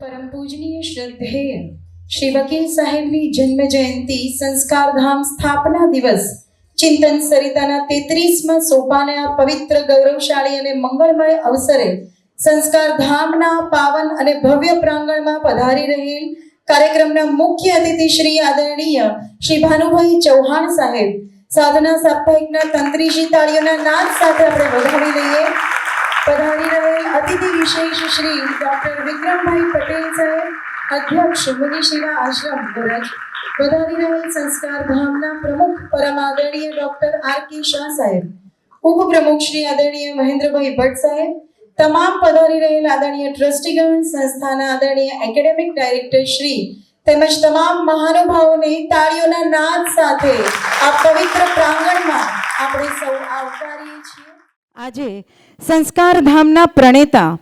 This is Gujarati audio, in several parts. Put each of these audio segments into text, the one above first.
परम पूजनीय श्रद्धेय श्री वकील साहेबની જન્મ જયંતિ સંસ્કારધામ સ્થાપના દિવસ ચિંતન સરિતાના 33મા સોપાને આ પવિત્ર ગૌરવશાળી અને મંગળમય અવસરે સંસ્કારધામના પાવન અને ભવ્ય પ્રાંગણમાં પધારી રહેલ કાર્યક્રમના મુખ્ય અતિથિ શ્રી આદરણીય શ્રી ભાનુભાઈ ચૌહાણ સાહેબ સાધના સાપ્તાહિકના તંત્રીજી તાળીઓના નાદ સાથે આપણે વધાવી લઈએ. પધારી રહેલ અતિથિ વિશેષ શ્રી ડોક્ટર વિક્રમભાઈ પટેલ સાહેબ, અધ્યક્ષ મુનિ સેવા આશ્રમ ભરત. પધારી રહેલ સંસ્કારધામના પ્રમુખ પરમ આદરણીય ડોક્ટર આર.કે. શાહ સાહેબ, ઉપપ્રમુખ શ્રી આદરણીય મહેન્દ્રભાઈ ભટ્ટ સાહેબ, તમામ પધારી રહેલ આદરણીય ટ્રસ્ટીગણ, સંસ્થાના આદરણીય એકેડેમિક ડાયરેક્ટર શ્રી તેમજ તમામ મહાનુભાવોને તાળીઓના નાદ સાથે આ પવિત્ર પ્રાંગણમાં આપણે સૌ આવકારીએ છીએ. આજે સંસ્કારધામના પ્રણેતા,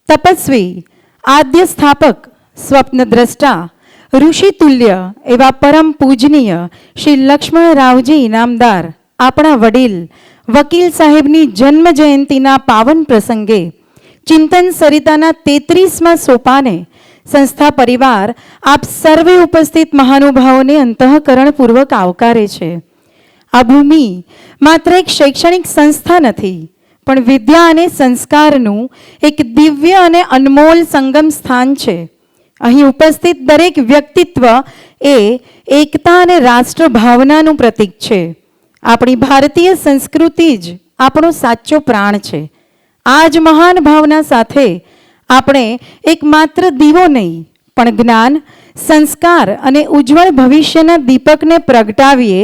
તપસ્વી, આદ્ય સ્થાપક, સ્વપ્નદ્રષ્ટા, ઋષિતુલ્ય એવા પરમ પૂજનીય શ્રી લક્ષ્મણરાવજી ઇનામદાર આપણા વડીલ વકીલ સાહેબની જન્મ જયંતિના પાવન પ્રસંગે ચિંતન સરિતાના 33મા સોપાને સંસ્થા પરિવાર આપ સર્વે ઉપસ્થિત મહાનુભાવોને અંતઃકરણપૂર્વક આવકારે છે. આ ભૂમિ માત્ર એક શૈક્ષણિક સંસ્થા નથી, પણ વિદ્યા અને સંસ્કારનું એક દિવ્ય અને અનમોલ સંગમ સ્થાન છે. અહીં ઉપસ્થિત દરેક વ્યક્તિત્વ એ એકતા અને રાષ્ટ્ર ભાવનાનું પ્રતીક છે. આપણી ભારતીય સંસ્કૃતિ જ આપણો સાચો પ્રાણ છે. આ જ મહાન ભાવના સાથે આપણે એક માત્ર દીવો નહીં, પણ જ્ઞાન, સંસ્કાર અને ઉજ્જવળ ભવિષ્યના દીપકને પ્રગટાવીએ.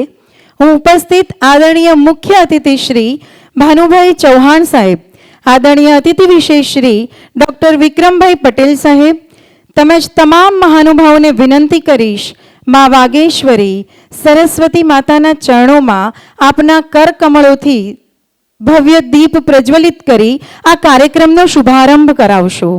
હું ઉપસ્થિત આદરણીય મુખ્ય અતિથિ શ્રી ભાનુભાઈ ચૌહાણ સાહેબ, આદરણીય અતિથિ વિશેષ શ્રી ડૉક્ટર વિક્રમભાઈ પટેલ સાહેબ તેમજ તમામ મહાનુભાવોને વિનંતી કરીશ, મા વાગેશ્વરી સરસ્વતી માતાના ચરણોમાં આપના કરકમળોથી ભવ્ય દીપ પ્રજ્વલિત કરી આ કાર્યક્રમનો શુભારંભ કરાવશો.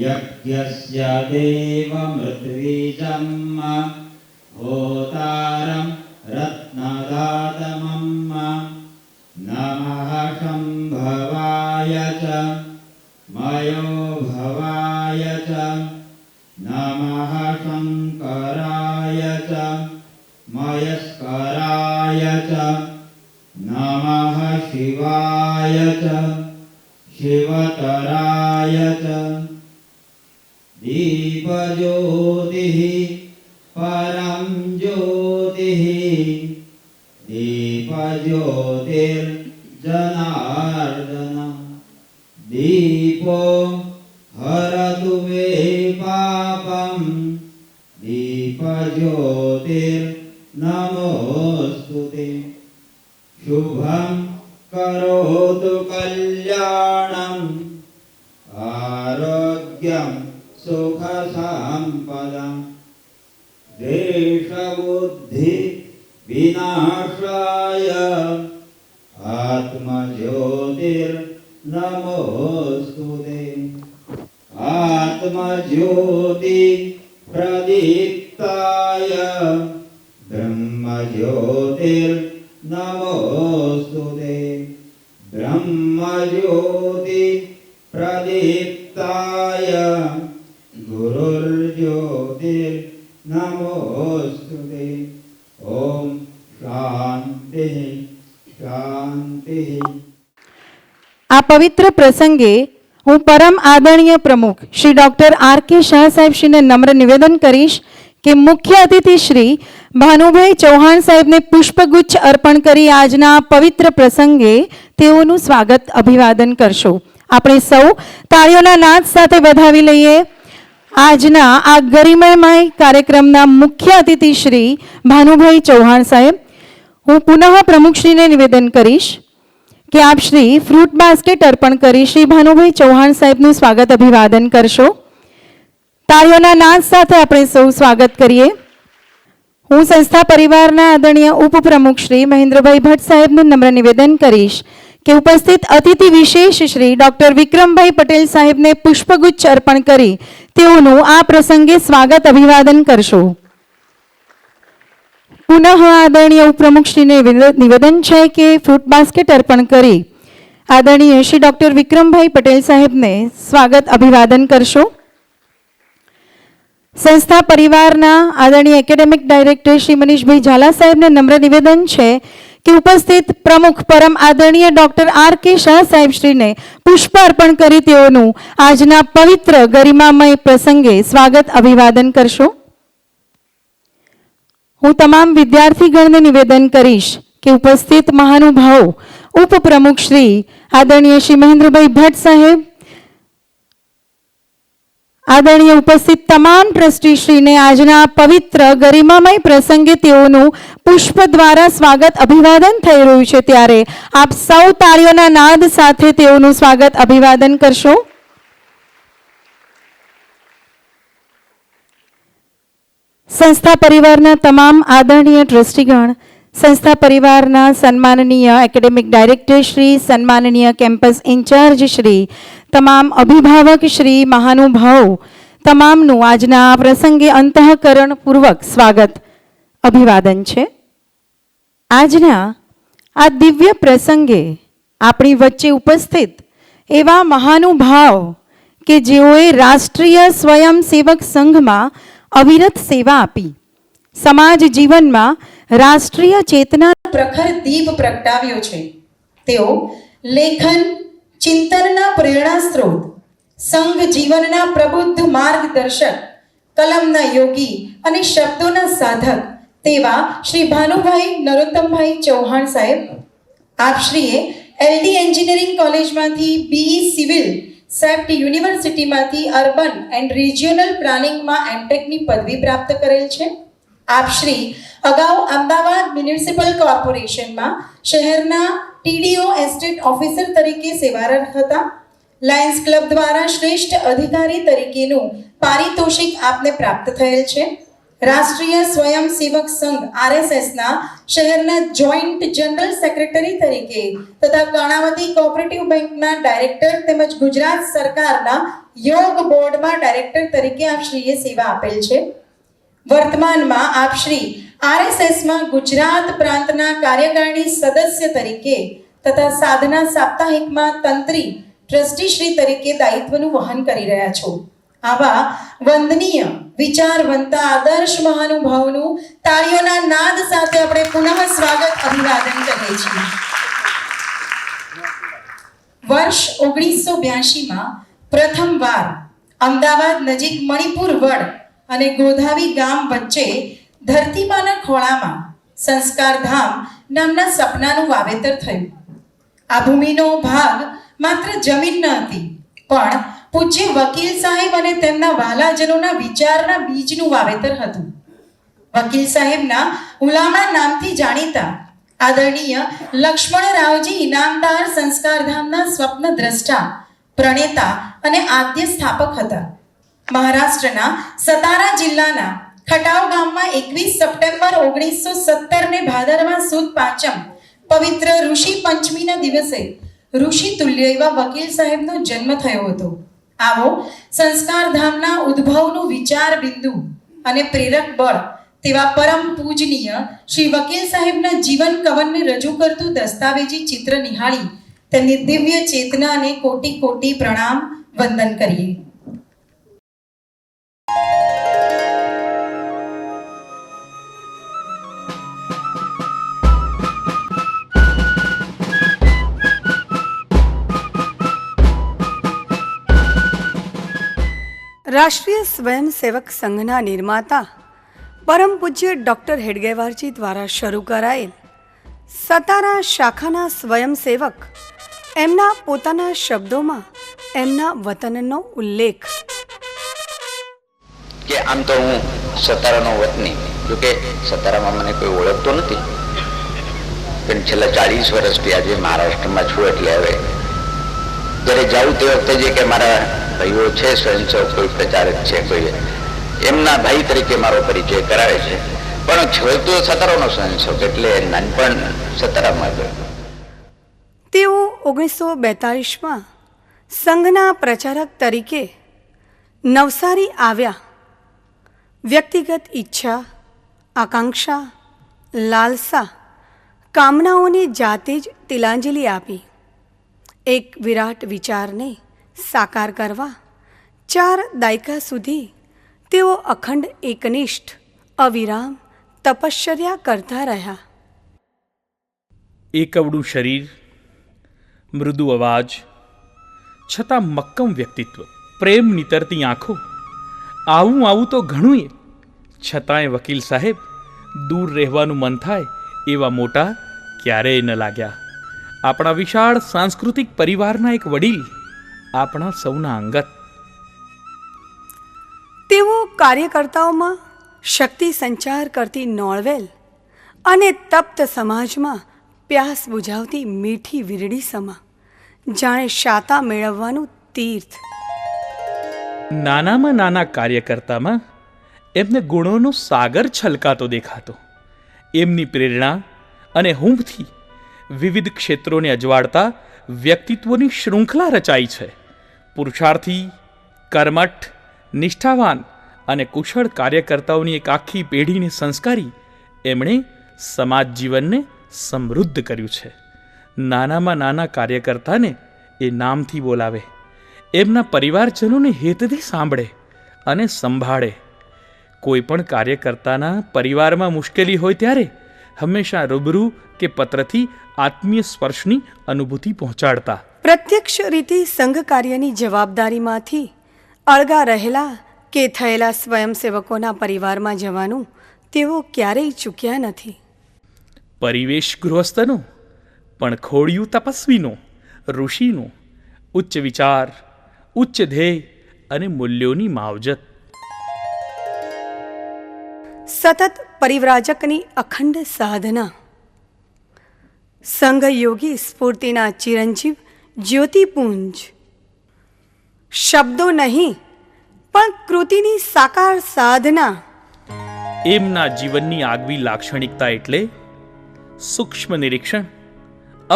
यज्ञस्य देवमृत्वीजं होतारं रत्नदातमं नमः शम्भवाय च मयोभवाय च नमः शङ्कराय च मयस्कराय च नमः शिवाय च शिवतराय च दीपज्योतिः परं ज्योतिः दीपज्योतिर्जनार्दन दीपो हरतु मे पापं दीपज्योतिर्नमोऽस्तुते शुभं करोतु कल्याणं आरोग्यं सुख संपदं देशबुद्धि विनाशाय आत्मज्योतिर्नमोऽस्तुते आत्मज्योति प्रदीप्ताय ब्रह्मज्योतिर्नमोऽस्तुते ब्रह्मज्योति प्रदीप्ताय गुरुर्ज्योतिर्नमोऽस्तुते ओम शांति शांति. આ પવિત્ર પ્રસંગે હું પરમ આદરણીય પ્રમુખ શ્રી ડૉક્ટર આર.કે. શાહ સાહેબ શ્રીને નમ્ર નિવેદન કરીશ કે મુખ્ય અતિથિ શ્રી ભાનુભાઈ ચૌહાણ સાહેબને પુષ્પગુચ્છ અર્પણ કરી આજના પવિત્ર પ્રસંગે તેઓનું સ્વાગત અભિવાદન કરશો. આપણે સૌ તાળીઓના નાદ સાથે વધાવી લઈએ આજના આ ગરિમામય કાર્યક્રમના મુખ્ય અતિથિ શ્રી ભાનુભાઈ ચૌહાણ સાહેબ. હું પુનઃ પ્રમુખશ્રીને નિવેદન કરીશ કે આપ શ્રી ફ્રૂટ બાસ્કેટ અર્પણ કરી શ્રી ભાનુભાઈ ચૌહાણ સાહેબનું સ્વાગત અભિવાદન કરશો. તાળીઓના નાદ સાથે આપણે સૌ સ્વાગત કરીએ. હું સંસ્થા પરિવારના આદરણીય ઉપપ્રમુખ શ્રી મહેન્દ્રભાઈ ભટ્ટ સાહેબનું નમ્ર નિવેદન કરીશ કે ઉપસ્થિત અતિથિ વિશેષ શ્રી ડોક્ટર વિક્રમભાઈ પટેલ સાહેબને પુષ્પગુચ્છ અર્પણ કરી તેઓનું આ પ્રસંગે સ્વાગત અભિવાદન કરશો. પુનઃ આદરણીય ઉપપ્રમુખશ્રીને નિવેદન છે કે ફ્રૂટ બાસ્કેટ અર્પણ કરી આદરણીય શ્રી ડોક્ટર વિક્રમભાઈ પટેલ સાહેબને સ્વાગત અભિવાદન કરશો. સંસ્થા પરિવારના આદરણીય એકેડેમિક ડાયરેક્ટર શ્રી મનીષભાઈ ઝાલા સાહેબને નમ્ર નિવેદન છે કે ઉપસ્થિત પ્રમુખ પરમ આદરણીય ડોક્ટર આર કે શાહ સાહેબ શ્રીને પુષ્પ અર્પણ કરી તેઓનું આજના પવિત્ર ગરિમામય પ્રસંગે સ્વાગત અભિવાદન કરશો. હું તમામ વિદ્યાર્થીગણને નિવેદન કરીશ કે ઉપસ્થિત મહાનુભાવો ઉપપ્રમુખ શ્રી આદરણીય શ્રી મહેન્દ્રભાઈ ભટ્ટ સાહેબ, આદરણીય ઉપસ્થિત તમામ ટ્રસ્ટીશ્રીને આજના પવિત્ર ગરિમામય પ્રસંગે તેઓનું પુષ્પ દ્વારા સ્વાગત અભિવાદન થઈ રહ્યું છે ત્યારે આપ સૌ તાળીઓના નાદ સાથે તેઓનું સ્વાગત અભિવાદન કરશો. સંસ્થા પરિવારના તમામ આદરણીય ટ્રસ્ટીગણ, સંસ્થા પરિવારના સન્માનનીય એકેડેમિક ડાયરેક્ટર શ્રી, સન્માનનીય કેમ્પસ ઇન્ચાર્જ શ્રી, તમામ અભિભાવક શ્રી, મહાનુભાવો તમામનું આજના આ પ્રસંગે અંતઃકરણપૂર્વક સ્વાગત અભિવાદન છે. આજના આ દિવ્ય પ્રસંગે આપણી વચ્ચે ઉપસ્થિત એવા મહાનુભાવ કે જેઓએ રાષ્ટ્રીય સ્વયંસેવક સંઘમાં અવિરત સેવા આપી સમાજ જીવનમાં રાષ્ટ્રીય ચેતના પ્રખર દીપ પ્રગટાવ્યો છે. તેઓ લેખન, ચિંતનના પ્રેરણા સ્ત્રોત, સંઘ જીવનના પ્રબુદ્ધ માર્ગદર્શક, કલમના યોગી અને શબ્દોના સાધક તેવા શ્રી ભાનુભાઈ નરોત્તમભાઈ ચૌહાણ સાહેબ. આપશ્રીએ એલડી એન્જિનિયરિંગ કોલેજમાંથી બીઈ સિવિલ, સેપ્ટ યુનિવર્સિટીમાંથી અર્બન એન્ડ રિજિયોનલ પ્લાનિંગમાં એમટેકની પદવી પ્રાપ્ત કરેલ છે. આપશ્રી અગાઉ અમદાવાદ મ્યુનિસિપલ કોર્પોરેશનમાં શહેરના ટીડીઓ એસ્ટેટ ઓફિસર તરીકે સેવારત હતા. લાયન્સ ક્લબ દ્વારા શ્રેષ્ઠ અધિકારી તરીકેનું પારિતોષિક આપને પ્રાપ્ત થયેલ છે. રાષ્ટ્રીય સ્વયંસેવક સંઘ આરએસએસના શહેરના જોઈન્ટ જનરલ સેક્રેટરી તરીકે તથા કર્ણાવતી કોઓપરેટિવ બેંકના ડાયરેક્ટર તેમજ ગુજરાત સરકારના યોગ બોર્ડમાં ડાયરેક્ટર તરીકે આપશ્રીએ સેવા આપેલ છે. વર્તમાનમાં આપશ્રી આરએસએસમાં ગુજરાત પ્રાંતના કાર્યકારિણી સદસ્ય તરીકે તથા સાધના સાપ્તાહિકમાં તંત્રી ટ્રસ્ટીશ્રી તરીકે દાયિત્વનું વહન કરી રહ્યા છો. આવા વંદનીય વિચારવંતા આદર્શ મહાનુભાવોનું તાળીઓના નાદ સાથે આપણે પુનઃ સ્વાગત અભિવાદન કરીએ છીએ. વર્ષ 1982માં પ્રથમવાર અમદાવાદ નજીક મણિપુર વડ અને ગોધાવી ગામ વચ્ચે ધરતીમાના ખોળામાં સંસ્કારધામ નામના સપનાનું વાવેતર થયું. આ ભૂમિનો ભાગ માત્ર જમીન ન હતી પણ પૂજ્ય વકીલ સાહેબ અને તેમના વહાલાજનોના વિચારના બીજનું વાવેતર હતું. વકીલ સાહેબના ઉલામણા નામથી જાણીતા આદરણીય લક્ષ્મણરાવજી ઇનામદાર સંસ્કારધામના સ્વપ્ન દ્રષ્ટા, પ્રણેતા અને આદ્ય સ્થાપક હતા. મહારાષ્ટ્રના સતારા જિલ્લાના ખટાવ ગામમાં 21 સપ્ટેમ્બર 1917 ને ભાદરવા સુદ પાંચમ પવિત્ર ઋષિ પંચમીના દિવસે ઋષિ તુલ્ય એવા વકીલ સાહેબનો જન્મ થયો હતો. આવો સંસ્કારધામના ઉદ્ભવનું વિચાર બિંદુ અને પ્રેરક બળ તેવા પરમ પૂજનીય શ્રી વકીલ સાહેબના જીવન કવનને રજૂ કરતું દસ્તાવેજી ચિત્ર નિહાળી તેમની દિવ્ય ચેતનાને કોટી કોટી પ્રણામ વંદન કરીએ. રાષ્ટ્રીય સ્વયંસેવક સંઘના નિર્માતા પરમ પૂજ્ય ડૉક્ટર હેડગેવારજી દ્વારા શરૂ કરાયેલ સતારા શાખાના સ્વયંસેવક એમના પોતાના શબ્દોમાં એમના વતનનો ઉલ્લેખ. કે આમ તો હું સતારાનો વતની, જોકે સતારામાં મને કોઈ ઓળખતો નથી, પણ છેલ્લા 40 વર્ષથી આજે મહારાષ્ટ્રમાં છું. એટલે હવે જ્યારે જાઉં તે વખતે જે કે મારા ભાઈઓ છે સ્વયંસેવક, કોઈ પ્રચારક છે, કોઈ એમના ભાઈ તરીકે મારો પરિચય કરાવે છે. પણ છું તો સતારાનો સ્વયંસેવક, એટલે નાનપણ સતારામાં ગયો. તેઓ 1942માં સંઘના પ્રચારક તરીકે નવસારી આવ્યા. વ્યક્તિગત ઈચ્છા, આકાંક્ષા, લાલસા, કામનાઓને જાતે જ તિલાંજલિ આપી એક વિરાટ વિચારને સાકાર કરવા 4 દાયકા સુધી તેઓ અખંડ એકનિષ્ઠ અવિરામ તપશ્ચર્યા કરતા રહ્યા. એકવડું શરીર, મૃદુ અવાજ, છતાં મક્કમ વ્યક્તિત્વ, પ્રેમ નીતરતી આંખો, આવું તો ઘણું, છતાંય વકીલ સાહેબ દૂર રહેવાનું મન થાય એવા મોટા ક્યારેય ન લાગ્યા. આપણા વિશાળ સાંસ્કૃતિક પરિવારના એક વડીલ, આપણા સૌના અંગત. તેઓ કાર્યકર્તાઓમાં શક્તિ સંચાર કરતી નોળવેલ અને તપ્ત સમાજમાં પ્યાસ બુઝાવતી મીઠી વીરડી સમા, જાણે શાતા મેળવવાનું તીર્થ. નાનામાં નાના કાર્યકર્તામાં એમને ગુણોનો સાગર છલકાતો દેખાતો. એમની પ્રેરણા અને હુંફથી વિવિધ ક્ષેત્રોને અજવાળતા વ્યક્તિત્વોની શૃંખલા રચાઈ છે. પુરુષાર્થી, કર્મઠ, નિષ્ઠાવાન અને કુશળ કાર્યકર્તાઓની એક આખી પેઢીને સંસ્કારી એમણે સમાજ જીવનને સમૃદ્ધ કર્યું છે. નાનામાં નાના કાર્યકર્તાને એ નામથી બોલાવે, એમના પરિવારજનોને હેતથી સાંભળે અને સંભાળે. કોઈ પણ કાર્યકર્તાના પરિવારમાં મુશ્કેલી હોય ત્યારે હંમેશા રૂબરૂ કે પત્રથી આત્મીય સ્પર્શની અનુભૂતિ પહોંચાડતા. પ્રત્યક્ષ રીતે સંઘ કાર્યની જવાબદારીમાંથી અળગા રહેલા કે થયેલા સ્વયંસેવકોના પરિવારમાં જવાનું તેઓ ક્યારેય ચૂક્યા નથી. પરિવેશ ગૃહસ્થનો, પણ ખોડિયું તપસ્વીનો, ઋષિનો, ઉચ્ચ વિચાર, ઉચ્ચ ધ્યેય અને મૂલ્યોની માવજત. સતત પરિવ્રાજકની અખંડ સાધના. સંઘયોગી સ્ફૂર્તિના ચિરંજીવ જ્યોતિપુંજ. શબ્દો નહીં પણ કૃતિની સાકાર સાધના. એમના જીવનની આગવી લાક્ષણિકતા એટલે સૂક્ષ્મ નિરીક્ષણ,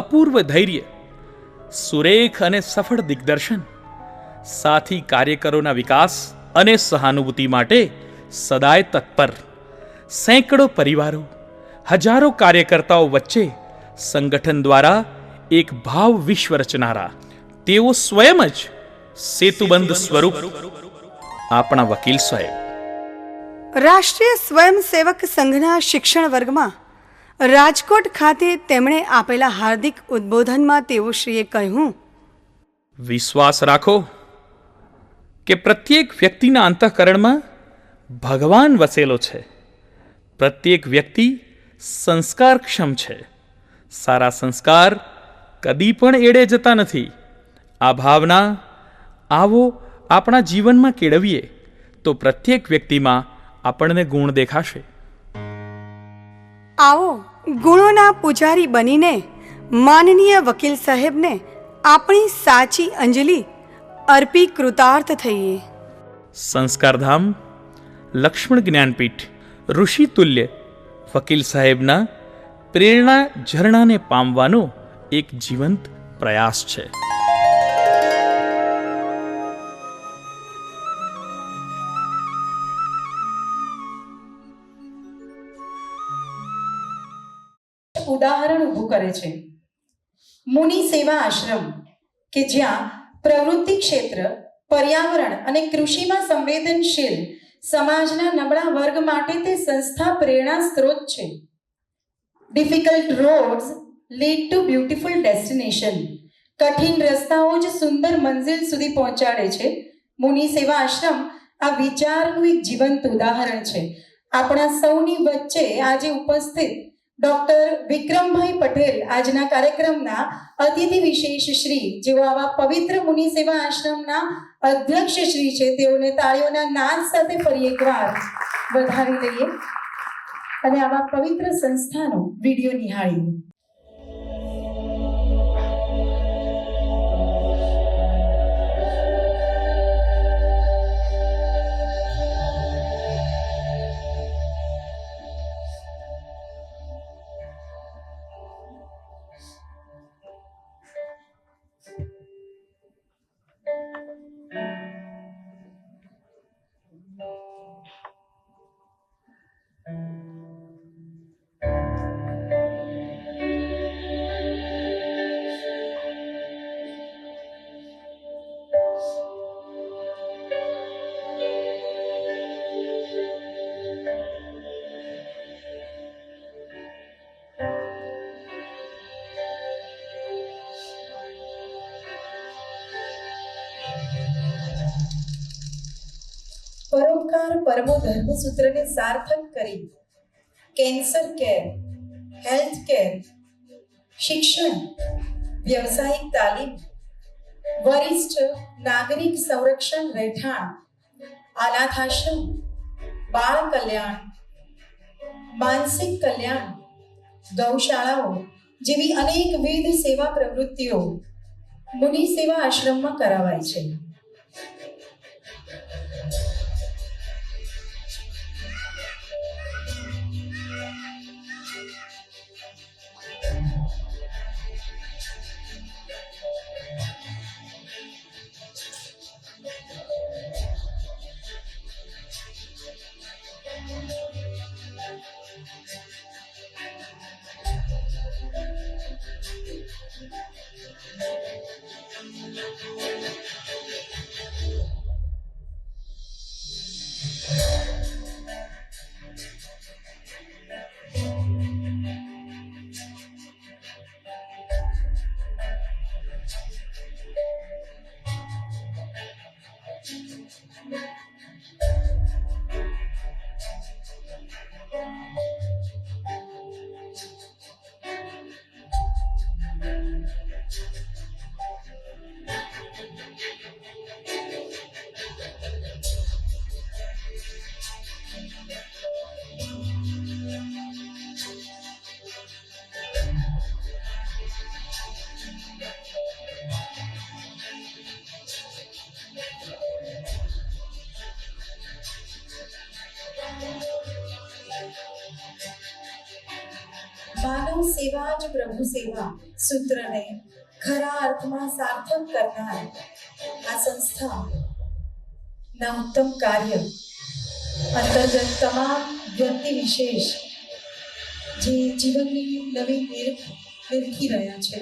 અપૂર્વ ધૈર્ય, સુરેખ અને સફળ દિગ્દર્શન, સાથી કાર્યકરોના વિકાસ અને સહાનુભૂતિ માટે સદાય તત્પર. સેંકડો પરિવારો, હજારો કાર્યકર્તાઓ વચ્ચે સંગઠન દ્વારા એક ભાવ વિશ્વ રચનારા તેઓ સ્વયં જ સેતુબંધ સ્વરૂપ આપણા વકીલ સાહેબ. રાષ્ટ્રીય સ્વયંસેવક સંઘના શિક્ષણ વર્ગમાં રાજકોટ ખાતે તેમણે આપેલા હાર્દિક ઉદ્બોધનમાં તેઓશ્રીએ કહ્યું, વિશ્વાસ રાખો કે પ્રત્યેક વ્યક્તિના અંતઃકરણમાં ભગવાન વસેલો છે. પ્રત્યેક વ્યક્તિ સંસ્કારક્ષમ છે. સારા સંસ્કાર કદી પણ એડે જતા નથી. આ ભાવના આવો આપણા જીવનમાં કેળવીએ તો પ્રત્યેક વ્યક્તિમાં આપણને ગુણ દેખાશે. આવો ગુણોના પૂજારી બનીને માનનીય વકીલ સાહેબને આપણી સાચી અંજલિ અર્પી કૃતાર્થ થઈએ. સંસ્કારધામ લક્ષ્મણ જ્ઞાનપીઠ ઋષિ તુલ્ય વકીલ સાહેબના પ્રેરણા ઝરણાને પામવાનો એક જીવંત પ્રયાસ છે. ઉદાહરણ ઊભું કરે છે. મુનિ સેવા આશ્રમ કે જ્યાં પ્રવૃત્તિ ક્ષેત્ર, પર્યાવરણ અને કૃષિમાં સંવેદનશીલ સમાજના નબળા વર્ગ માટે તે સંસ્થા પ્રેરણા સ્ત્રોત છે. Difficult rods lead to beautiful destination. કઠિન રસ્તાઓ જ સુંદર મંઝિલ સુધી પહોંચાડે છે. મુનિ સેવા આશ્રમ આ વિચારનું એક જીવંત ઉદાહરણ છે. આપણા સૌની વચ્ચે આજે ઉપસ્થિત ડોક્ટર વિક્રમભાઈ પટેલ આજના કાર્યક્રમના અતિથિ વિશેષ શ્રી, જેઓ આવા પવિત્ર મુનિ સેવા આશ્રમના અધ્યક્ષ શ્રી છે, તેઓને તાળીઓના નાદ સાથે ફરી એકવાર વધાવી લઈએ અને આવા પવિત્ર સંસ્થાનો વિડીયો નિહાળીએ. પરોપકાર પરમો ધર્મ સૂત્રને સાર્થક કરી કેન્સર કેર, હેલ્થ કેર, શિક્ષણ, વ્યવસાયિક તાલીમ, વરિષ્ઠ નાગરિક સંરક્ષણ રહેઠાણ, અનાથ આશ્રમ, બાળ કલ્યાણ, માનસિક કલ્યાણ, ગૌશાળાઓ જેવી અનેકવિધ સેવા પ્રવૃત્તિઓ મુનિ સેવા આશ્રમમાં કરાવાય છે. માનવ સેવા જ પ્રભુ સેવા સૂત્રને ખરા અર્થમાં સાર્થક કરનાર આ સંસ્થાના ઉત્તમ કાર્ય અંતર્ગત તમામ વ્યક્તિ વિશેષ જે જીવનની નવી નિરખી રહ્યા છે,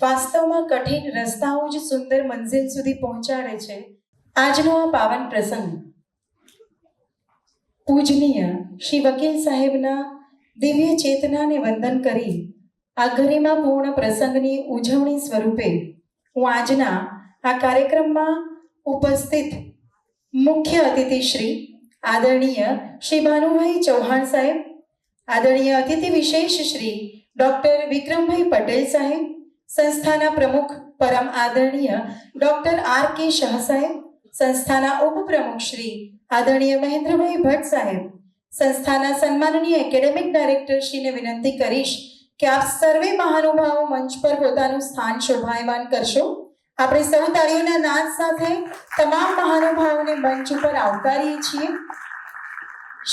વાસ્તવમાં કઠિન રસ્તાઓ જ સુંદર મંઝિલ સુધી પહોંચાડે છે. આજનો આ પાવન પ્રસંગ પૂજનીય શ્રી વકીલ સાહેબના દિવ્ય ચેતનાને વંદન કરી આ ગરિમાપૂર્ણ પ્રસંગની ઉજવણી સ્વરૂપે હું આજના આ કાર્યક્રમમાં ઉપસ્થિત મુખ્ય અતિથિ શ્રી આદરણીય શ્રી ભાનુભાઈ ચૌહાણ સાહેબ, આદરણીય અતિથિ વિશેષ શ્રી ડોક્ટર વિક્રમભાઈ પટેલ સાહેબ, સંસ્થાના પ્રમુખ પરમ આદરણીય ડોક્ટર આર કે શાહ સાહેબ, સંસ્થાના ઉપપ્રમુખ શ્રી આદરણીય મહેન્દ્રભાઈ ભટ્ટ સાહેબ, સંસ્થાના સન્માનનીય એકેડેમિક ડાયરેક્ટર શ્રીને વિનંતી કરીશ કે આપ સર્વે મહાનુભાવો મંચ પર પોતાનું સ્થાન શોભાયમાન કરશો. આપણે સૌ તાળીઓના નાદ સાથે તમામ મહાનુભાવોને મંચ ઉપર આવકારીએ છીએ.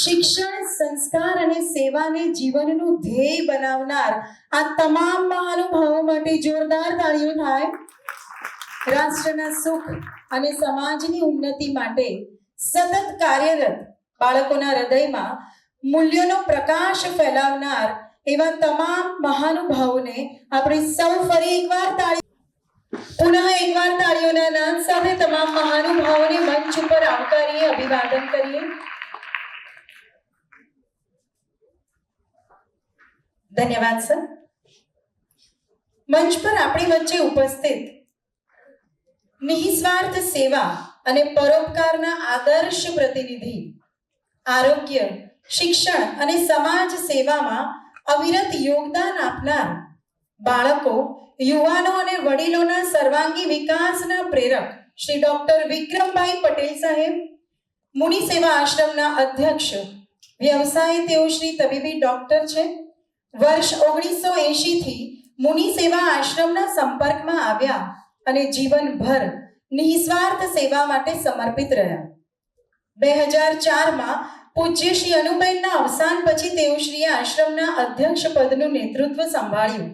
શિક્ષણ, સંસ્કાર અને સેવાને જીવનનું ધ્યેય બનાવનાર આ તમામ મહાનુભાવો માટે જોરદાર તાળીઓ થાય. રાષ્ટ્રના સુખ અને સમાજની ઉન્નતિ માટે સતત કાર્યરત બાળકોના હૃદયમાં મૂલ્યોનો પ્રકાશ ફેલાવનાર એવા તમામ મહાનુભાવોને આપણે સૌ ફરી એકવાર તાળીઓના નાદ સાથે તમામ મહાનુભાવોને મંચ ઉપર આવકારીએ, અભિવાદન કરીએ. ધન્યવાદ સર. મંચ પર આપણી વચ્ચે ઉપસ્થિત નિસ્વાર્થ સેવા અને પરોપકારના આદર્શ પ્રતિનિધિ, આરોગ્ય, શિક્ષણ અને સમાજ સેવામાં અવિરત યોગદાન આપનાર, બાળકો, યુવાનો અને વડીલોના સર્વાંગી વિકાસના પ્રેરક શ્રી ડોક્ટર વિક્રમભાઈ પટેલ સાહેબ, મુનિ સેવા આશ્રમના અધ્યક્ષ, વ્યવસાય તેઓ શ્રી તબીબી ડોક્ટર છે. વર્ષ 1980 થી મુનિ સેવા આશ્રમના સંપર્કમાં આવ્યા અને જીવનભર નિસ્વાર્થ સેવા માટે સમર્પિત રહ્યા. 2004માં પૂજ્ય શ્રી અનુબેનના અવસાન પછી તેઓ શ્રી આશ્રમના અધ્યક્ષ પદનું નેતૃત્વ સંભાળ્યું.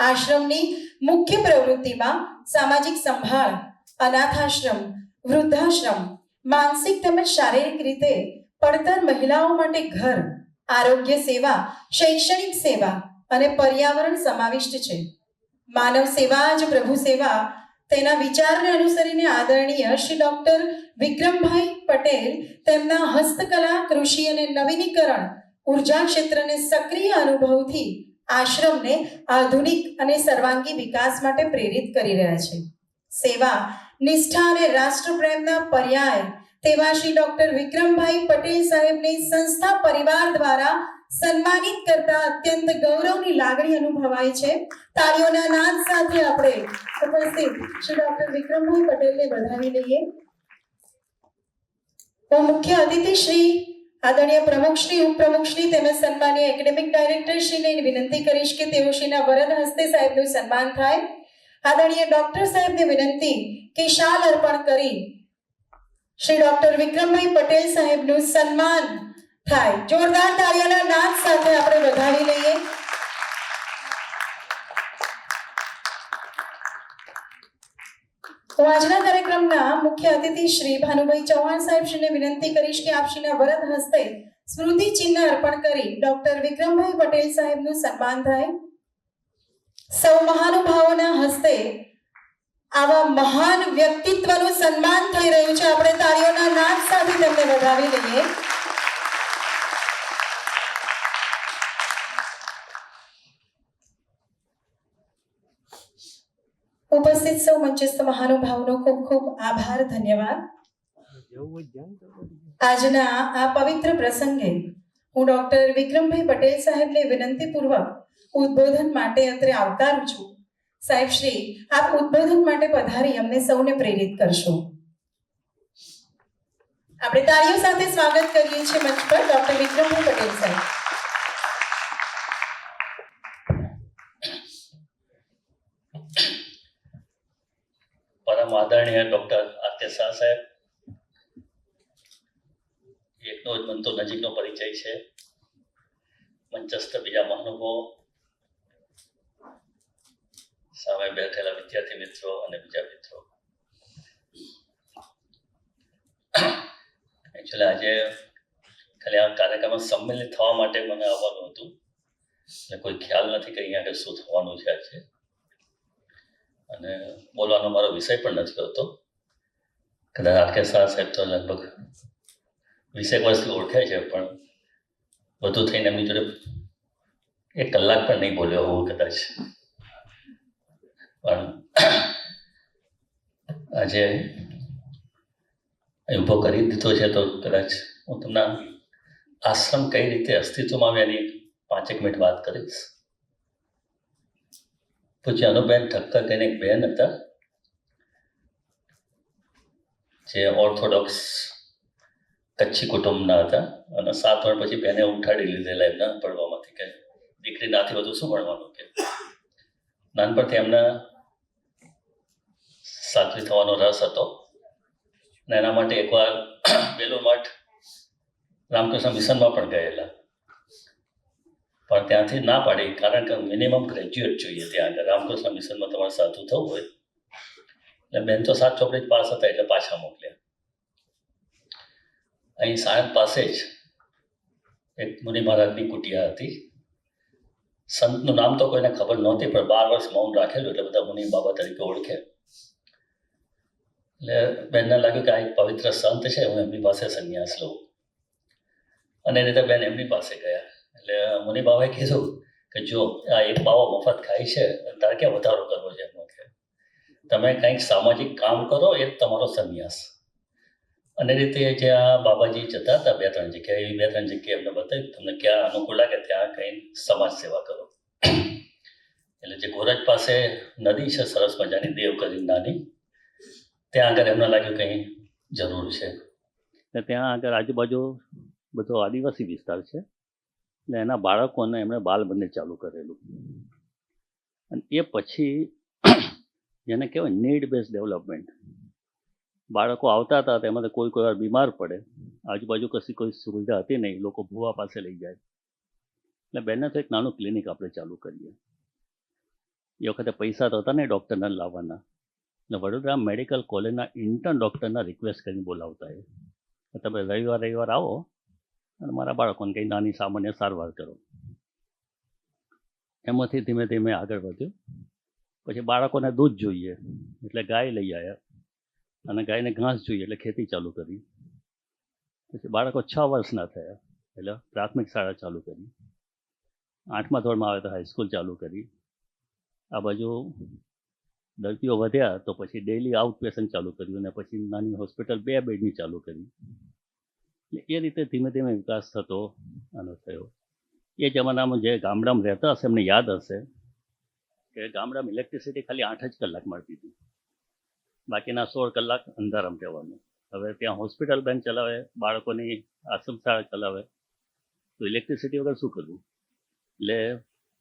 આશ્રમની મુખ્ય પ્રવૃત્તિમાં સામાજિક સંભાળ, અનાથાશ્રમ, વૃદ્ધાશ્રમ, માનસિક તેમજ શારીરિક રીતે પડતર મહિલાઓ માટે ઘર, આરોગ્ય સેવા, શૈક્ષણિક સેવા અને પર્યાવરણ સમાવિષ્ટ છે. માનવ સેવા જ પ્રભુ સેવા, તેના વિચારને અનુસરીને આદરણીય શ્રી ડોક્ટર વિક્રમભાઈ પટેલ તેમના હસ્તકલા, કૃષિ અને નવીનીકરણ ઉર્જા ક્ષેત્રને સક્રિય અનુભવથી આશ્રમને આધુનિક અને સર્વાંગી વિકાસ માટે પ્રેરિત કરી રહ્યા છે. સેવા, નિષ્ઠા અને રાષ્ટ્રપ્રેમના પર્યાય તેવા શ્રી ડોક્ટર વિક્રમભાઈ પટેલ સાહેબની સંસ્થા પરિવાર દ્વારા સન્માનિત કરતા અત્યંત ગૌરવની લાગણી અનુભવાય છે. તાળીઓના નાદ સાથે આપણે ઉપસ્થિત શ્રી ડોક્ટર વિક્રમભાઈ પટેલને વધાવી લઈએ. હું મુખ્ય અતિથિ શ્રી આદરણીય પ્રમુખશ્રી, ઉપપ્રમુખશ્રી તેમજ સન્માનીય એકેડેમિક ડાયરેક્ટરશ્રીને વિનંતી કરીશ કે તેઓ શ્રીના વરદ હસ્તે સાહેબનું સન્માન થાય. આદરણીય ડોક્ટર સાહેબને વિનંતી કે શાલ અર્પણ કરી શ્રી ડોક્ટર વિક્રમભાઈ પટેલ સાહેબનું સન્માન થાય. જોરદાર તાળીઓના નાદ સાથે આપણે વધાવી લઈએ. હું આજના કાર્યક્રમના મુખ્ય અતિથિ શ્રી ભાનુભાઈ ચૌહાણ સાહેબ શ્રીને વિનંતી કરીશ કે આપ શ્રીના વરદ હસ્તે સ્મૃતિ ચિહ્ન અર્પણ કરી ડોક્ટર વિક્રમભાઈ પટેલ સાહેબનું સન્માન થાય. સૌ મહાનુભાવોના હસ્તે આવા મહાન વ્યક્તિત્વનું સન્માન થઈ રહ્યું છે. આપણે તાળીઓના નાદ સાથે તેમને વધાવી લઈએ. ઉપસ્થિત સૌ મંચસ્થ મહાનુભાવોનો ખૂબ ખૂબ આભાર, ધન્યવાદ. આજના આ પવિત્ર પ્રસંગે હું ડોક્ટર વિક્રમભાઈ પટેલ સાહેબને વિનંતીપૂર્વક ઉદ્બોધન માટે અત્રે આવકારું છું. સાહેબ શ્રી, આપ ઉદ્બોધન માટે પધારી અમને સૌને પ્રેરિત કરશો. આપણે તાળીઓ સાથે સ્વાગત કરીએ છીએ મંચ પર ડોક્ટર વિક્રમભાઈ પટેલ સાહેબ. પરમ આદરણીય ડોક્ટર આત્ય શાહ સાહેબ, એકનો જ મન તો નજીકનો પરિચય છે. મંચસ્થ બીજા મહાનુભાવો, સામે બેઠેલા વિદ્યાર્થી મિત્રો અને બીજા મિત્રો, એકચ્યુઅલી આજે ખાલી આ કાર્યક્રમમાં સંમેલિત થવા માટે મને આવવાનું હતું, એટલે કોઈ ખ્યાલ નથી કે અહીંયા આગળ શું થવાનું છે આજે, અને બોલવાનો મારો વિષય પણ નથી હોતો. કદાચ આરકે શાહ સાહેબ તો લગભગ 20 વર્ષથી ઓળખે છે, પણ બધું થઈને એમની જોડે 1 કલાક પણ નહીં બોલ્યો હોવું કદાચ. પણ આજે ઊભો કરી દીધો છે તો કદાચ હું તમને આશ્રમ કઈ રીતે અસ્તિત્વમાં આવે એની 5 મિનિટ વાત કરીશ. પૂજ્ય અનુબેન ઠક્કર કરીને એક બહેન હતા, જે ઓર્થોડોક્સ કચ્છી કુટુંબના હતા, અને 7 વર્ષ પછી બેને ઉઠાડી લીધેલા એમના ભણવામાંથી કે દીકરી નાથી વધુ શું ભણવાનું. કે નાનપણથી એમના સાધ્વી થવાનો રસ હતો, અને એના માટે એકવાર બેલુર મઠ રામકૃષ્ણ મિશનમાં પણ ગયેલા, પણ ત્યાંથી ના પાડી, કારણ કે મિનિમમ ગ્રેજ્યુએટ જોઈએ ત્યાં આગળ. રામકૃષ્ણ મિશનમાં તમારે સાધુ થવું હોય એટલે બેન તો 7 ચોપડી પાસ હતા, એટલે પાછા મોકલ્યા. અહીં સાણંદ પાસે જ એક મુનિ મહારાજની કુટિયા હતી. સંતનું નામ તો કોઈને ખબર નહોતી, પણ 12 વર્ષ મૌન રાખેલું એટલે બધા મુનિ બાબા તરીકે ઓળખે. એટલે બેનને લાગ્યું કે આ એક પવિત્ર સંત છે, હું એમની પાસે સંન્યાસ લઉં. અને એ રીતે બેન એમની પાસે ગયા. એટલે મુનિ બાબાએ કીધું કે જો આ એક પાવો મફત ખાય છે, તારે ક્યાં વધારો કરવો છે એમાં, કે તમે કંઈક સામાજિક કામ કરો, એ જ તમારો સંન્યાસ. અને રીતે જ્યાં બાબાજી જતા હતા 2-3 જગ્યાએ, એવી 2-3 જગ્યાએ એમને બતાવ્યું તમને ક્યાં અનુકૂળ લાગે ત્યાં કંઈ સમાજ સેવા કરો. એટલે જે ગોરજ પાસે નદી છે સરસ મજાની, દેવ કરી નાની, ત્યાં આગળ એમને લાગ્યું કંઈ જરૂર છે. એટલે ત્યાં આગળ આજુબાજુ બધો આદિવાસી વિસ્તાર છે. એટલે એના બાળકોને એમણે બાલ મંદિર ચાલુ કરેલું. અને એ પછી જેને કહેવાય નીડ બેઝ ડેવલપમેન્ટ, બાળકો આવતા હતા તેમાં કોઈ વાર બીમાર પડે, આજુબાજુ કશી કોઈ સુવિધા હતી નહીં, લોકો ભૂવા પાસે લઈ જાય. એટલે બેનને તો એક નાનું ક્લિનિક આપણે ચાલુ કરીએ. એ વખતે પૈસા તો હતા ને ડૉક્ટરને લાવવાના. એટલે વડોદરા મેડિકલ કોલેજના ઇન્ટર્ન ડૉક્ટરના રિક્વેસ્ટ કરીને બોલાવતા. એ તમે રવિવાર આવો અને મારા બાળકોને કંઈ નાની સામાન્ય સારવાર કરો. એમાંથી ધીમે ધીમે આગળ વધ્યું. પછી બાળકોને દૂધ જોઈએ એટલે ગાય લઈ આવ્યા, અને ગાયને ઘાસ જોઈએ એટલે ખેતી ચાલુ કરી. પછી બાળકો 6 વર્ષના થયા એટલે પ્રાથમિક શાળા ચાલુ કરી. 8મા ધોરણમાં આવે તો હાઈસ્કૂલ ચાલુ કરી. આ બાજુ દર્દીઓ વધ્યા તો પછી ડેઇલી આઉટ પેશન્ટ ચાલુ કર્યું, અને પછી નાની હોસ્પિટલ 2 બેડની ચાલુ કરી. એટલે એ રીતે ધીમે ધીમે વિકાસ થતો આનો થયો. એ જમાનામાં જે ગામડામાં રહેતા હશે એમને યાદ હશે કે ગામડામાં ઇલેક્ટ્રિસિટી ખાલી 8 જ કલાક મળતી હતી, બાકીના 16 કલાક અંધારામાં રહેવાનું. હવે ત્યાં હોસ્પિટલ બેન ચલાવે, બાળકોની આશ્રમ શાળા ચલાવે, તો ઇલેક્ટ્રિસિટી વગર શું કરવું? એટલે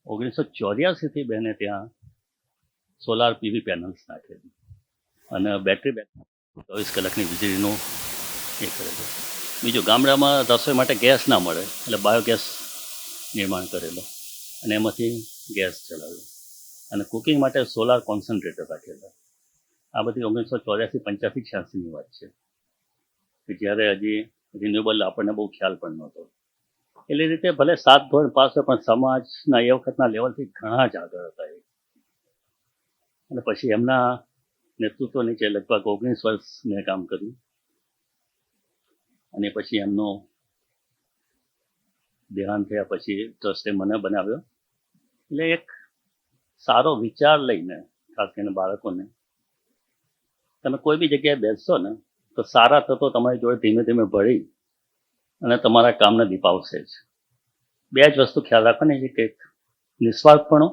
1984થી બેને ત્યાં સોલાર પીવી પેનલ્સ નાખેલી અને બેટરી બેક 24 કલાકની વીજળીનું એ કરે છે. બીજું, ગામડામાં રસોઈ માટે ગેસ ના મળે એટલે બાયોગેસ નિર્માણ કરેલો અને એમાંથી ગેસ ચલાવ્યો. અને કુકિંગ માટે સોલાર કોન્સન્ટ્રેટર રાખેલા. આ બધી 1984, 85, 86ની વાત છે, કે જ્યારે હજી રિન્યુએબલ આપણને બહુ ખ્યાલ પણ નહોતો. એટલે રીતે ભલે 7 ધોરણ પાસ હોય પણ સમાજના એ વખતના લેવલથી ઘણા જ આગળ હતા એ. અને પછી એમના નેતૃત્વ નીચે લગભગ 19 વર્ષ મેં કામ કર્યું. અને પછી એમનું દેહાંત થયા પછી ટ્રસ્ટે મને બનાવ્યો. એટલે એક સારો વિચાર લઈને, ખાસ કરીને બાળકોને, તમે કોઈ બી જગ્યાએ બેસશો ને તો સારા તત્વો તમારી જોડે ધીમે ધીમે ભળી અને તમારા કામને દીપાવશે જ. 2 જ વસ્તુ ખ્યાલ રાખવાની છે કે નિસ્વાર્થપણો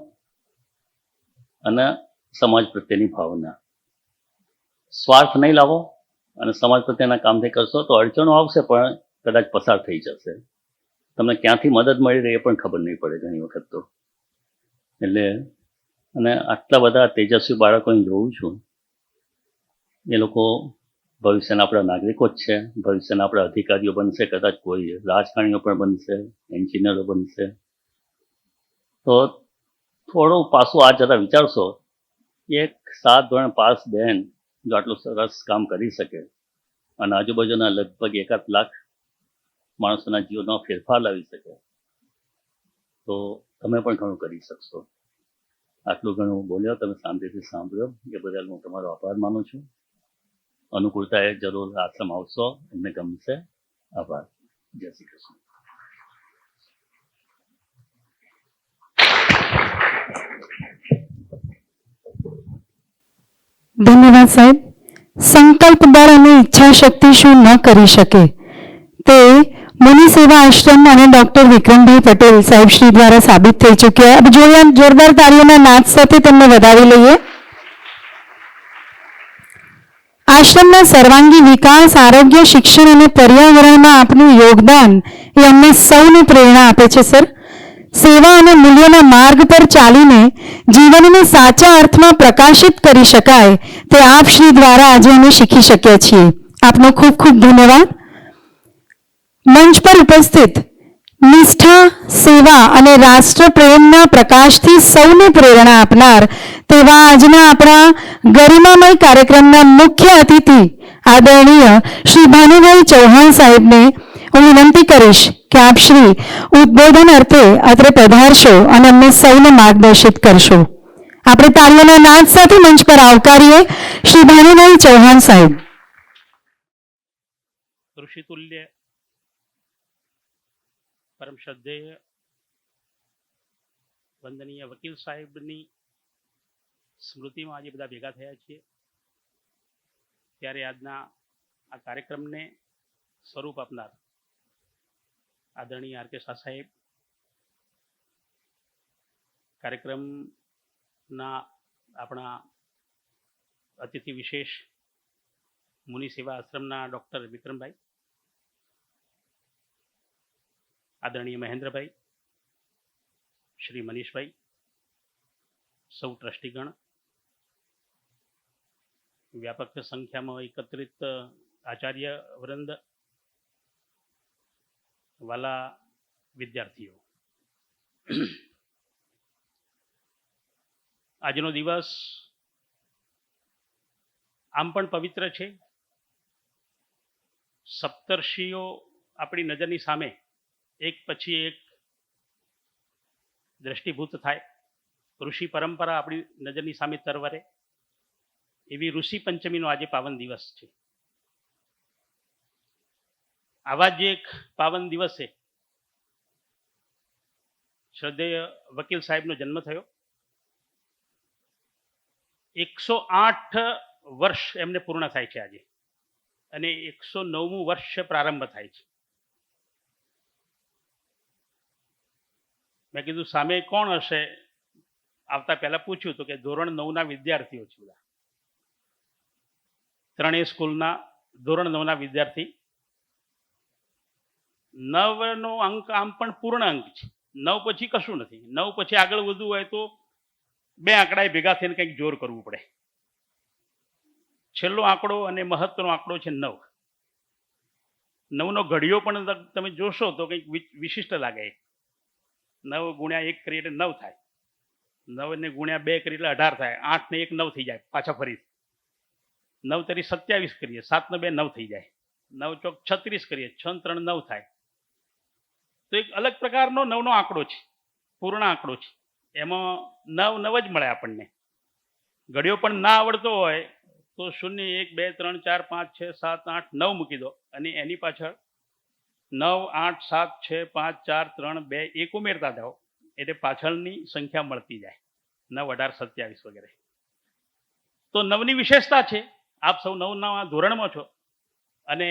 અને સમાજ પ્રત્યેની ભાવના. સ્વાર્થ નહીં લાવો અને સમાજ પ્રત્યેના કામથી કરશો તો અડચણો આવશે પણ કદાચ પસાર થઈ જશે. તમને ક્યાંથી મદદ મળી રહી એ પણ ખબર નહીં પડે ઘણી વખત તો. એટલે અને આટલા બધા તેજસ્વી બાળકોને જોઉં છું, એ લોકો ભવિષ્યના આપણા નાગરિકો જ છે, ભવિષ્યના આપણા અધિકારીઓ બનશે, કદાચ કોઈ રાજકારણીઓ પણ બનશે, એન્જિનિયરો બનશે. તો થોડું પાછું આ જરા વિચારશો, એક 7 ધોરણ પાસ બહેન જો આટલું સરસ કામ કરી શકે અને આજુબાજુના લગભગ 1 લાખ માણસોના જીવનમાં ફેરફાર લાવી શકે તો તમે પણ ઘણું કરી શકશો. આટલું ઘણું બોલ્યો, તમે શાંતિથી સાંભળ્યો, એ બદલ હું તમારો આભાર માનું છું. અનુકૂળતાએ જરૂર આશ્રમ આવશો, એમને ગમશે. આભાર. જય શ્રી કૃષ્ણ. ધન્યવાદ સાહેબ. સંકલ્પ બળ અને ઈચ્છા શક્તિ શું ન કરી શકે તે મુનિ સેવા આશ્રમ અને ડૉક્ટર વિક્રમભાઈ પટેલ સાહેબ શ્રી દ્વારા સાબિત થઈ ચૂક્યા. अब જોરદાર તાળીઓના નાદ સાથે તેમને વધાવી લઈએ. આશ્રમના સર્વાંગી વિકાસ, આરોગ્ય, શિક્ષણ અને પર્યાવરણમાં આપનું યોગદાન એ અમને સૌને પ્રેરણા આપે છે સર. સેવા અને મૂલ્યોના માર્ગ પર ચાલીને જીવનને સાચા અર્થમાં પ્રકાશિત કરી શકાય તે આપ શ્રી દ્વારા આજે અમે શીખી શક્યા છીએ. આપનો ખૂબ ખૂબ ધન્યવાદ. મંચ પર ઉપસ્થિત નિષ્ઠા, સેવા અને રાષ્ટ્ર પ્રેમના પ્રકાશથી સૌને પ્રેરણા આપનાર તેવા આજના આપણા ગરિમામય કાર્યક્રમના મુખ્ય અતિથિ આદરણીય શ્રી ભાનુભાઈ ચૌહાણ સાહેબને હું વિનંતી કરીશ કે કે આપ શ્રી ઉદ્બોધન અર્થે અત્રે પધારશો અને અમને સૌને માર્ગદર્શિત કરશો. આપણે તાળીઓના નાદ સાથે મંચ પર આવકારીએ શ્રી ભાનુભાઈ ચૌહાણ સાહેબ. ઋષિતુલ્ય પરમ શ્રદ્ધેય વંદનીય વકીલ સાહેબની સ્મૃતિમાં આજે બધા ભેગા થયા છીએ, ત્યારે આજના આ કાર્યક્રમને સ્વરૂપ આપનાર આદરણીય આર.કે. શાહ સાહેબ, કાર્યક્રમના આપણા અતિથિ વિશેષ મુનિ સેવા આશ્રમના ડૉક્ટર વિક્રમભાઈ, આદરણીય મહેન્દ્રભાઈ, શ્રી મનીષભાઈ, સૌ ટ્રસ્ટીગણ, વ્યાપક સંખ્યામાં એકત્રિત આચાર્ય વૃંદ, વાલા વિદ્યાર્થીઓ, આજનો દિવસ આમ પણ પવિત્ર છે. સપ્તર્ષિઓ આપણી નજરની સામે એક પછી એક દ્રષ્ટિભૂત થાય, ઋષિ પરંપરા આપણી નજરની સામે તરવરે, એવી ઋષિ પંચમીનો આજે પાવન દિવસ છે. આવા જ એક પાવન દિવસે શ્રદ્ધેય વકીલ સાહેબનો જન્મ થયો. 108 વર્ષ એમને પૂર્ણ થાય છે આજે, અને 109મું વર્ષ પ્રારંભ થાય છે. મેં કીધું સામે કોણ હશે, આવતા પહેલા પૂછ્યું તો કે ધોરણ 9ના વિદ્યાર્થીઓ છે બધા, ત્રણેય સ્કૂલના ધોરણ 9ના વિદ્યાર્થી. 9નો અંક આમ પણ પૂર્ણ અંક છે, 9 પછી કશું નથી. 9 પછી આગળ વધવું હોય તો બે આંકડાએ ભેગા થઈને કંઈક જોર કરવું પડે. છેલ્લો આંકડો અને મહત્વનો આંકડો છે 9. 9નો ઘડિયો પણ તમે જોશો તો કંઈક વિશિષ્ટ લાગે. 9 ગુણ્યા 1 કરીએ એટલે 9 થાય, 9 ને ગુણ્યા 2 કરીએ એટલે 18 થાય, 8 ને 1 9 થઈ જાય પાછા ફરી, 9 તરી 27 કરીએ, 7 ને 2 9 થઈ જાય, 9 ચોક 36 કરીએ, 6 ને 3 9 થાય. તો એક અલગ પ્રકારનો 9નો આંકડો છે, પૂર્ણ આંકડો છે. એમાં 9 9 જ મળે આપણને. ઘડિયો પણ ના આવડતો હોય તો 0 1 2 3 4 5 6 7 8 9 મૂકી દો, અને એની પાછળ 9 8 7 6 5 4 3 2 1 ઉમેરતા જાઓ એટલે પાછળની સંખ્યા મળતી જાય, 9 18 27 વગેરે. તો 9ની વિશેષતા છે. આપ સૌ 9ના ધોરણમાં છો, અને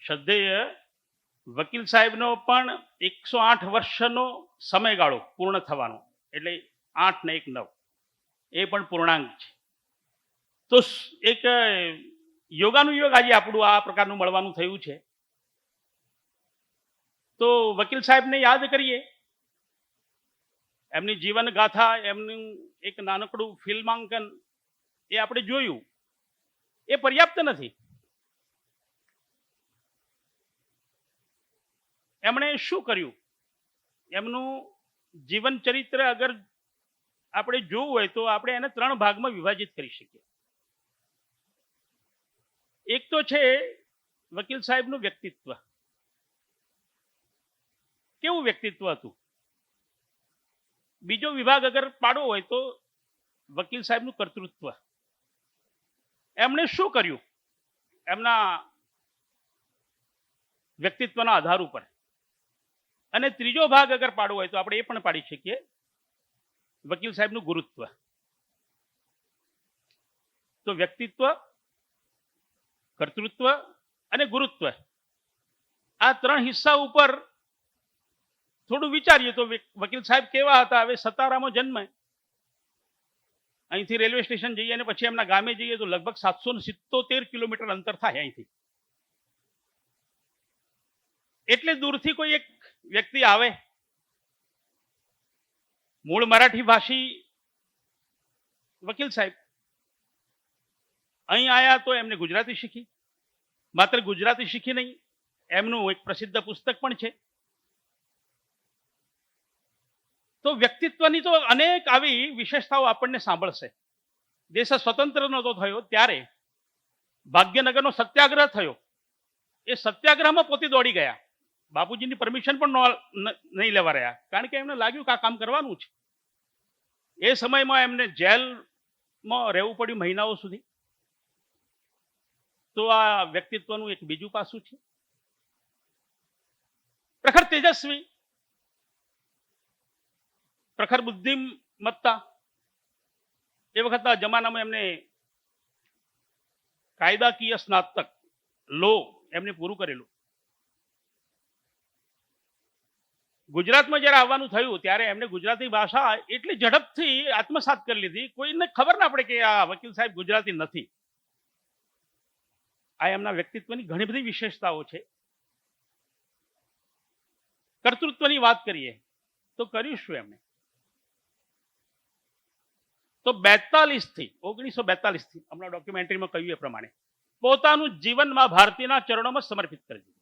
શ્રદ્ધેય વકીલ સાહેબનો પણ 108 વર્ષનો સમયગાળો પૂર્ણ થવાનો, એટલે 8 ને 1 9 એ પણ પૂર્ણાંક છે. તો એક યોગાનુયોગ આજે આપણું આ પ્રકારનું મળવાનું થયું છે. તો વકીલ સાહેબને યાદ કરીએ, એમની જીવન ગાથા, એમનું એક નાનકડું ફિલ્માંકન એ આપણે જોયું, એ પર્યાપ્ત નથી. એમણે શું કર્યું, એમનું જીવન ચરિત્ર અગર આપણે જોવું હોય તો આપણે એને 3 ભાગમાં વિભાજિત કરી શકીએ. એક તો છે વકીલ સાહેબનું વ્યક્તિત્વ. કેવું વ્યક્તિત્વ હતું. બીજો વિભાગ અગર પાડવો હોય તો વકીલ સાહેબનું કર્તૃત્વ, એમણે શું કર્યું એમના વ્યક્તિત્વના આધાર ઉપર. અને ત્રીજો ભાગ અગર પાડવો હોય તો આપણે એ પણ પાડી શકીએ, વકીલ સાહેબનું ગુરુત્વ. તો વ્યક્તિત્વ, કર્તૃત્વ અને ગુરુત્વ, આ 3 હિસ્સા ઉપર થોડું વિચારીએ તો વકીલ સાહેબ કેવા હતા. હવે સતારામાં જન્મ, અહીંથી રેલવે સ્ટેશન જઈએ અને પછી એમના ગામે જઈએ તો લગભગ 777 કિલોમીટર અંતર થાય અહીંથી. એટલે દૂરથી કોઈ એક વ્યક્તિ આવે, મૂળ મરાઠી ભાષી વકીલ સાહેબ, અહીં આવ્યા તો એમને ગુજરાતી શીખી. માત્ર ગુજરાતી શીખી નહીં, એમનું એક પ્રસિદ્ધ પુસ્તક પણ છે. તો વ્યક્તિત્વની તો અનેક આવી વિશેષતાઓ આપણને સાંભળશે. દેશ સ્વતંત્ર નહોતો થયો ત્યારે ભાગ્યનગરનો સત્યાગ્રહ થયો, એ સત્યાગ્રહમાં પોતે દોડી ગયા. બાપુજીની પરમિશન પણ નહીં લેવા રહ્યા, કારણ કે એમને લાગ્યું કે આ કામ કરવાનું છે. એ સમયમાં એમને જેલમાં રહેવું પડ્યું મહિનાઓ સુધી. તો આ વ્યક્તિત્વનું એક બીજું પાસું છે. પ્રખર તેજસ્વી, પ્રખર બુદ્ધિમત્તા. એ વખતના જમાનામાં એમને કાયદાકીય સ્નાતક લો એમને પૂરું કરેલું. ગુજરાતમાં જ્યારે આવવાનું થયું ત્યારે એમને ગુજરાતી ભાષા એટલી ઝડપથી આત્મસાત કરી લીધી, કોઈને ખબર ના પડે કે આ વકીલ સાહેબ ગુજરાતી નથી. આ એમના વ્યક્તિત્વની ઘણી બધી વિશેષતાઓ છે. કર્તૃત્વની વાત કરીએ તો કર્યું શું એમણે? તો 1942 થી હમણાં ડોક્યુમેન્ટરીમાં કહ્યું એ પ્રમાણે પોતાનું જીવનમાં ભારતીના ચરણોમાં સમર્પિત કરી દીધું.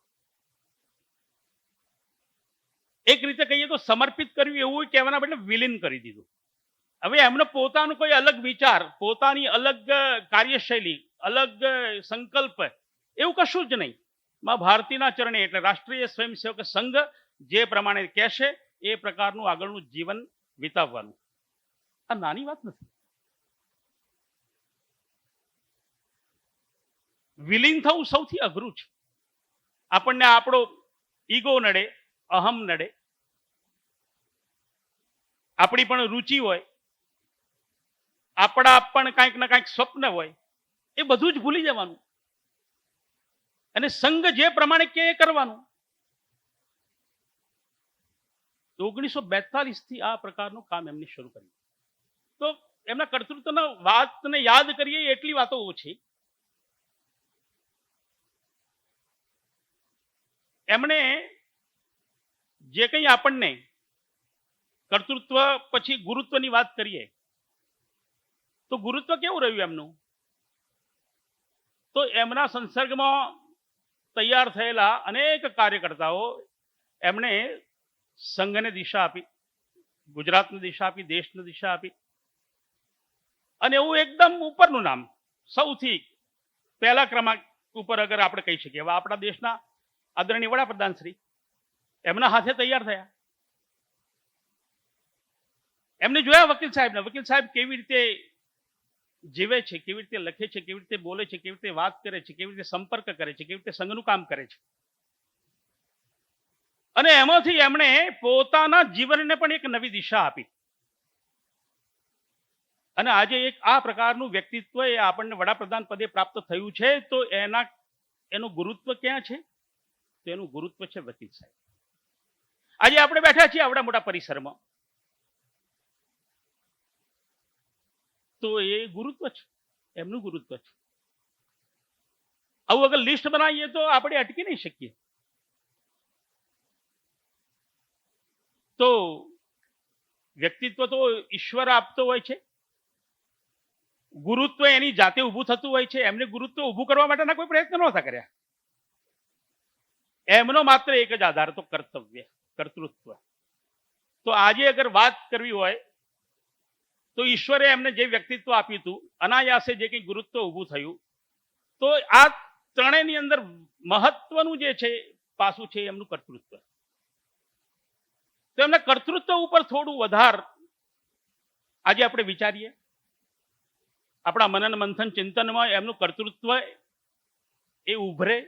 એક રીતે કહીએ તો સમર્પિત કર્યું એવું કહેવાના બદલે વિલીન કરી દીધું. હવે એમનો પોતાનું કોઈ અલગ વિચાર, પોતાની અલગ કાર્યશૈલી, અલગ સંકલ્પ એવું કશું જ નહીં. માં ભારતીના ચરણે એટલે રાષ્ટ્રીય સ્વયંસેવક સંઘ જે પ્રમાણે કહેશે એ પ્રકારનું આગળનું જીવન વિતાવવાનું. આ નાની વાત નથી. વિલીન થવું સૌથી અઘરું છે. આપણને આપણો ઈગો નડે, અહમ નડે, આપણી પણ રુચિ હોય, આપણા પણ કાંઈક ને કાંઈક સ્વપ્ન હોય, એ બધું જ ભૂલી જવાનું અને સંઘ જે પ્રમાણે કે એ કરવાનું. 1942 થી આ પ્રકારનું કામ એમને શરૂ કર્યું. તો એમના કર્તૃત્વના વાતને યાદ કરીએ એટલી વાતો ઓછી. એમણે જે કંઈ આપણને કર્તૃત્વ પછી ગુરુત્વની વાત કરીએ તો ગુરુત્વ કેવું રહ્યું એમનું? તો એમના સંસર્ગમાં તૈયાર થયેલા અનેક કાર્યકર્તાઓ એમણે સંઘને દિશા આપી, ગુજરાતને દિશા આપી, દેશને દિશા આપી. અને એવું એકદમ ઉપરનું નામ, સૌથી પહેલા ક્રમાંક ઉપર અગર આપણે કહી શકીએ હવે આપણા દેશના આદરણીય વડાપ્રધાન શ્રી એમના હાથે તૈયાર થયા. એમને જોયા વકીલ સાહેબ કેવી રીતે જીવે છે, કેવી રીતે લખે છે, કેવી રીતે બોલે છે, કેવી રીતે વાત કરે છે, કેવી રીતે સંપર્ક કરે છે, કેવી રીતે સંઘનું કામ કરે છે. અને એમાંથી એમણે પોતાના જીવનને પણ એક નવી દિશા આપી. અને આજે એક આ પ્રકારનું વ્યક્તિત્વ એ આપણને વડાપ્રધાન પદે પ્રાપ્ત થયું છે. તો એનું ગુરુત્વ ક્યાં છે? તો એનું ગુરુત્વ છે વકીલ સાહેબ. આજે આપણે બેઠા છીએ આવડા મોટા પરિસરમાં, તો એ ગુરુત્વ છે, એમનું ગુરુત્વ છે. આવું અગર લિસ્ટ બનાવીએ તો આપણે અટકી નહીં શકીએ. તો વ્યક્તિત્વ તો ઈશ્વર આપતો હોય છે, ગુરુત્વ એની જાતે ઊભું થતું હોય છે. એમને ગુરુત્વ ઊભું કરવા માટેના કોઈ પ્રયત્ન નહોતા કર્યા. એમનો માત્ર એક જ આધાર તો કર્તવ્ય, કર્તૃત્વ. તો આજે અગર વાત કરવી હોય તો ઈશ્વરે એમને જે વ્યક્તિત્વ આપ્યું હતું, અનાયાસે જે કંઈ ગુરુત્વ ઊભું થયું, તો આ ત્રણેયની અંદર મહત્વનું જે છે પાસું છે એમનું કર્તૃત્વ. તો એમના કર્તૃત્વ ઉપર થોડું વધારે આજે આપણે વિચારીએ. આપણા મનન મંથન ચિંતનમાં એમનું કર્તૃત્વ એ ઉભરે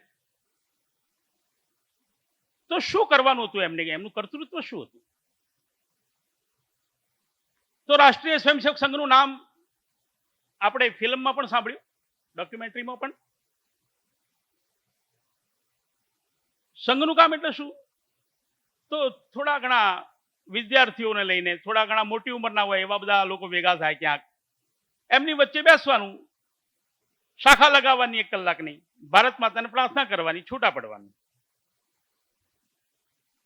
તો શું કરવાનું હતું એમને? એમનું કર્તૃત્વ શું હતું? તો રાષ્ટ્રીય સ્વયંસેવક સંઘનું નામ આપણે ફિલ્મમાં પણ સાંભળ્યું, ડોક્યુમેન્ટરીમાં પણ. સંઘનું કામ એટલે શું? તો થોડા ઘણા વિદ્યાર્થીઓને લઈને, થોડા ઘણા મોટી ઉંમરના હોય એવા બધા લોકો ભેગા થાય ક્યાંક, એમની વચ્ચે બેસવાનું, શાખા લગાવવાની 1 કલાકની, ભારત માતાને પ્રાર્થના કરવાની, છૂટા પડવાનું.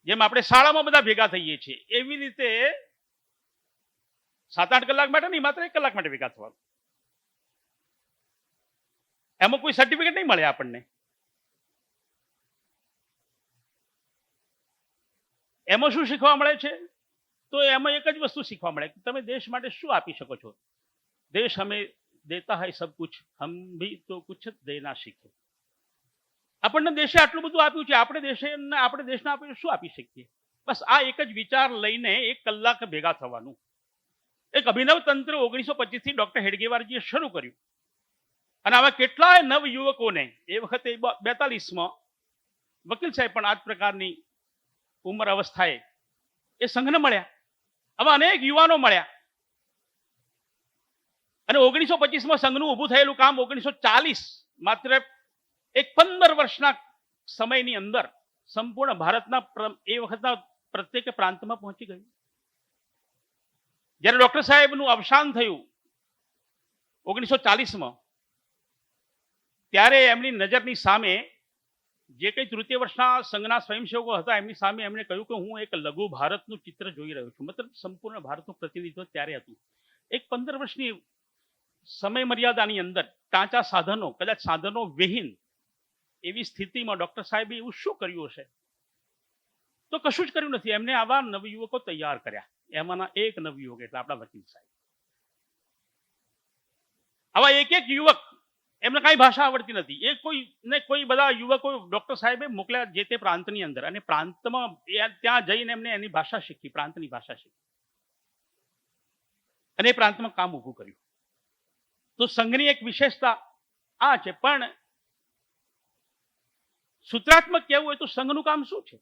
જેમ આપણે શાળામાં બધા ભેગા થઈએ છીએ એવી રીતે 7-8 કલાક માટે નહીં, માત્ર 1 કલાક માટે ભેગા થવાનું. એમાં કોઈ સર્ટિફિકેટ નહીં મળે આપણને. એમાં શું શીખવા મળે છે? તો એમાં એક જ વસ્તુ શીખવા મળે કે તમે દેશ માટે શું આપી શકો છો. देश हमें देता है सब कुछ, हम भी तो कुछ देना सीखे. આપણને દેશે આટલું બધું આપ્યું છે, આપણે દેશને આપણે શું આપી શકીએ? બસ આ એક જ વિચાર લઈને 1 કલાક ભેગા થવાનું. એક અભિનવ તંત્ર 1925 થી ડોક્ટર હેડગેવારજીએ શરૂ કર્યું અને આવા કેટલાય નવ યુવકોને એ વખતે 42માં વકીલ સાહેબ પણ આ જ પ્રકારની ઉંમર અવસ્થાએ એ સંઘને મળ્યા. આવા અનેક યુવાનો મળ્યા અને 1925માં સંઘનું ઊભું થયેલું કામ 1940 માત્ર એક 15 વર્ષના સમયની અંદર સંપૂર્ણ ભારતના એ વખતના પ્રત્યેક પ્રાંતમાં પહોંચી ગયું. જ્યારે ડોક્ટર સાહેબનું અવસાન થયું 1940માં, ત્યારે એમની નજરની સામે જે કંઈ તૃતીય વર્ષના સંઘના સ્વયંસેવકો હતા એમની સામે એમણે કહ્યું કે હું એક લઘુ ભારતનું ચિત્ર જોઈ રહ્યો છું. મતલબ સંપૂર્ણ ભારતનું પ્રતિનિધિત્વ ત્યારે હતું. એક 15 વર્ષની સમય મર્યાદાની અંદર કાચા સાધનો, કદાચ સાધનો વિહીન એવી સ્થિતિમાં ડોક્ટર સાહેબે એવું શું કર્યું હશે? તો કશું જ કર્યું નથી. એમને આવા નવયુવકો તૈયાર કર્યા. એમાંના એક નવયુવક એટલે આપણા વકીલ સાહેબ. આવા એક યુવક, એમને કાંઈ ભાષા આવડતી નથી, કોઈ બધા યુવકો ડોક્ટર સાહેબે મોકલ્યા જે તે પ્રાંતની અંદર, અને પ્રાંતમાં ત્યાં જઈને એમને એની ભાષા શીખી, પ્રાંતની ભાષા શીખી અને એ પ્રાંતમાં કામ ઊભું કર્યું. તો સંઘની એક વિશેષતા આ છે. પણ સૂત્રાત્મક કહેવું હોય તો સંઘનું કામ શું છે?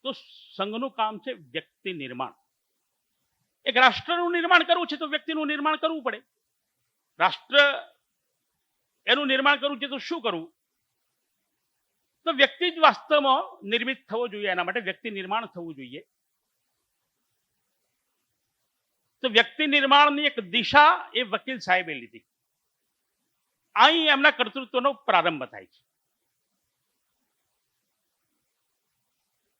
તો સંઘનું કામ છે વ્યક્તિ નિર્માણ. એક રાષ્ટ્રનું નિર્માણ કરવું છે તો વ્યક્તિનું નિર્માણ કરવું પડે. રાષ્ટ્ર એનું નિર્માણ કરવું છે તો શું કરવું? તો વ્યક્તિ જ વાસ્તવમાં નિર્મિત થવો જોઈએ. એના માટે વ્યક્તિ નિર્માણ થવું જોઈએ. તો વ્યક્તિ નિર્માણની એક દિશા એ વકીલ સાહેબે લીધી. અહીં એમના કર્તૃત્વનો પ્રારંભ થાય છે.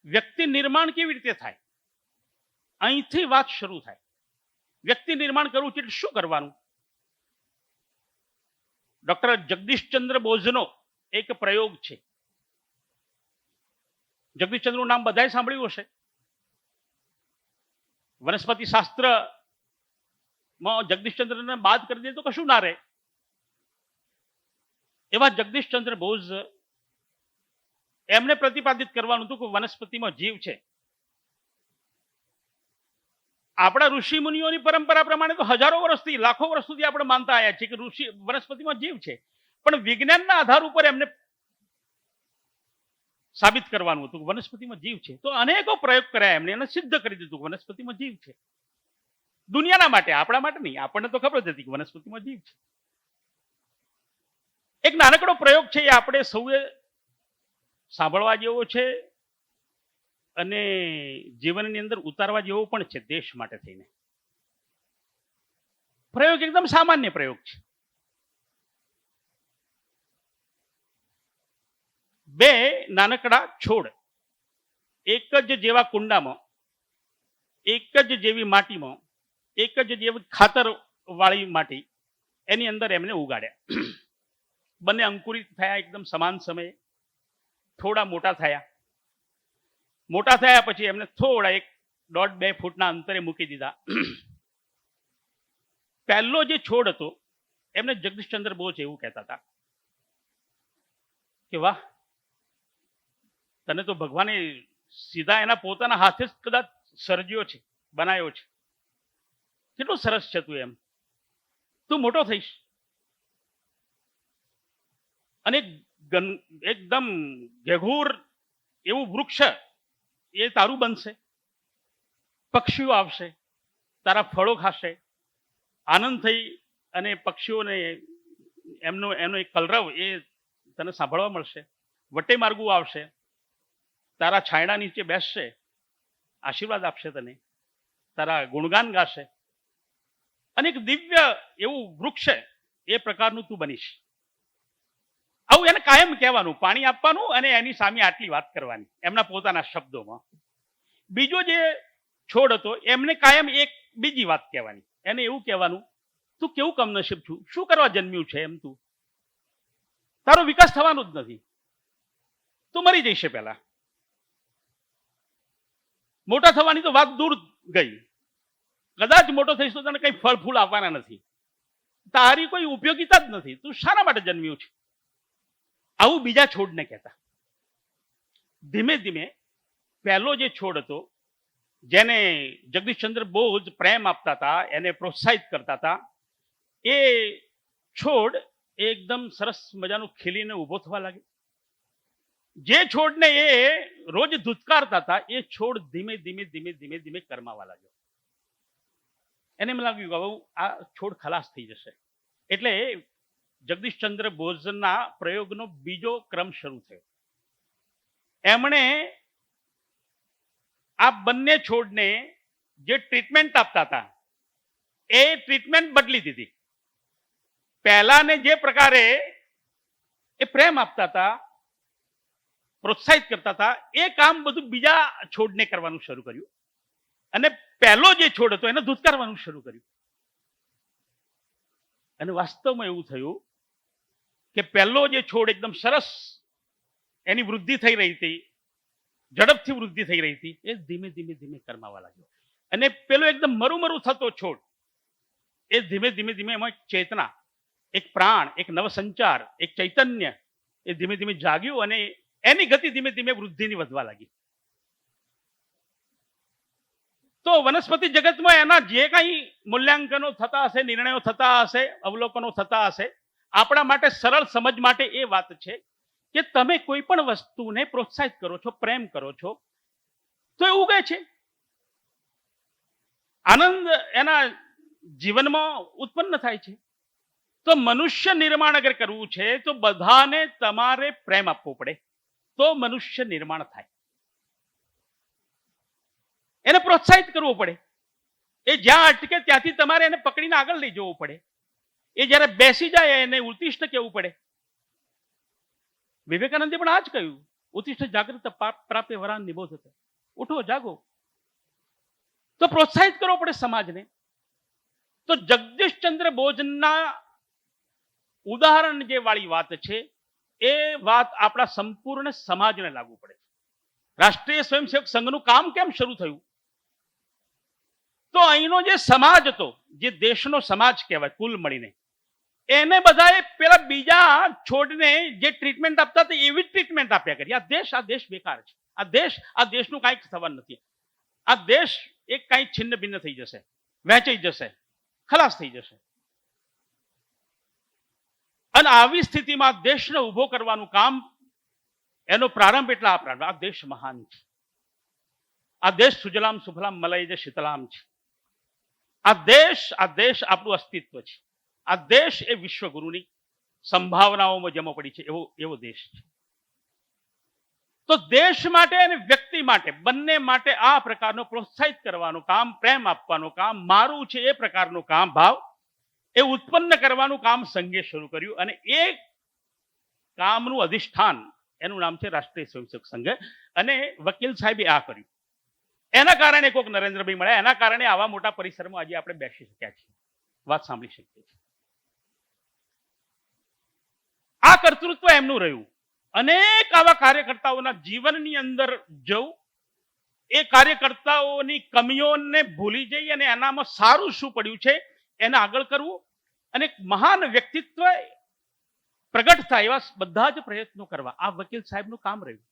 વ્યક્તિ નિર્માણ કેવી રીતે થાય? અહીંથી વાત શરૂ થાય. વ્યક્તિ નિર્માણ કરવું છે એટલે શું કરવાનું? ડોક્ટર જગદીશચંદ્ર બોઝનો એક પ્રયોગ છે. જગદીશચંદ્રનું નામ બધાએ સાંભળ્યું હશે. વનસ્પતિ શાસ્ત્રમાં જગદીશચંદ્રને બાદ કરી દે તો કશું ના રહે. એવા જગદીશચંદ્ર બોઝ એમને પ્રતિપાદિત કરવાનું હતું કે વનસ્પતિમાં જીવ છે. આપણા ઋષિ મુનિઓની પરંપરા પ્રમાણે તો હજારો વર્ષથી, લાખો વર્ષ સુધી આપણે માનતા આવ્યા છીએ કે વનસ્પતિમાં જીવ છે. પણ વિજ્ઞાનના આધાર ઉપર એમને સાબિત કરવાનું હતું કે વનસ્પતિમાં જીવ છે. તો અનેકો પ્રયોગ કર્યા એમને અને સિદ્ધ કરી દીધું કે વનસ્પતિમાં જીવ છે. દુનિયાના માટે, આપણા માટે નહીં. આપણને તો ખબર જ હતી કે વનસ્પતિમાં જીવ છે. એક નાનકડો પ્રયોગ છે એ આપણે સૌએ સાંભળવા જેવો છે અને જીવનની અંદર ઉતારવા જેવો પણ છે દેશ માટે થઈને. પ્રયોગ એકદમ સામાન્ય પ્રયોગ છે. 2 નાનકડા છોડ એક જ જેવા કુંડામાં, એક જ જેવી માટીમાં, એક જ જેવી ખાતર વાળી માટી, એની અંદર એમને ઉગાડ્યા. બંને અંકુરિત થયા એકદમ સમાન સમયે. થોડા મોટા થયા. મોટા થયા પછી એમને થોડા 1.5-2 ફૂટના અંતરે મૂકી દીધા. પહેલો જે છોડ હતો એમને જગદીશચંદ્ર બોઝ એવું કહેતા હતા કે વાહ, તને તો ભગવાને સીધા એના પોતાના હાથે જ કદાચ સર્જ્યો છે, બનાવ્યો છે. કેટલું સરસ છે તું, એમ તું મોટો થઈશ અને એકદમ ઘેઘૂર એવું વૃક્ષ એ તારું બનશે. પક્ષીઓ આવશે, તારા ફળો ખાશે, આનંદ થઈ અને પક્ષીઓને એનો એક કલરવ એ તને સાંભળવા મળશે. વટે માર્ગું આવશે, તારા છાંયડા નીચે બેસશે, આશીર્વાદ આપશે તને, તારા ગુણગાન ગાશે અને એક દિવ્ય એવું વૃક્ષ એ પ્રકારનું તું બનીશ. આવું એને કાયમ કહેવાનું, પાણી આપવાનું અને એની સામે આટલી વાત કરવાની એમના પોતાના શબ્દોમાં. બીજો જે છોડ હતો એમને કાયમ એક બીજી વાત કહેવાની. એને એવું કહેવાનું, તું કેવું કમનસીબ છું, શું કરવા જન્મ્યું છે, એમ તું તારો વિકાસ થવાનો જ નથી, તું મરી જઈશે પહેલા. મોટા થવાની તો વાત દૂર ગઈ, કદાચ મોટો થઈશ તો તને કઈ ફળ ફૂલ આપવાના નથી, તારી કોઈ ઉપયોગિતા જ નથી, તું શાના માટે જન્મ્યું છે. આવું બીજા છોડને કહેતા. ધીમે ધીમે પહેલો જે છોડ હતો, જેને જગદીશચંદ્ર બોઝ પ્રેમ આપતા હતા, એને પ્રોત્સાહિત કરતા હતા, એ છોડ એકદમ સરસ મજાનું ખીલીને ઊભો થવા લાગ્યો. જે છોડને એ રોજ ધુતકારતા હતા, એ છોડ ધીમે ધીમે ધીમે ધીમે ધીમે કરમાવા લાગ્યો. એને એમ લાગ્યું કે હવે આ છોડ ખલાસ થઈ જશે. એટલે જગદીશચંદ્ર બોઝના પ્રયોગનો બીજો ક્રમ શરૂ થયો. એમણે આ બંને છોડને જે ટ્રીટમેન્ટ આપતા હતા, એ ટ્રીટમેન્ટ બદલી દીધી. પહેલાને જે પ્રકારે એ પ્રેમ આપતા હતા, પ્રોત્સાહિત કરતા હતા, એ કામ બધું બીજા છોડને કરવાનું શરૂ કર્યું. અને પહેલો જે છોડ હતો એને ધુતકારવાનું શરૂ કર્યું. અને વાસ્તવમાં એવું થયું કે પહેલો જે છોડ એકદમ સરસ એની વૃદ્ધિ થઈ રહી હતી, ઝડપથી વૃદ્ધિ થઈ રહી હતી, એ ધીમે ધીમે ધીમે કરમાવા લાગ્યો. અને પેલો એકદમ મરું થતો છોડ, એ ધીમે ધીમે ધીમે એમાં એક ચેતના, એક પ્રાણ, એક નવસંચાર, એક ચૈતન્ય, એ ધીમે ધીમે જાગ્યું અને એની ગતિ ધીમે ધીમે વૃદ્ધિની વધવા લાગી. તો વનસ્પતિ જગતમાં એના જે કંઈ મૂલ્યાંકનો થતા હશે, નિર્ણયો થતા હશે, અવલોકનો થતા હશે, આપણા માટે સરળ સમજ માટે એ વાત છે કે તમે કોઈ પણ વસ્તુને પ્રોત્સાહિત કરો છો, પ્રેમ કરો છો, તો એ ઉગે છે. આનંદ એના જીવનમાં ઉત્પન્ન થાય છે. તો મનુષ્ય નિર્માણ અગર કરવું છે તો બધાને તમારે પ્રેમ આપવો પડે, તો મનુષ્ય નિર્માણ થાય. એને પ્રોત્સાહિત કરવો પડે. એ જ્યાં અટકે ત્યાંથી તમારે એને પકડીને આગળ લઈ જવું પડે. એ જ્યારે બેસી જાય એને ઉત્તિષ્ઠ કહેવું પડે. વિવેકાનંદે પણ આ જ કહ્યું, ઉત્તિષ્ઠ જાગૃત પ્રાપ્ય વરાન નિબોધતે. ઉઠો, જાગો. તો પ્રોત્સાહિત કરવો પડે સમાજને. તો જગદીશચંદ્ર બોઝના ઉદાહરણ જે વાળી વાત છે, એ વાત આપણા સંપૂર્ણ સમાજને લાગુ પડે છે. રાષ્ટ્રીય સ્વયંસેવક સંઘનું કામ કેમ શરૂ થયું? તો અહીંનો જે સમાજ હતો, જે દેશનો સમાજ કહેવાય કુલ મળીને, એને બધાએ પેલા બીજા છોડને જે ટ્રીટમેન્ટ આપતા હતા એવી જ ટ્રીટમેન્ટ આપ્યા કરી. આ દેશ બેકાર છે, આ દેશનું કાંઈક થવાનું નથી, આ દેશ એક કાંઈ છિન્ન ભિન્ન થઈ જશે, વહેંચાઈ જશે, ખલાસ થઈ જશે. અને આવી સ્થિતિમાં દેશને ઊભો કરવાનું કામ, એનો પ્રારંભ એટલે આ પ્રારંભ. આ દેશ મહાન છે, આ દેશ સુજલામ સુફલામ મલયજ શીતલામ છે. આ દેશ આપણું અસ્તિત્વ છે. આ દેશ એ વિશ્વગુરુની સંભાવનાઓમાં જમા પડી છે એવો દેશ છે. તો દેશ માટે અને વ્યક્તિ માટે, બંને માટે આ પ્રકારનો પ્રોત્સાહિત કરવાનું કામ, પ્રેમ આપવાનું કામ, મારું છે એ પ્રકારનું કામ, ભાવ એ ઉત્પન્ન કરવાનું કામ સંઘે શરૂ કર્યું. અને એ કામનું અધિષ્ઠાન, એનું નામ છે રાષ્ટ્રીય સ્વયંસેવક સંઘ. અને વકીલ સાહેબે આ કર્યું. એના કારણે કોઈક નરેન્દ્રભાઈ મળ્યા, એના કારણે આવા મોટા પરિસરમાં આજે આપણે બેસી શક્યા છીએ, વાત સાંભળી શકીએ છીએ. આ કર્તૃત્વ એમનું રહ્યું. અનેક આવા કાર્યકર્તાઓના જીવનની અંદર જવું, એ કાર્યકર્તાઓની કમીઓને ભૂલી જઈ અને એનામાં સારું શું પડ્યું છે એને આગળ કરવું, અને મહાન વ્યક્તિત્વ પ્રગટ થાય એવા બધા જ પ્રયત્નો કરવા, આ વકીલ સાહેબનું કામ રહ્યું.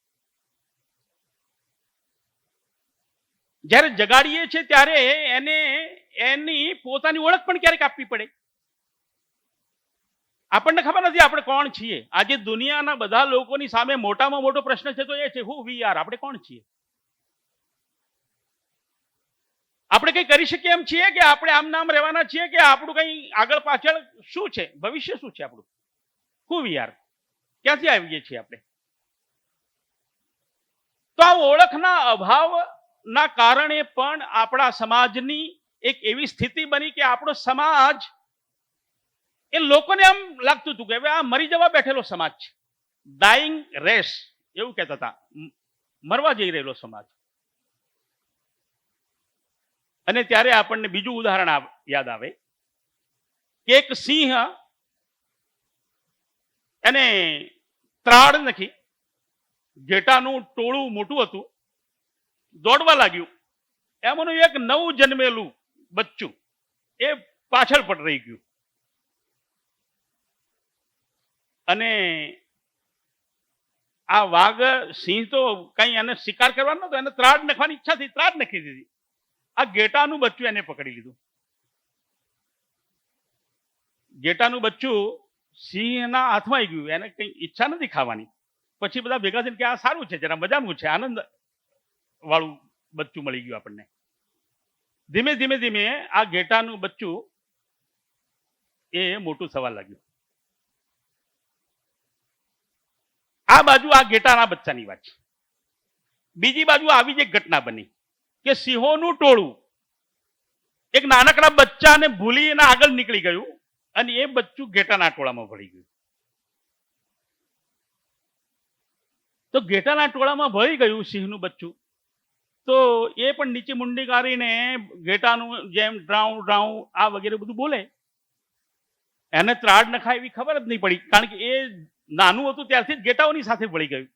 જ્યારે જગાડીએ છીએ ત્યારે એને એની પોતાની ઓળખ પણ ક્યારેક આપવી પડે. આપણને ખબર નથી આપણે કોણ છીએ. આજે દુનિયાના બધા લોકોની સામે મોટામાં મોટો પ્રશ્ન છે તો એ છે હુ વી આર, આપણે કોણ છીએ. આપણે કંઈ કરી શકીએ એમ છીએ કે આપણે આમ નામ રહેવાના છીએ કે આપણું કંઈ આગળ પાછળ શું છે, ભવિષ્ય શું છે આપણું, હુ વી આર, ક્યાંથી આવીએ છીએ આપણે. તો આ ઓળખના અભાવના કારણે પણ આપણા સમાજની એક એવી સ્થિતિ બની કે આપણો સમાજ, એ લોકોને આમ લાગતું હતું કે હવે આ મરી જવા બેઠેલો સમાજ છે, ડાઈંગ રેસ એવું કહેતા હતા, મરવા જઈ રહેલો સમાજ. અને ત્યારે આપણને બીજું ઉદાહરણ યાદ આવે કે એક સિંહ, એને ત્રાડ નથી, ઘેટાનું ટોળું મોટું હતું, દોડવા લાગ્યું. એમાંનું એક નવું જન્મેલું બચ્ચું એ પાછળ પડ રહી ગયું. અને આ વાઘ સિંહ તો કઈ એને શિકાર કરવાનો નતો, એને ત્રાડ નાખવાની ઈચ્છા થઈ, ત્રાડ નાખી દીધી. આ ગેટાનું બચ્ચું એને પકડી લીધું. ગેટાનું બચ્ચું સિંહના હાથમાં આવી ગયું, એને કઈ ઈચ્છા નથી ખાવાની. પછી બધા ભેગા થઈને કે આ સારું છે, જરા મજાનું છે, આનંદ વાળું બચ્ચું મળી ગયું આપણને. ધીમે ધીમે ધીમે આ ગેટાનું બચ્ચું એ મોટું થવા લાગ્યું. આ બાજુ આ ગેટાના બચ્ચાની વાત છે. બીજી બાજુ આવી જ એક ઘટના બની કે સિંહોનું ટોળું એક નાનકડા બચ્ચાને ભૂલી એના આગળ નીકળી ગયું અને એ બચ્ચું ગેટાના ટોળામાં ભળી ગયું. તો ગેટાના ટોળામાં ભળી ગયું સિંહનું બચ્ચું, તો એ પણ નીચે મુંડી કાઢીને ગેટાનું જેમ ડ્રાઉં ડ્રાઉં આ વગેરે બધું બોલે. એને ત્રાડ નખાય એવી ખબર જ નહીં પડી, કારણ કે એ નાનું હતું ત્યારથી જ ગેટાઓની સાથે ભળી ગયું.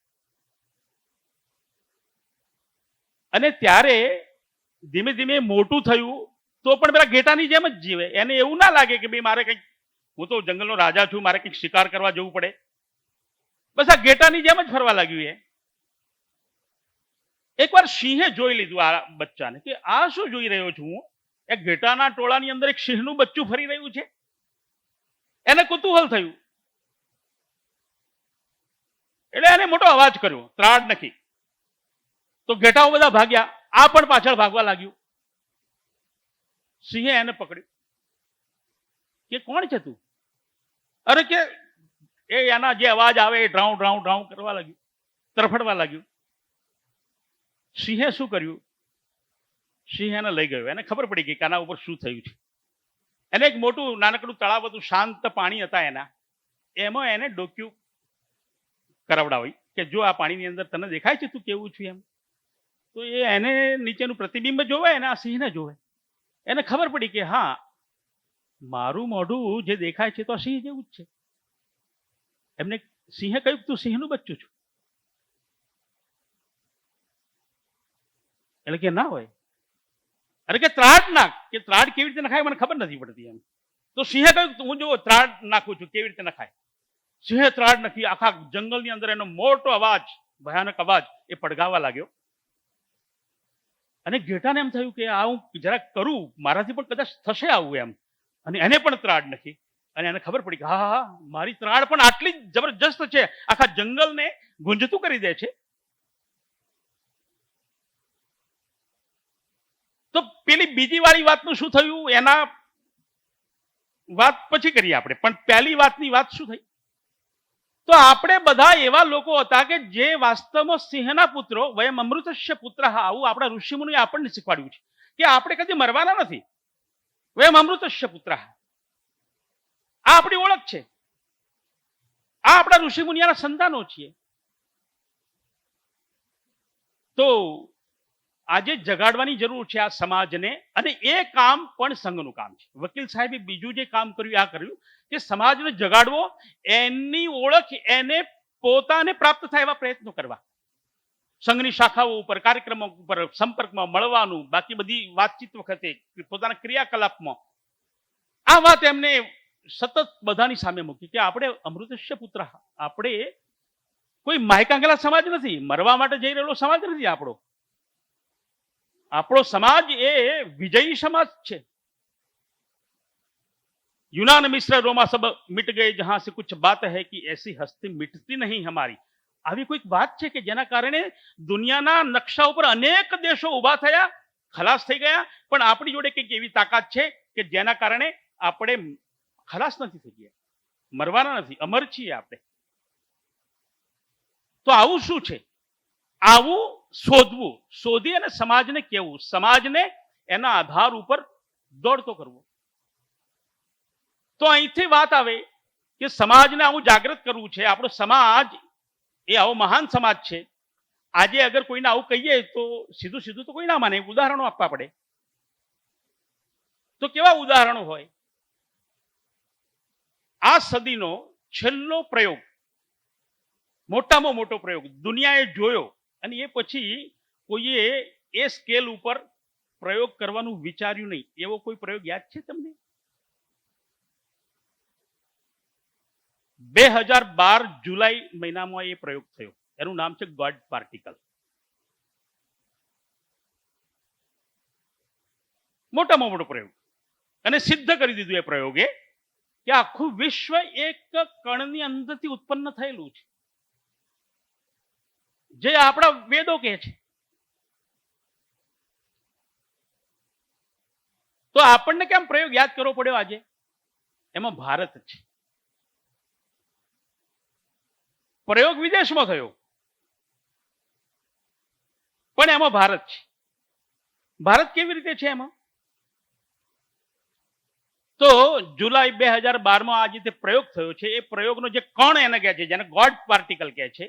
અને ત્યારે ધીમે ધીમે મોટું થયું તો પણ પેલા ગેટાની જેમ જ જીવે. એને એવું ના લાગે કે ભાઈ મારે કંઈક, હું તો જંગલનો રાજા છું, મારે કંઈક શિકાર કરવા જવું પડે. બસ આ ગેટાની જેમ જ ફરવા લાગ્યું. એકવાર સિંહે જોઈ લીધું આ બચ્ચાને કે આ શું જોઈ રહ્યો છું હું, એક ગેટાના ટોળાની અંદર એક સિંહનું બચ્ચું ફરી રહ્યું છે. એને કુતૂહલ થયું એટલે એને મોટો અવાજ કર્યો, ત્રાડ નથી. તો ઘેટાઓ બધા ભાગ્યા, આ પણ પાછળ ભાગવા લાગ્યું. સિંહે એને પકડ્યું કે કોણ છે તું? અરે કે એ એના જે અવાજ આવે એ ડ્રાઉં ડ્રાઉં ડ્રાઉં કરવા લાગ્યું, તરફડવા લાગ્યું. સિંહે શું કર્યું? સિંહ એને લઈ ગયો. એને ખબર પડી ગઈ કે આના ઉપર શું થયું છે. એને એક મોટું નાનકડું તળાવ હતું, શાંત પાણી હતા એના, એમાં એને ડોક્યું કરાવડાવી કે જો આ પાણીની અંદર તને દેખાય છે તું કેવું છું એમ. તો એ એને નીચેનું પ્રતિબિંબ જોવે અને આ સિંહને જોવે. એને ખબર પડી કે હા, મારું મોઢું જે દેખાય છે તો આ સિંહ જેવું જ છે. એમને સિંહે કહ્યું તું સિંહનું બચ્ચું છું? એટલે કે ના હોય. અરે કે ત્રાડ નાખ. કે ત્રાડ કેવી રીતે નખાય મને ખબર નથી પડતી એમ. તો સિંહે કહ્યું હું જો ત્રાડ નાખું છું, કેવી રીતે નખાય. સિંહે ત્રાડ નાખી. આખા જંગલની અંદર એનો મોટો અવાજ, ભયાનક અવાજ એ પડઘાવા લાગ્યો. અને ઘેટાને એમ થયું કે આ હું જરાક કરું, મારાથી પણ કદાચ થશે આવું એમ. અને એને પણ ત્રાડ નાખી. અને એને ખબર પડી કે હા હા, મારી ત્રાડ પણ આટલી જ જબરજસ્ત છે, આખા જંગલને ગુંજતું કરી દે છે. તો પેલી બીજી વાળી વાતનું શું થયું એના વાત પછી કરીએ આપણે, પણ પહેલી વાતની વાત શું થઈ? તો આપણે બધા એવા લોકો હતા કે જે વાસ્તવમાં સિંહના પુત્રો, વયમ અમૃતસ્ય પુત્ર, આવું આપણા ઋષિમુનિએ આપણને શીખવાડ્યું છે કે આપણે કદી મરવાના નથી. વયમ અમૃતસ્ય પુત્ર, આ આપણી ઓળખ છે. આ આપણા ઋષિમુનિયાના સંતાનો છીએ. તો આજે જગાડવાની જરૂર છે આ સમાજને, અને એ કામ પણ સંઘનું કામ છે. વકીલ સાહેબે બીજું જે કામ કર્યું આ કર્યું કે સમાજને જગાડવો, એની ઓળખ એને પોતાને પ્રાપ્ત થાય એવા પ્રયત્નો કરવા. સંઘની શાખાઓ ઉપર, કાર્યક્રમો ઉપર સંપર્કમાં મળવાનું, બાકી બધી વાતચીત વખતે, પોતાના ક્રિયાકલાપમાં આ વાત એમને સતત બધાની સામે મૂકી કે આપણે અમૃતસ્ય પુત્ર, આપણે કોઈ માયકાંગલા સમાજ નથી, મરવા માટે જઈ રહેલો સમાજ નથી. આપણો સમાજ એ વિજયી સમાજ છે. यूनान मिश्र रोमा सब मिट गए जहां से कुछ बात है कि ऐसी हस्ती मिटती नहीं हमारी. આવી કોઈક વાત છે કે જેના કારણે દુનિયાના નકશા ઉપર અનેક દેશો ઊભા થયા, ખલાસ થઈ ગયા, પણ આપણી જોડે કંઈક એવી તાકાત છે કે જેના કારણે આપણે ખલાસ નથી થઈ ગયા, મરવાના નથી, અમર છીએ આપણે. તો આવું શું છે? આવું શોધવું, શોધી અને સમાજને કહેવું, સમાજને એના આધાર ઉપર દોડતો કરવો. તો અહીંથી વાત આવે કે સમાજને આવું જાગૃત કરવું છે. આપણો સમાજ એ આવો મહાન સમાજ છે. આજે અગર કોઈને આવું કહીએ તો સીધું સીધું તો કોઈ ના માને, ઉદાહરણો આપવા પડે. તો કેવા ઉદાહરણો હોય? આ સદીનો છેલ્લો પ્રયોગ, મોટામાં મોટો પ્રયોગ દુનિયાએ જોયો, અને એ પછી કોઈએ એ સ્કેલ ઉપર પ્રયોગ કરવાનું વિચાર્યું નહીં. એવો કોઈ પ્રયોગ યાદ છે તમને? 2012 જુલાઈ મહિનામાં એ પ્રયોગ થયો. એનું નામ છે ગોડ પાર્ટિકલ. મોટામાં મોટો પ્રયોગ, અને સિદ્ધ કરી દીધું એ પ્રયોગે કે આખું વિશ્વ એક કણની અંદરથી ઉત્પન્ન થયેલું છે, જે આપણા વેદો કહે છે. તો આપણને કેમ પ્રયોગ યાદ કરવો પડ્યો આજે? એમાં ભારત છે. પ્રયોગ વિદેશમાં થયો, પણ એમાં ભારત છે. ભારત કેવી રીતે છે એમાં? તો જુલાઈ 2012 આ જે પ્રયોગ થયો છે, એ પ્રયોગનો જે કણ એને કહે છે, જેને ગોડ પાર્ટિકલ કહે છે,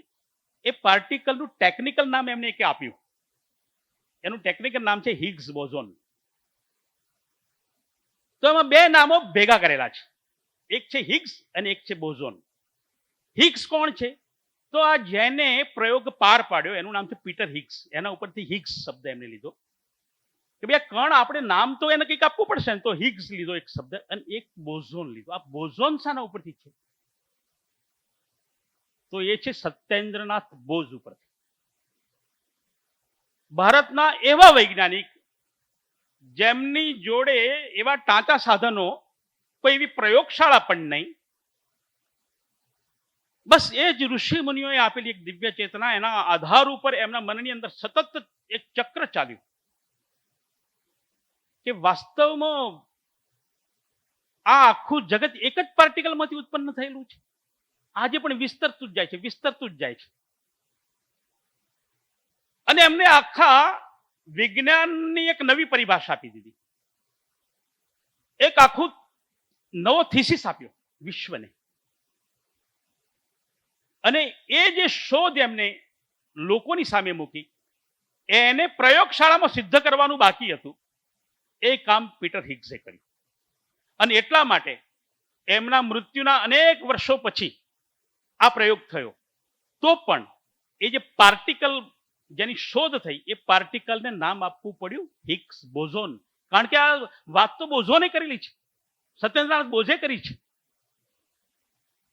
એ પાર્ટિકલનું ટેકનિકલ નામ એમને એક આપ્યું. એનું ટેકનિકલ નામ છે હિગ્સ બોઝોન. તો એમાં બે નામો ભેગા કરેલા છે, એક છે હિગ્સ અને એક છે બોઝોન. હિગ્સ કોણ છે? તો આ જેને પ્રયોગ પાર પાડ્યો એનું નામ છે પીટર હિગ્સ. એના ઉપરથી હિગ્સ શબ્દ એમને લીધો કે ભાઈ કણ આપણે નામ તો એને કંઈક આપવું પડશે ને, તો હિગ્સ લીધો એક શબ્દ, અને એક બોઝોન લીધો. આ બોઝોન શાના ઉપરથી છે? તો એ છે સત્યેન્દ્રનાથ બોઝ ઉપરથી. ભારતના એવા વૈજ્ઞાનિક જેમની જોડે એવા ટાંચા સાધનો, કોઈ એવી પ્રયોગશાળા પણ નહીં, બસ એ જ ઋષિ મુનિઓએ આપેલી એક દિવ્ય ચેતના, એના આધાર ઉપર એમના મનની અંદર સતત એક ચક્ર ચાલ્યું કે વાસ્તવમાં આ આખું જગત એક જ પાર્ટિકલમાંથી ઉત્પન્ન થયેલું છે. આજે પણ વિસ્તરતું જ જાય છે, વિસ્તરતું જ જાય છે. અને એમને આખા વિજ્ઞાનની એક નવી પરિભાષા આપી દીધી, એક આખું નવો થીસીસ આપ્યો વિશ્વને. અને એ જે શોધ એમને લોકોની સામે મૂકી, એને પ્રયોગશાળામાં સિદ્ધ કરવાનું બાકી હતું, એ કામ પીટર હિગ્સે કર્યું. અને એટલા માટે એમના મૃત્યુના અનેક વર્ષો પછી આ પ્રયોગ થયો. તો પણ એ જે પાર્ટિકલ જેની શોધ થઈ, એ પાર્ટિકલને નામ આપવું પડ્યું હિગ્સ બોઝોન. કારણ કે આ વાત તો બોઝોને કરેલી છે, સત્યેન્દ્રનાથ બોઝે કરી છે.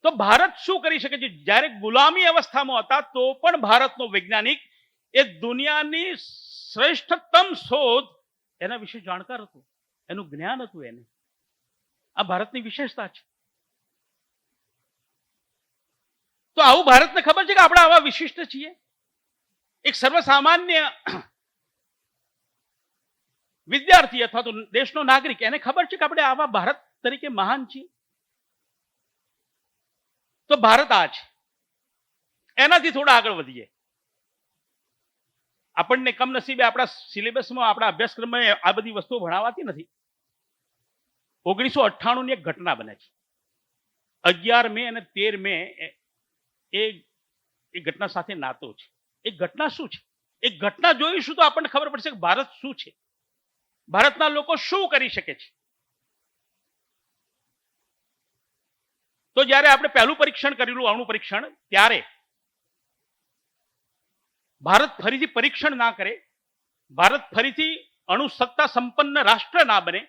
તો ભારત શું કરી શકે છે? જ્યારે ગુલામી અવસ્થામાં હતા તો પણ ભારતનો વૈજ્ઞાનિક એ દુનિયાની શ્રેષ્ઠતમ શોધ એના વિશે જાણકાર હતો, એનું જ્ઞાન હતું એને. આ ભારતની વિશેષતા છે. તો આવું ભારતને ખબર છે કે આપણે આવા વિશિષ્ટ છીએ. એક સર્વસામાન્ય વિદ્યાર્થી અથવા તો દેશનો નાગરિક, એને ખબર છે કે આપણે આવા ભારત તરીકે મહાન છીએ. તો ભારત આ છે. એનાથી થોડા આગળ વધીએ. આપણને કમનસીબે આપણા સિલેબસમાં, આપણા અભ્યાસક્રમમાં આ બધી વસ્તુઓ ભણાવાતી નથી. 1998 ની એક ઘટના બને છે. 11 મે અને 13 મે એ ઘટના સાથે નાતો છે. એ ઘટના શું છે? એ ઘટના જોઈશું તો આપણને ખબર પડશે કે ભારત શું છે, ભારતના લોકો શું કરી શકે છે. તો જ્યારે આપણે પહેલું પરીક્ષણ કરેલું, અણુ પરીક્ષણ, ત્યારે ભારત ફરીથી પરીક્ષણ ના કરે, ભારત ફરીથી અણુ સત્તા સંપન્ન રાષ્ટ્ર ના બને,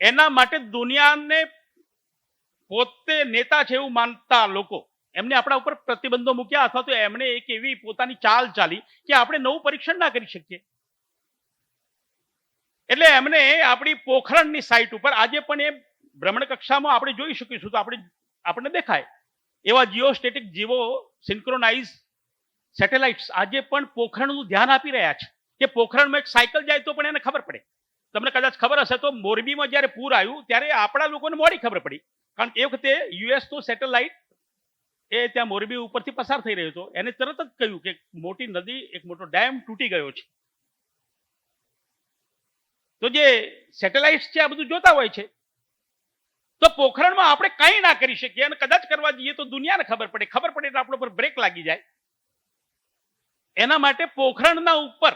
એના માટે દુનિયાને પોતે નેતા છે એવું માનતા લોકો એમને આપણા ઉપર પ્રતિબંધો મૂક્યા, અથવા તો એમણે એક એવી પોતાની ચાલ ચાલી કે આપણે નવું પરીક્ષણ ના કરી શકીએ. એટલે એમને આપણી પોખરણની સાઇટ ઉપર, આજે પણ એ ભ્રમણ કક્ષામાં આપણે જોઈ શકીશું, તો આપણને દેખાય એવા જીઓસ્ટેટિક, જીવો સિન્ક્રોનાઇઝ સેટેલાઇટ્સ આજે પણ પોખરણનું ધ્યાન આપી રહ્યા છે. કે પોખરણમાં એક સાયકલ જાય તો પણ એને ખબર પડે. તમને કદાચ ખબર હશે તો મોરબીમાં જ્યારે પૂર આવ્યું ત્યારે આપણા લોકોને મોડી ખબર પડી, કારણ કે એ વખતે યુએસ તો સેટેલાઇટ એ ત્યાં મોરબી ઉપરથી પસાર થઈ રહ્યો હતો. એને તરત જ કહ્યું કે મોટી નદી, એક મોટો ડેમ તૂટી ગયો છે. તો જે સેટેલાઇટ્સ છે આ બધું જોતા હોય છે. તો પોખરણમાં આપણે કંઈ ના કરી શકીએ, અને કદાચ કરવા જઈએ તો દુનિયાને ખબર પડે એટલે આપણો પર બ્રેક લાગી જાય. એના માટે પોખરણના ઉપર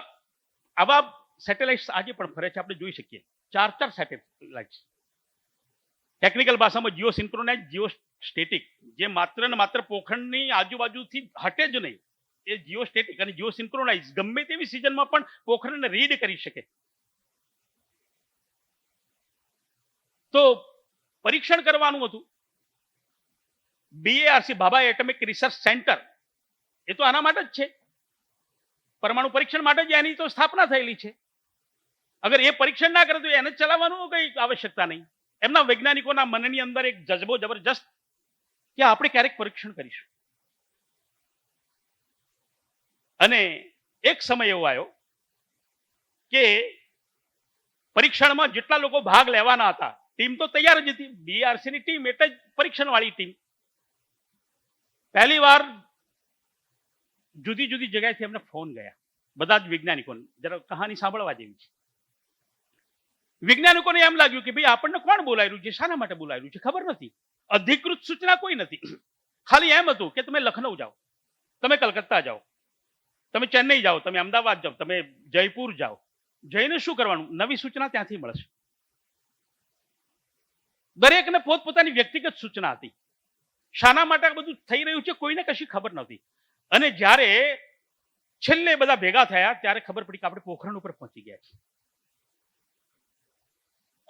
આવા સેટેલાઇટ્સ આજે પણ ફરે છે. આપણે જોઈ શકીએ 4 સેટેલાઇટ્સ. ટેકનિકલ ભાષામાં જીઓ સિન્ક્રોનાઇઝ, જીઓ સ્ટેટિક, જે માત્ર ને માત્ર પોખરણની આજુબાજુથી હટે જ નહીં, એ જીઓ સ્ટેટિક અને જીઓ સિન્ક્રોનાઇઝ ગમે તેવી સિઝનમાં પણ પોખરણને રીડ કરી શકે. તો પરીક્ષણ કરવાનું હતું. BARC, Bhabha atomic research centre, એ તો આના માટે જ છે, પરમાણુ પરીક્ષણ માટે જ એની તો સ્થાપના થયેલી છે. અગર એ પરીક્ષણ ના કરે તો એને જ ચલાવવાનું કઈ આવશ્યકતા નહીં. એમના વૈજ્ઞાનિકોના મનની અંદર એક જજ્બો જબરજસ્ત કે આપણે ક્યારેક પરીક્ષણ કરીશું. અને એક સમય એવો આવ્યો કે પરીક્ષણમાં જેટલા લોકો ભાગ લેવાના હતા, ટીમ તો તૈયાર જ હતી, BRC ની ટીમ એટલે જ પરીક્ષણ વાળી ટીમ. પહેલી વાર જુદી જુદી જગ્યાએથી એમને ફોન ગયા, બધા જ વૈજ્ઞાનિકોને. જરા કહાની સાંભળવા જેવી છે. વૈજ્ઞાનિકોને એમ લાગ્યું કે ભાઈ આપણને કોણ બોલાવ્યું છે, શાના માટે બોલાવ્યું છે ખબર નથી, અધિકૃત સૂચના કોઈ નથી. ખાલી એમ હતું કે તમે લખનઉ જાઓ, તમે કલકત્તા જાઓ, તમે ચેન્નઈ જાઓ, તમે અમદાવાદ જાઓ, તમે જયપુર જાઓ. જઈને શું કરવાનું, નવી સૂચના ત્યાંથી મળશે. દરેકને પોતપોતાની વ્યક્તિગત સૂચના હતી. શાના માટે આ બધું થઈ રહ્યું છે કોઈને કશી ખબર નહોતી. અને જ્યારે છેલ્લે બધા ભેગા થયા ત્યારે ખબર પડી કે આપણે પોખરણ ઉપર પહોંચી ગયા છીએ.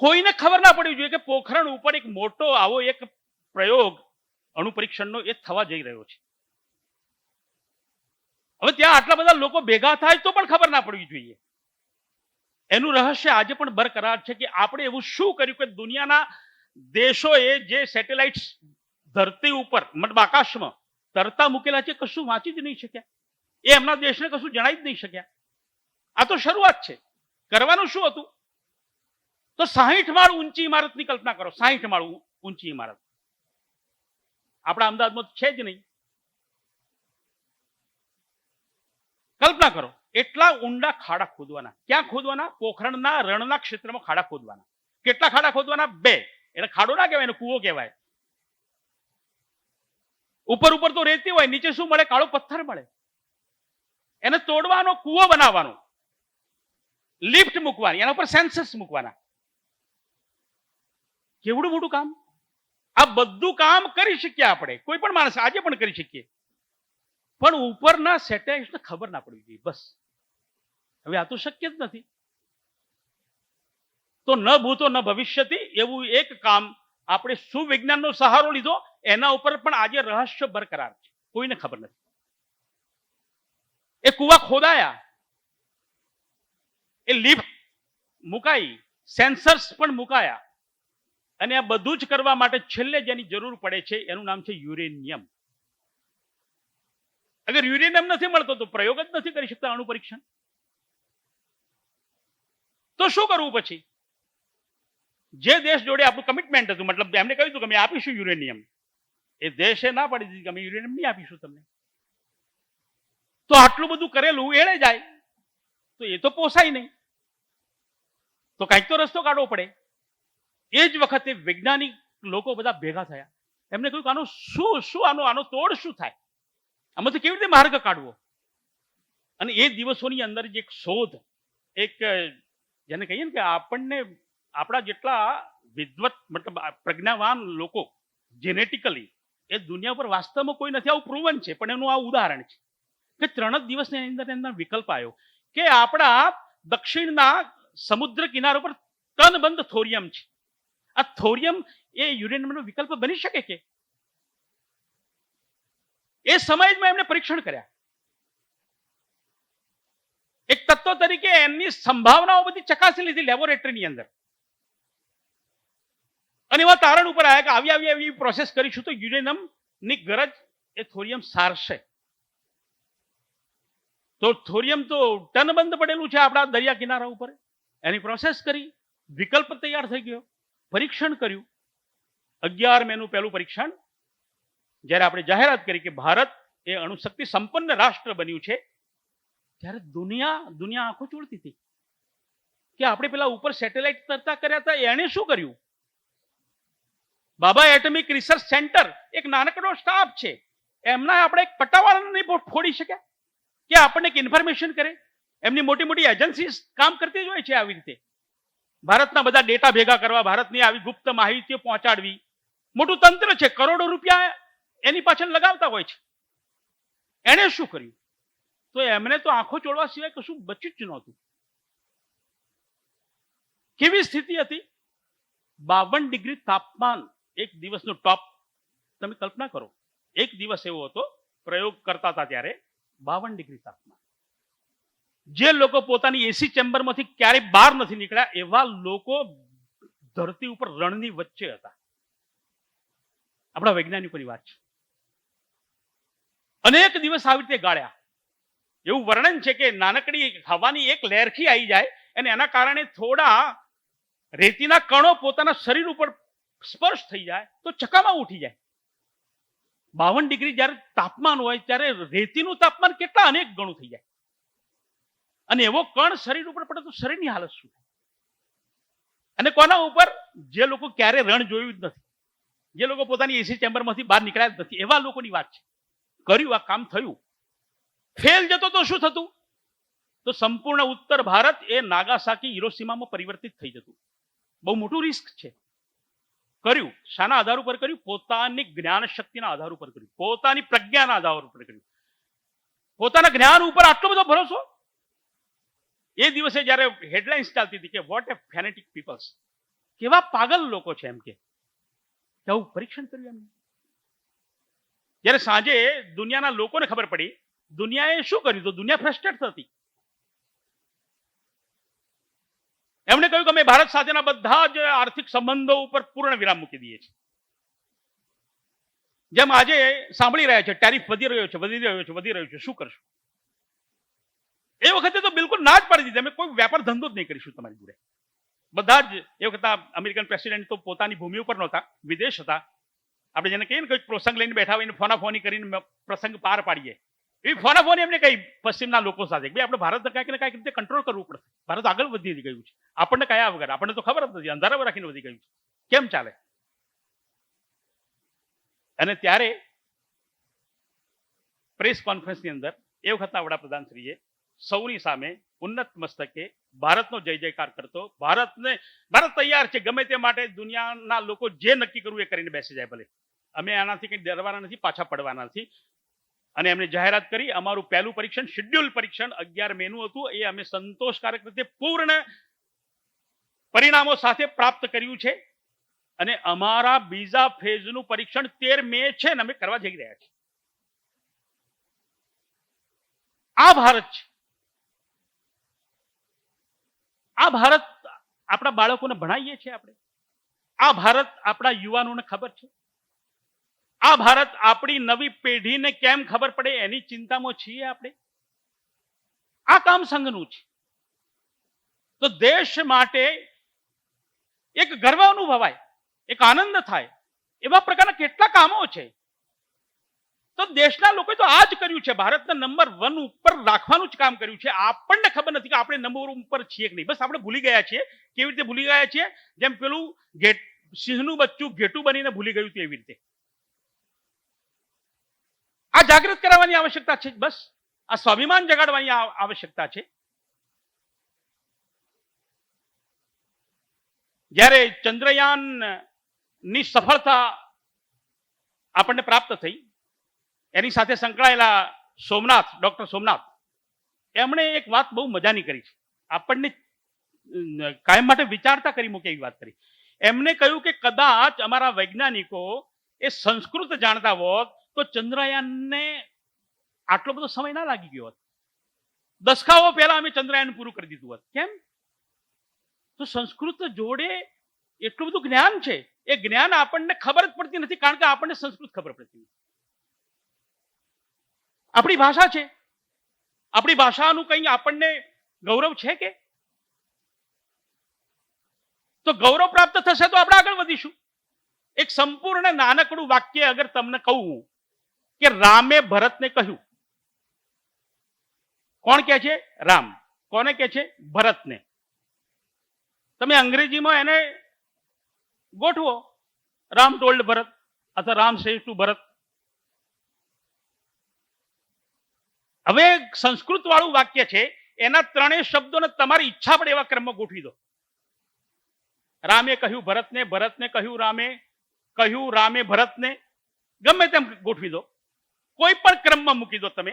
કોઈને ખબર ના પડવી જોઈએ કે પોખરણ ઉપર એક મોટો આવો એક પ્રયોગ અણુ પરીક્ષણનો એ થવા જઈ રહ્યો છે. હવે ત્યાં આટલા બધા લોકો ભેગા થાય તો પણ ખબર ના પડવી જોઈએ. એનું રહસ્ય આજે પણ બરકરાર છે કે આપણે એવું શું કર્યું કે દુનિયાના દેશોએ જે સેટેલાઇટ્સ ધરતી ઉપર મતલબ આકાશમાં તરતા મૂકેલા છે કશું વાંચી જ નહીં શક્યા. એ એમના દેશને કશું જણાવી જ નહીં શક્યા. આ તો શરૂઆત છે. કરવાનું શું હતું? તો 60 માળ ઊંચી ઇમારતની કલ્પના કરો. 60 માળ ઊંચી ઇમારત આપણા અમદાવાદમાં છે જ નહીં. કલ્પના કરો, એટલા ઊંડા ખાડા ખોદવાના. ક્યાં ખોદવાના? પોખરણના રણના ક્ષેત્રમાં ખાડા ખોદવાના. કેટલા ખાડા ખોદવાના? 2. એટલે ખાડો ના કહેવાય, એને કૂવો કહેવાય. ઉપર ઉપર તો રેતી હોય, નીચે શું મળે? કાળો પથ્થર મળે. એને તોડવાનો, કૂવો બનાવવાનો, લિફ્ટ મૂકવાની, એના ઉપર સેન્સર્સ મૂકવાના. કેવડું મોટું કામ! આ બધું કામ કરી શકીએ આપણે, કોઈ પણ માણસ આજે પણ કરી શકીએ, પણ ઉપરના સેટેલાઇટ્સને ખબર ના પડવી જોઈએ. બસ હવે આ તો શક્ય જ નથી. તો ન ભૂતો ન ભવિષ્યથી એવું એક કામ આપણે સુવિજ્ઞાનનો સહારો લીધો, એના ઉપર પણ આજે રહસ્ય બરકરાર છે, કોઈને ખબર નથી. એ કુવા ખોદાયા, એ લિફ્ટ મુકાઈ, સેન્સર્સ પણ મુકાયા, અને આ બધું જ કરવા માટે છેલ્લે જેની જરૂર પડે છે એનું નામ છે યુરેનિયમ. અગર યુરેનિયમ નથી મળતો તો પ્રયોગ જ નથી કરી શકતા અણુ પરીક્ષણ. તો શું કરવું પછી? જે દેશ જોડે આપણું કમિટમેન્ટ હતું, મતલબ એમને કહ્યું હતું કે અમે આપીશું યુરેનિયમ, એ દેશે ના પાડી દીધી કે અમે યુરેનિયમ નહીં આપીશું તમને. તો આટલું બધું કરેલું એળે જાય તો એ તો પોસાય નહીં. તો કંઈક તો રસ્તો કાઢવો પડે. એ જ વખતે વૈજ્ઞાનિક લોકો બધા ભેગા થયા. એમને કહ્યું કે આનો શું આનો તોડ શું થાય, આમાંથી કેવી રીતે માર્ગ કાઢવો? અને એ દિવસોની અંદર જ એક શોધ, એક જેને કહીએ ને કે આપણને આપણા જેટલા વિદ્વત મતલબ પ્રજ્ઞાવાન લોકો જેનેટિકલી એ દુનિયા પર વાસ્તવમાં કોઈ નથી, આવું પ્રૂવન છે. પણ એનું આ ઉદાહરણ છે કે 3 જ દિવસની અંદર વિકલ્પ આવ્યો કે આપણા દક્ષિણના સમુદ્ર કિનારો પર ટનબંધ થોરિયમ છે. આ થોરિયમ એ યુરેનિયમનો વિકલ્પ બની શકે કે? એ સમયમાં એમને પરીક્ષણ કર્યા. એક તત્વ તરીકે એમની સંભાવનાઓ બધી ચકાસી લીધી લેબોરેટરીની અંદર, અને એવા તારણ ઉપર આવ્યા કે આવી પ્રોસેસ કરીશું તો યુરેનિયમ ની ગરજ એ થોરિયમ સારશે. તો થોરિયમ તો ટનબંધ પડેલું છે આપણા દરિયા કિનારા ઉપર. એની પ્રોસેસ કરી, વિકલ્પ તૈયાર થઈ ગયો, પરીક્ષણ કર્યું. 11 મેનું પહેલું પરીક્ષણ જ્યારે આપણે જાહેરાત કરી કે ભારત એ અણુશક્તિ સંપન્ન રાષ્ટ્ર બન્યું છે, ત્યારે દુનિયા આંખો ચોળતી હતી કે આપણે પેલા ઉપર સેટેલાઇટ તરતા કર્યા હતા, એણે શું કર્યું? બાબા એટમિક રિસર્ચ સેન્ટર એક નાનકડો સ્ટાફ છે, એમના આપણે એક પટાવાળા નહીં ફોડી શક્યા કે આપણને એક ઇન્ફોર્મેશન કરે? એમની મોટી મોટી એજન્સી કામ કરતી જ હોય છે આવી રીતે, ભારતના બધા ડેટા ભેગા કરવા, ભારતની આવી ગુપ્ત માહિતીઓ પહોંચાડવી. મોટું તંત્ર છે, કરોડો રૂપિયા એની પાછળ લગાવતા હોય છે. એણે શું કર્યું? તો એમને તો આંખો ચોળવા સિવાય કશું બચ્યું જ નહોતું. કેવી સ્થિતિ હતી? 52 ડિગ્રી તાપમાન, એક દિવસનો ટોપ. તમે કલ્પના કરો, એક દિવસ એવો હતો પ્રયોગ કરતા હતા ત્યારે 52 ડિગ્રી તાપમાન. જે લોકો પોતાની એસી ચેમ્બરમાંથી ક્યારેય બહાર નથી નીકળ્યા એવા લોકો ધરતી ઉપર રણની વચ્ચે હતા. આપણા વૈજ્ઞાનિકોની વાત છે. અનેક દિવસ આવી રીતે ગાળ્યા. એવું વર્ણન છે કે નાનકડી હવાની એક લહેરખી આવી જાય અને એના કારણે થોડા રેતીના કણો પોતાના શરીર ઉપર સ્પર્શ થઈ જાય તો ચકામાં ઉઠી જાય. 52 ડિગ્રી જ્યારે તાપમાન હોય ત્યારે રેતીનું તાપમાન કેટલા અનેક ગણું થઈ જાય. અને એવો કણ શરીર ઉપર પડે તો શરીરની હાલત શું થાય? અને કોના ઉપર? જે લોકો ક્યારે રણ જોયું જ નથી, જે લોકો પોતાની એસી ચેમ્બરમાંથી બહાર નીકળ્યા જ નથી, એવા લોકોની વાત છે. કર્યું, આ કામ થયું. ફેલ જતો તો શું થતું? તો સંપૂર્ણ ઉત્તર ભારત એ નાગાસાકી હિરોશીમામાં પરિવર્તિત થઈ જતું. બહુ મોટું રિસ્ક છે. કર્યું. શાના આધાર ઉપર કર્યું? પોતાની જ્ઞાન શક્તિના આધાર ઉપર કર્યું, પોતાની પ્રજ્ઞાના આધાર ઉપર કર્યું. પોતાના જ્ઞાન ઉપર આટલો બધો ભરોસો. એ દિવસે જ્યારે હેડલાઇન્સ ચાલતી હતી કે વોટ એ ફેનેટિક પીપલ્સ, કેવા પાગલ લોકો છે, એમ કે આવું પરીક્ષણ કર્યું એમને. જ્યારે સાંજે દુનિયાના લોકોને ખબર પડી, દુનિયાએ શું કર્યું? તો દુનિયા ફ્રસ્ટ્રેટ થતી. એમણે કહ્યું કે અમે ભારત સાથેના બધા જ આર્થિક સંબંધો ઉપર પૂર્ણ વિરામ મૂકી દઈએ છીએ. જેમ આજે સાંભળી રહ્યા છે, ટેરિફ વધી રહ્યો છે, વધી રહ્યો છે, શું કરશું? એ વખતે તો બિલકુલ ના જ પાડી દીધી, અમે કોઈ વેપાર ધંધો જ નહીં કરીશું તમારી જોડે. બધા જ એ વખતે અમેરિકન પ્રેસિડેન્ટ તો પોતાની ભૂમિ ઉપર નહોતા, વિદેશ હતા. આપણે જેને કહીએ ને કંઈક પ્રસંગ લઈને બેઠા હોય, ફોનાફોની કરીને પ્રસંગ પાર પાડીએ, એવી ફોનાફોની એમને કહી પશ્ચિમના લોકો સાથે કે આપણે ભારતને કાંઈક ને કાંઈક રીતે કંટ્રોલ કરવું પડશે. ભારત આગળ વધી ગયું છે, આપણને કયા વગર, આપણને તો ખબર જ નથી, અંધારા રાખીને વધી ગયું છે, કેમ ચાલે? અને ત્યારે પ્રેસ કોન્ફરન્સની અંદર એ વખતના વડાપ્રધાન શ્રીએ સૌની સામે ઉન્નત મસ્તકે ભારતનો જય જયકાર કરતો, ભારત તૈયાર છે ગમે તે માટે, દુનિયાના લોકો જે નક્કી કરવું એ કરીને બેસી જાય ભલે, અમે આનાથી કંઈ ડરવાના નથી, પાછા પડવાના નથી. અને એમણે જાહેરાત કરી, અમારું પહેલું પરીક્ષણ, શેડ્યુલ પરીક્ષણ 11 મેનું હતું, એ અમે સંતોષકારક રીતે પૂર્ણ પરિણામો સાથે પ્રાપ્ત કર્યું છે. અને અમારા બીજા ફેઝનું પરીક્ષણ 13 મે છે અને અમે કરવા જઈ રહ્યા છીએ. આ ભારત છે. આ ભારત આપણા બાળકોને ભણાવીએ છીએ આપણે. આ ભારત આપણા યુવાનોને ખબર છે. આ ભારત આપણી નવી પેઢીને કેમ ખબર પડે એની ચિંતામાં છીએ આપણે. આ કામ સંઘનું છે. તો દેશ માટે એક ગર્વ અનુભવાય, એક આનંદ થાય, એવા પ્રકારના કેટલા કામો છે. તો દેશના લોકોએ તો આ જ કર્યું છે, ભારતને નંબર 1 ઉપર રાખવાનું જ કામ કર્યું છે. આપણને ખબર નથી કે આપણે નંબર 1 ઉપર છીએ કે નહીં, બસ આપણે ભૂલી ગયા છીએ. કેવી રીતે ભૂલી ગયા છીએ? જેમ પેલું સિંહનું બચ્ચું ઘેટું બનીને ભૂલી ગયું હતું, એવી રીતે. આ જાગૃત કરાવવાની આવશ્યકતા છે. બસ આ સ્વાભિમાન જગાડવાની આવશ્યકતા છે. જ્યારે ચંદ્રયાન ની સફળતા આપણને પ્રાપ્ત થઈ, એની સાથે સંકળાયેલા ડોક્ટર સોમનાથ, એમણે એક વાત બહુ મજાની કરી છે, આપણને કાયમ માટે વિચારતા કરી મૂકે એવી વાત કરી. એમને કહ્યું કે કદાચ અમારા વૈજ્ઞાનિકો એ સંસ્કૃત જાણતા હોત તો ચંદ્રયાનને આટલો બધો સમય ના લાગી ગયો હોત. દસકાઓ પહેલા અમે ચંદ્રયાન પૂરું કરી દીધું હોત. કેમ? તો સંસ્કૃત જોડે એટલું બધું જ્ઞાન છે. એ જ્ઞાન આપણને ખબર જ પડતી નથી, કારણ કે આપણને સંસ્કૃત ખબર પડતી નથી. આપણી ભાષા છે, આપણી ભાષાનું કંઈ આપણને ગૌરવ છે કે? તો ગૌરવ પ્રાપ્ત થશે તો આપણે આગળ વધીશું. એક સંપૂર્ણ નાનકડું વાક્ય અગર તમને કહું કે રામે ભરતને કહ્યું. કોણ કહે છે? રામ. કોને કહે છે? ભરતને. તમે અંગ્રેજીમાં એને ગોઠવો, રામ ટોલ્ડ ભરત અથવા રામ સેઝ ટુ ભરત. હવે સંસ્કૃત વાળું વાક્ય છે, એના ત્રણેય શબ્દોને તમારી ઈચ્છા પડે એવા ક્રમમાં ગોઠવી દો. રામે કહ્યું ભરતને, ભરતને કહ્યું રામે ભરતને, ગમે તેમ ગોઠવી દો, કોઈ પણ ક્રમમાં મૂકી દો તમે.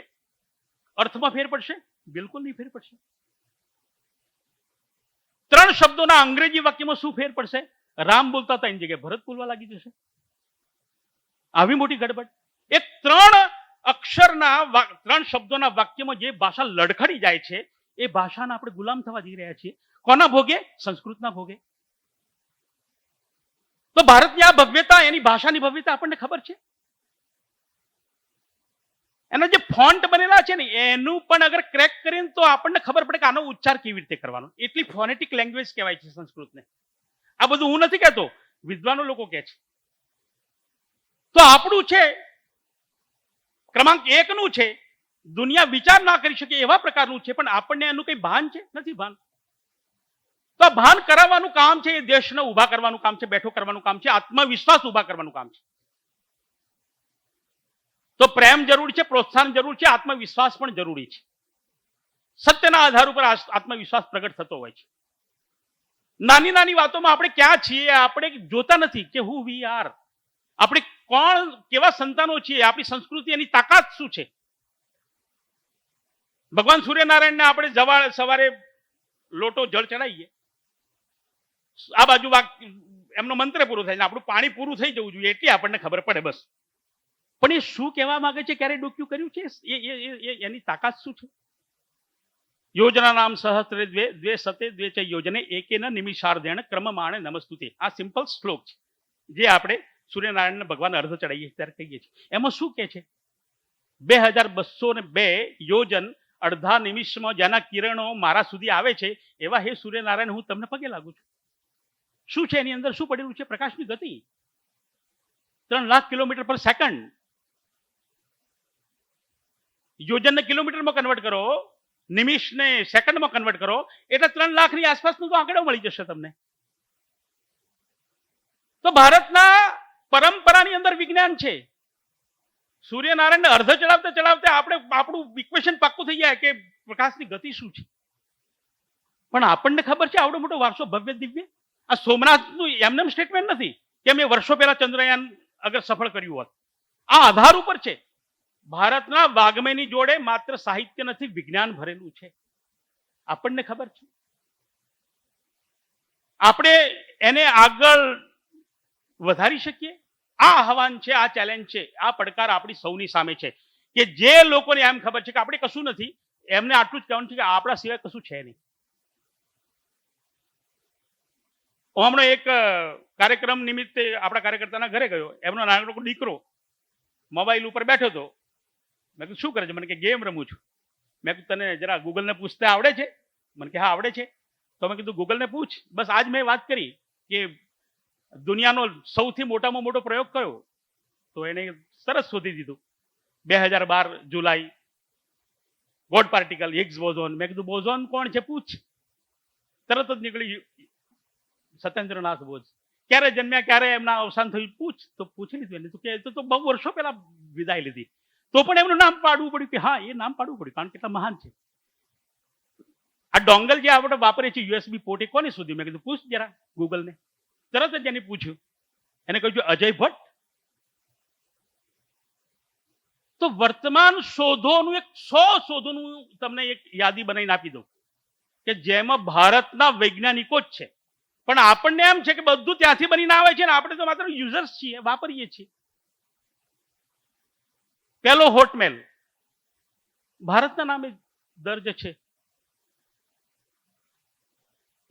અર્થમાં ફેર પડશે? બિલકુલ નહીં ફેર પડશે. ત્રણ શબ્દોના અંગ્રેજી વાક્યમાં શું ફેર પડશે? રામ બોલતા હતા એની જગ્યાએ ભરત બોલવા લાગી જશે. આવી મોટી ગડબડ. એ ત્રણ અક્ષરના ત્રણ શબ્દોના વાક્યમાં જે ભાષા લડખડી જાય છે એ ભાષાના આપણે ગુલામ થવા જઈ રહ્યા છીએ. કોના ભોગે? સંસ્કૃતના ભોગે. તો ભારતની આ ભવ્યતા, એની ભાષાની ભવ્યતા આપણને ખબર છે. એના જે ફોન્ટ બનેલા છે ને એનું પણ અગર ક્રેક કરીએ તો આપણને ખબર પડે કે આનો ઉચ્ચાર કેવી રીતે કરવાનો. એટલી ફોનેટિક લેંગ્વેજ કહેવાય છે સંસ્કૃતને. આ બધું હું નથી કહેતો, વિદ્વાનો લોકો કહે છે. તો આપણું છે ક્રમાંક 1 નું છે, દુનિયા વિચાર ના કરી શકે એવા પ્રકારનું છે, પણ આપણને એનું કઈ ભાન છે? નથી ભાન. તો આ ભાન કરાવવાનું કામ છે એ દેશને ઊભા કરવાનું કામ છે, બેઠો કરવાનું કામ છે, આત્મવિશ્વાસ ઊભા કરવાનું કામ છે. તો પ્રેમ જરૂરી છે, પ્રોત્સાહન જરૂર છે, આત્મવિશ્વાસ પણ જરૂરી છે. સત્યના આધાર ઉપર આત્મવિશ્વાસ પ્રગટ થતો હોય છે. નાની નાની વાતોમાં આપણે ક્યાં છીએ આપણે જોતા નથી કે હુ વી આર, આપણે કોણ, કેવા સંતાનો છીએ, આપણી સંસ્કૃતિ, એની તાકાત શું છે. ભગવાન સૂર્યનારાયણને આપણે સવારે લોટો જળ ચડાવીએ, આ બાજુ એમનો મંત્ર પૂરો થાય છે, આપણું પાણી પૂરું થઈ જવું જોઈએ એટલી આપણને ખબર પડે બસ. પણ એ શું કહેવા માંગે છે, ક્યારે ડોક્યુ કર્યું છે, એની તાકાત શું છે. યોજના નામ સહસ્ત્રે દ્વે સતે દ્વે ચ યોજને એકેન નિમિષાર્ધેણ ક્રમમાણે નમસ્તુતે. આ સિમ્પલ શ્લોક છે જે આપણે સૂર્યનારાયણને ભગવાન અર્ધ ચડાવીએ ત્યારે કહીએ છીએ. એમાં શું કહે છે? 2202 યોજન અડધા નિમિષમાં જેના કિરણો મારા સુધી આવે છે એવા હે સૂર્યનારાયણ હું તમને પગે લાગુ છું. શું છે એની અંદર? શું પડેલું છે? પ્રકાશની ગતિ 3 લાખ કિલોમીટર પર સેકન્ડ. યોજનને કિલોમીટરમાં કન્વર્ટ કરો, નિમિષને સેકન્ડમાં કન્વર્ટ કરો એટલે 3 લાખની આસપાસનો તો આંકડો મળી જશે તમને. તો ભારતના પરંપરાની અંદર વિજ્ઞાન છે. સૂર્યનારાયણને અર્ધ ચડાવતા ચડાવતા આપણું ઇક્વેશન પાક્કું થઈ જાય કે પ્રકાશની ગતિ શું છે. પણ આપણને ખબર છે આવડો મોટો વારસો ભવ્ય દિવ્ય. આ સોમનાથનું એમનેમ સ્ટેટમેન્ટ નથી કે મેં વર્ષો પહેલા ચંદ્રયાન અગર સફળ કર્યું હોત. આ આધાર ઉપર છે. ભારતના વાગ્મયની જોડે માત્ર સાહિત્ય નથી, વિજ્ઞાન ભરેલું છે. આપણને ખબર છે. આપણે એને આગળ વધારી શકીએ. આ આહવાન છે, આ ચેલેન્જ છે, આ પડકાર આપણી સૌની સામે છે કે જે લોકોને એમ ખબર છે કે આપણે કશું નથી, એમને આટલું જ કહેવાનું છે કે આપણા સિવાય કશું છે નહીં. હું હમણાં એક કાર્યક્રમ નિમિત્તે આપણા કાર્યકર્તાના ઘરે ગયો. એમનો નાનો દીકરો મોબાઈલ ઉપર બેઠો હતો. મેં કીધું શું કરે છે? મને કે ગેમ રમું છું. મેં કીધું તને જરા ગૂગલને પૂછતા આવડે છે? મને કે હા આવડે છે. તો મેં કીધું ગૂગલને પૂછ. બસ આજ મેં વાત કરી કે દુનિયાનો સૌથી મોટામાં મોટો પ્રયોગ કયો? તો એને સરસ શોધી દીધું. 2012 જુલાઈ, ગોડ પાર્ટિકલ, હિગ્સ બોઝોન. મેં કીધું બોઝોન કોણ છે પૂછ. તરત જ નીકળી સત્યેન્દ્રનાથ બોઝ. ક્યારે જન્મ્યા, ક્યારે એમના અવસાન થયું પૂછ. તો પૂછી લીધું એને. તો કે તો બહુ વર્ષો પહેલા વિદાય લીધી. તો પણ એમનું નામ પાડવું પડ્યું કે હા એ નામ પાડવું પડ્યું કારણ કે કેટલા મહાન છે. આ ડોંગલ જે આપણે વાપરીએ છીએ યુએસબી પોર્ટ, એ કોને સુધી? મેં કીધું પૂછ જરા ગૂગલને. તરત જ એને પૂછ્યું. એને કહ્યું અજય ભટ્ટ. તો વર્તમાન શોધોનું 100 શોધોનું તમને એક યાદી બનાવીને આપી દઉં કે જેમાં ભારતના વૈજ્ઞાનિકો જ છે. પણ આપણને એમ છે કે બધું ત્યાંથી બનીને આવે છે ને આપણે તો માત્ર યુઝર્સ છીએ, વાપરીએ છીએ. પહેલો હોટમેલ ભારતના નામે દર્જ છે.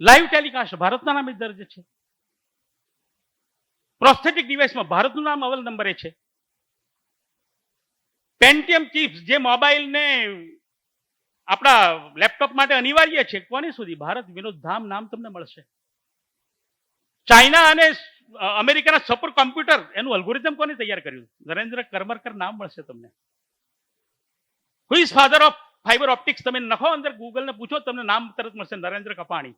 લાઈવ ટેલિકાસ્ટ ભારતના નામે દર્જ છે. પ્રોસ્થેટિક ડિવાઇસમાં ભારતનું નામ અવ્વલ નંબરે છે. પેન્ટિયમ ચિપ્સ જે મોબાઈલને આપણા લેપટોપ માટે અનિવાર્ય છે, કોની સુધી? ભારત. વિનોદ ધામ નામ તમને મળશે. ચાઇના અને અમેરિકાના સુપર કોમ્પ્યુટર, એનું અલ્ગોરિધમ કોને તૈયાર કર્યું? નરેન્દ્ર કરમરકર નામ મળશે તમને. Who is father of fibre optics? તમે નખો અંદર ગૂગલને પૂછો, તમને નામ તરત મળશે. નરેન્દ્ર કપાણી.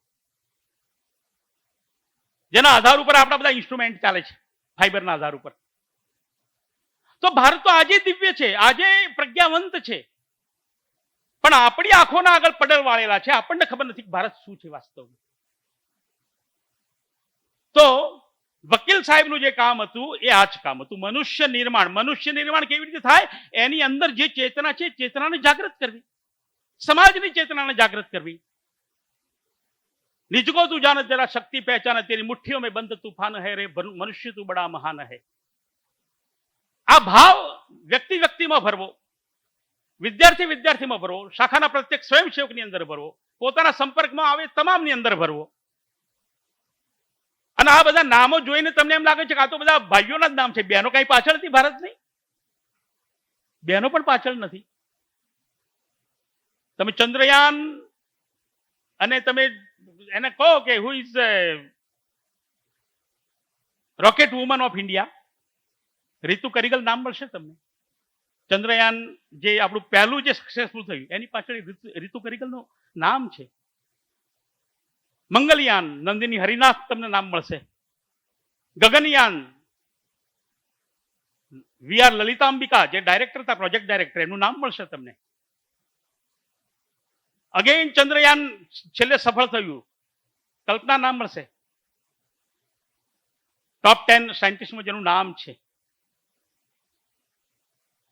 જેના આધાર ઉપર આપણા બધા ઇન્સ્ટ્રુમેન્ટ ચાલે છે, ફાઈબરના આધાર ઉપર. તો ભારત તો આજે દિવ્ય છે, આજે પ્રજ્ઞાવંત છે, પણ આપણી આંખોના આગળ પડલ વાળેલા છે. આપણને ખબર નથી કે ભારત શું છે વાસ્તવમાં. તો વકીલ સાહેબનું જે કામ હતું એ આ જ કામ હતું. મનુષ્ય નિર્માણ. મનુષ્ય નિર્માણ કેવી રીતે થાય? એની અંદર જે ચેતના છે, ચેતનાને જાગૃત કરવી, સમાજની ચેતનાને જાગૃત કરવી. નિજકો તું જાન જરા શક્તિ પહેચાન, તેરી મુઠ્ઠીઓ में बंद तूफान है रे मनुष्य તું बड़ा महान है. આ ભાવ વ્યક્તિમાં ભરવો. વિદ્યાર્થી વિદ્યાર્થીમાં ભરવો, શાખાના પ્રત્યેક સ્વયંસેવકની અંદર ભરવો, પોતાના સંપર્કમાં આવે તમામની અંદર ભરવો. અને આ બધા નામો જોઈને તમને એમ લાગે છે કે આ તો બધા ભાઈઓના જ નામ છે, બહેનો કઈ પાછળ નથી ભારતની? બહેનો પણ પાછળ નથી. તમે ચંદ્રયાન અને તમે એને કહો કે who is rocket woman of India, Ritu Karidhal નામ મળશે તમને. ચંદ્રયાન જે આપણું પહેલું જે સક્સેસફુલ થયું એની પાછળ રીતુ કરિગલનું નામ છે. મંગલયાન નંદિની હરિનાથ તમને નામ મળશે. ગગનયાન વી.આર. લલિતાંબિકા જે ડાયરેક્ટર હતા, પ્રોજેક્ટ ડાયરેક્ટર, એનું નામ મળશે તમને. અગેન ચંદ્રયાન છેલ્લે સફળ થયું, કલ્પના નામ મળશે. ટોપ 10 સાયન્ટિસ્ટમાં જેનું નામ છે.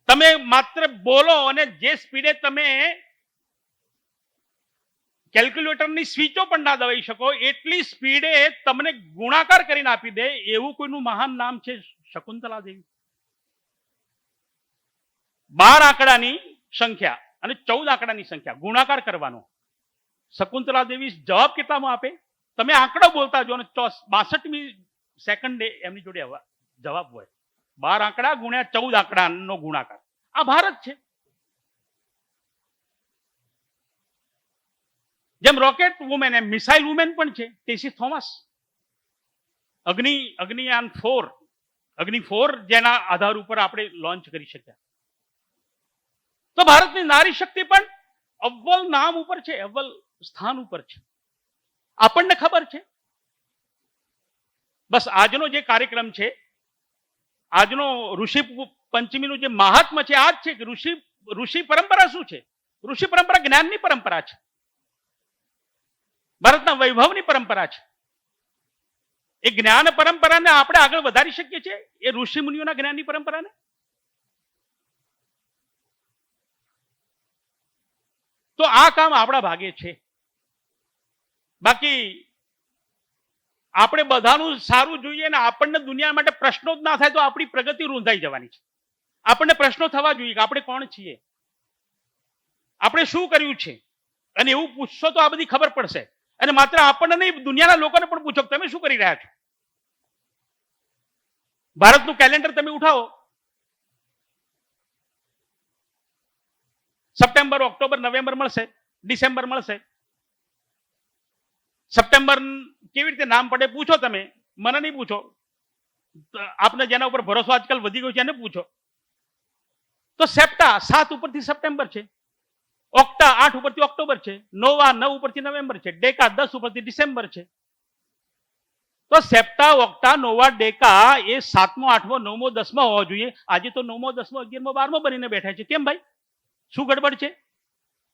તમે માત્ર બોલો અને જે સ્પીડે તમે કેલ્ક્યુલેટરની સ્વિચો પણ ના દબાવી શકો એટલી સ્પીડે તમને ગુણાકાર કરીને આપી દે એવું કોઈનું મહાન નામ છે શકુંતલા દેવી. 12 આંકડાની સંખ્યા અને 14 આંકડાની સંખ્યા ગુણાકાર કરવાનો. શકુંતલા દેવી જવાબ કેટલામાં આપે? તમે આંકડો બોલતા જો ને 62મી સેકન્ડે એમની જોડે જવાબ હોય. 12 આંકડા ગુણ્યા 14 આંકડાનો ગુણાકાર. આ ભારત છે. જેમ રોકેટ વુમેન એમ મિસાઇલ વુમેન પણ છે ટેસી થોમસ. અગ્નિયાન 4 અગ્નિ 4 જેના આધાર ઉપર આપણે લોન્ચ કરી શક્યા. તો ભારતની નારી શક્તિ પણ અવ્વલ નામ ઉપર છે, અવ્વલ સ્થાન ઉપર છે. આપણને ખબર છે. બસ આજનો જે કાર્યક્રમ છે, આજનો ઋષિ પંચમીનું જે મહાત્મ્ય છે આ જ છે કે ઋષિ પરંપરા શું છે? ઋષિ પરંપરા જ્ઞાનની પરંપરા છે, ભારતના વૈભવની પરંપરા છે. એ જ્ઞાન પરંપરાને આપણે આગળ વધારી શકીએ છીએ એ ઋષિ મુનિઓના જ્ઞાનની પરંપરાને. તો આ કામ આપણા ભાગે છે. બાકી આપણે બધાનું સારું જોઈએ ને આપણને દુનિયા માટે પ્રશ્નો જ ના થાય તો આપણી પ્રગતિ રૂંધાઈ જવાની છે. આપણને પ્રશ્નો થવા જોઈએ કે આપણે કોણ છીએ, આપણે શું કર્યું છે, અને એવું પૂછશો તો આ બધી ખબર પડશે. અને માત્ર આપણને નહીં, દુનિયાના લોકોને પણ પૂછો તમે શું કરી રહ્યા છો. ભારતનું કેલેન્ડર તમે ઉઠાવો, સપ્ટેમ્બર, ઓક્ટોબર, નવેમ્બર મળશે, ડિસેમ્બર મળશે. સપ્ટેમ્બર કેવી રીતે નામ પડે પૂછો તમે, મને નહીં પૂછો, આપને જેના ઉપર ભરોસો આજકાલ વધી ગયો છે એને પૂછો. તો સેપ્ટા 7 ઉપરથી સપ્ટેમ્બર છે, ઓક્ટા 8 ઉપરથી ઓક્ટોબર છે, નોવા 9 ઉપરથી નવેમ્બર છે, ડેકા 10 ઉપરથી ડિસેમ્બર છે. તો સેપ્ટા, ઓક્ટા, નોવા, ડેકા એ 7મો, 8મો, 9મો, 10મો હોવા જોઈએ. આજે તો 9મો, 10મો, 11મો, 12મો બનીને બેઠા છે. કેમ ભાઈ? શું ગડબડ છે?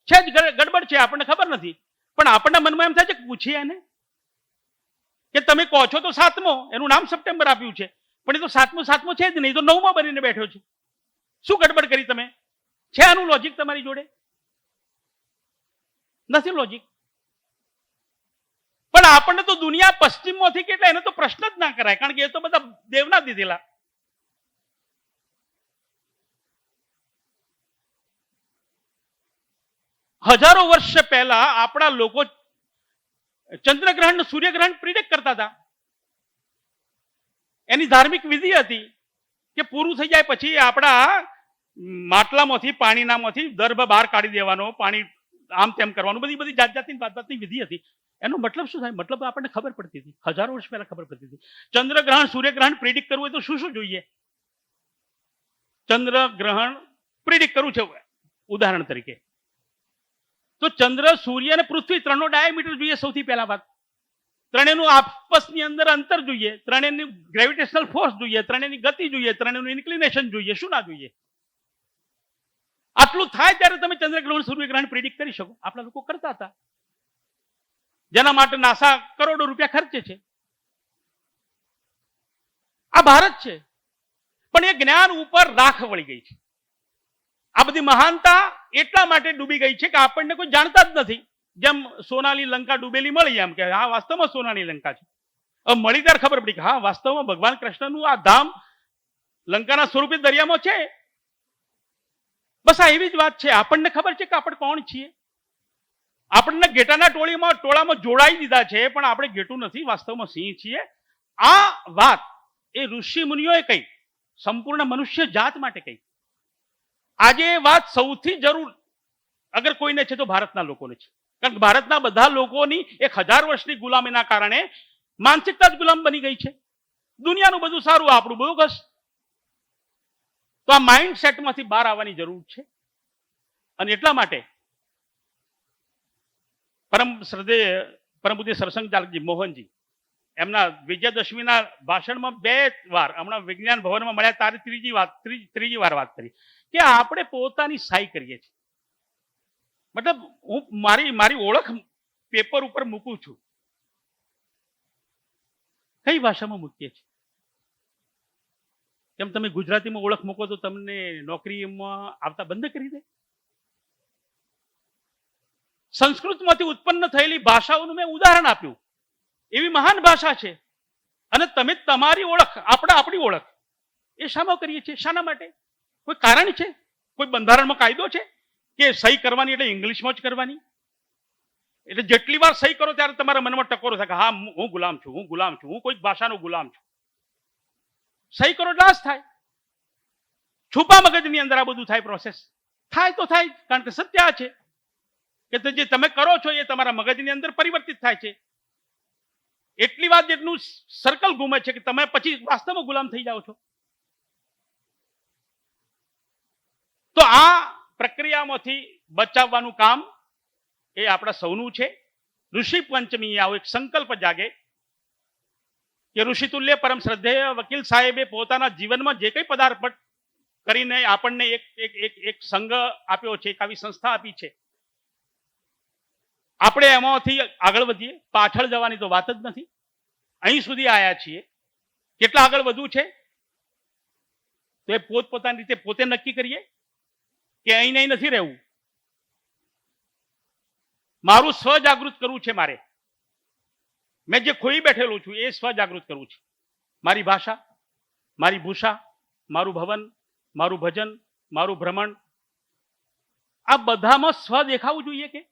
છે જ ગડબડ છે, આપણને ખબર નથી. પણ આપણના મનમાં એમ થાય છે કે પૂછીએ એને કે તમે કહો છો તો 7મો, એનું નામ સપ્ટેમ્બર આપ્યું છે, પણ એ તો 7મો છે જ નહીં, તો 9મો બનીને બેઠો છે. શું ગડબડ કરી તમે? છે આનું લોજિક તમારી જોડે? નથી લોજિક. પણ આપણને તો દુનિયા પશ્ચિમમાંથી કે એટલે એને તો પ્રશ્ન જ ના કરાય, કારણ કે એ તો બધા દેવના દીધેલા. હજારો વર્ષ પહેલા આપણા લોકો ચંદ્રગ્રહણ, સૂર્યગ્રહણ પ્રિડિક્ટ કરતા હતા. એની ધાર્મિક વિધિ હતી કે પૂરું થઈ જાય પછી આપણા માટલામાંથી, પાણીનામાંથી દર્ભ બહાર કાઢી દેવાનો, પાણી આમ તેમ કરવાનું, બધી જાતની વિધિ હતી. એનો મતલબ શું થાય? મતલબ આપણને ખબર પડતી હતી, હજારો વર્ષ પહેલા ખબર પડતી હતી. ચંદ્રગ્રહણ, સૂર્યગ્રહણ પ્રિડિક્ટ કરવું હોય તો શું શું જોઈએ? ચંદ્રગ્રહણ પ્રિડિક્ટ કરવું છે ઉદાહરણ તરીકે, તો ચંદ્ર, સૂર્ય અને પૃથ્વી 3નો ડાયામીટર જોઈએ. સૌથી પહેલા વાત, ત્રણેયનું આપસની અંદર અંતર જોઈએ, ત્રણેયની ગ્રેવિટેશનલ ફોર્સ જોઈએ, ત્રણેયની ગતિ જોઈએ, ત્રણેયનું ઇન્ક્લિનેશન જોઈએ. શું ના જોઈએ? આટલું થાય ત્યારે તમે ચંદ્રગ્રહણ, સૂર્યગ્રહણ પ્રિડિક્ટ કરી શકો. આપણા લોકો કરતા હતા, જેના માટે નાસા કરોડો રૂપિયા ખર્ચે છે. આ ભારત છે, પણ એ જ્ઞાન ઉપર રાખ વળી ગઈ છે. આ બધી મહાનતા એટલા માટે ડૂબી ગઈ છે કે આપણને કોઈ જાણતા જ નથી. જેમ સોનાની લંકા ડૂબેલી મળી, એમ કે હા વાસ્તવમાં સોનાની લંકા છે. હવે મળી ત્યારે ખબર પડી કે હા વાસ્તવમાં ભગવાન કૃષ્ણનું આ ધામ લંકાના સ્વરૂપે દરિયામાં છે. બસ આ એવી જ વાત છે. આપણને ખબર છે કે આપણે કોણ છીએ. આપણને ઘેટાના ટોળામાં જોડાઈ દીધા છે, પણ આપણે ઘેટું નથી, વાસ્તવમાં સિંહ છીએ. આ વાત એ ઋષિ મુનિઓએ કહી, સંપૂર્ણ મનુષ્ય જાત માટે કહી. આજે એ વાત સૌથી જરૂર અગર કોઈને છે તો ભારતના લોકોને છે. કારણ કે ભારતના બધા લોકોની 1000 વર્ષની ગુલામીના કારણે માનસિકતા જ ગુલામ બની ગઈ છે. દુનિયાનું બધું સારું, આપણું બધું ઘસ. તો આ માઇન્ડ સેટમાંથી બહાર આવવાની જરૂર છે. અને એટલા માટે પરમ પૂજ્ય સરસંઘ ચાલકજી મોહનજી એમના વિજયાદશમીના ભાષણમાં 2 વાર, હમણાં વિજ્ઞાન ભવનમાં મળ્યા ત્યારે ત્રીજી વાર વાત કરી કે આપણે પોતાની સહી કરીએ છીએ. મતલબ હું મારી ઓળખ પેપર ઉપર મૂકું છું. કઈ ભાષામાં મૂકીએ છીએ? કેમ તમે ગુજરાતીમાં ઓળખ મૂકો તો તમને નોકરીમાં આવતા બંધ કરી દે? સંસ્કૃતમાંથી ઉત્પન્ન થયેલી ભાષાઓનું મેં ઉદાહરણ આપ્યું. એવી મહાન ભાષા છે. અને તમે તમારી ઓળખ, આપણી ઓળખ એ શામાં કરીએ છીએ? શાના માટે? કોઈ કારણ છે? કોઈ બંધારણમાં કાયદો છે કે સહી કરવાની એટલે ઇંગ્લિશમાં જ કરવાની? એટલે જેટલી વાર સહી કરો ત્યારે તમારા મનમાં ટકોરો થાય કે હા હું ગુલામ છું, હું કોઈ ભાષાનો ગુલામ છું. સહી કરો લાશ થાય. છુપા મગજની અંદર આ બધું થાય. પ્રોસેસ થાય તો થાય, કારણ કે સત્ય આ છે કે જે તમે કરો છો એ તમારા મગજની અંદર પરિવર્તિત થાય છે. એટલી વાત જેટલું સર્કલ ઘૂમે છે કે તમે પછી વાસ્તવમાં ગુલામ થઈ જાઓ છો. તો આ પ્રક્રિયામાંથી બચાવવાનું કામ એ આપણા સૌનું છે. ઋષિ પંચમી આવો એક સંકલ્પ જાગે કે ઋષિતુલ્ય પરમ શ્રદ્ધેય વકીલ સાહેબે પોતાના જીવનમાં જે કંઈ પદાર્પણ કરીને આપણને એક સંઘ આપ્યો છે, એક આવી સંસ્થા આપી છે, આપણે એમાંથી આગળ વધીએ. પાછળ જવાની તો વાત જ નથી. અહીં સુધી આવ્યા છીએ. કેટલા આગળ વધવું છે તો એ પોતપોતાની રીતે પોતે નક્કી કરીએ કે અહીં નથી રહેવું. મારું સ્વ જાગૃત કરવું છે. મારે મેં જે ખોઈ બેઠેલું છું એ સ્વ જાગૃત કરવું છે. મારી ભાષા, મારી ભૂષા, મારું ભવન, મારું ભજન, મારું ભ્રમણ, આ બધામાં સ્વ દેખાવું જોઈએ કે?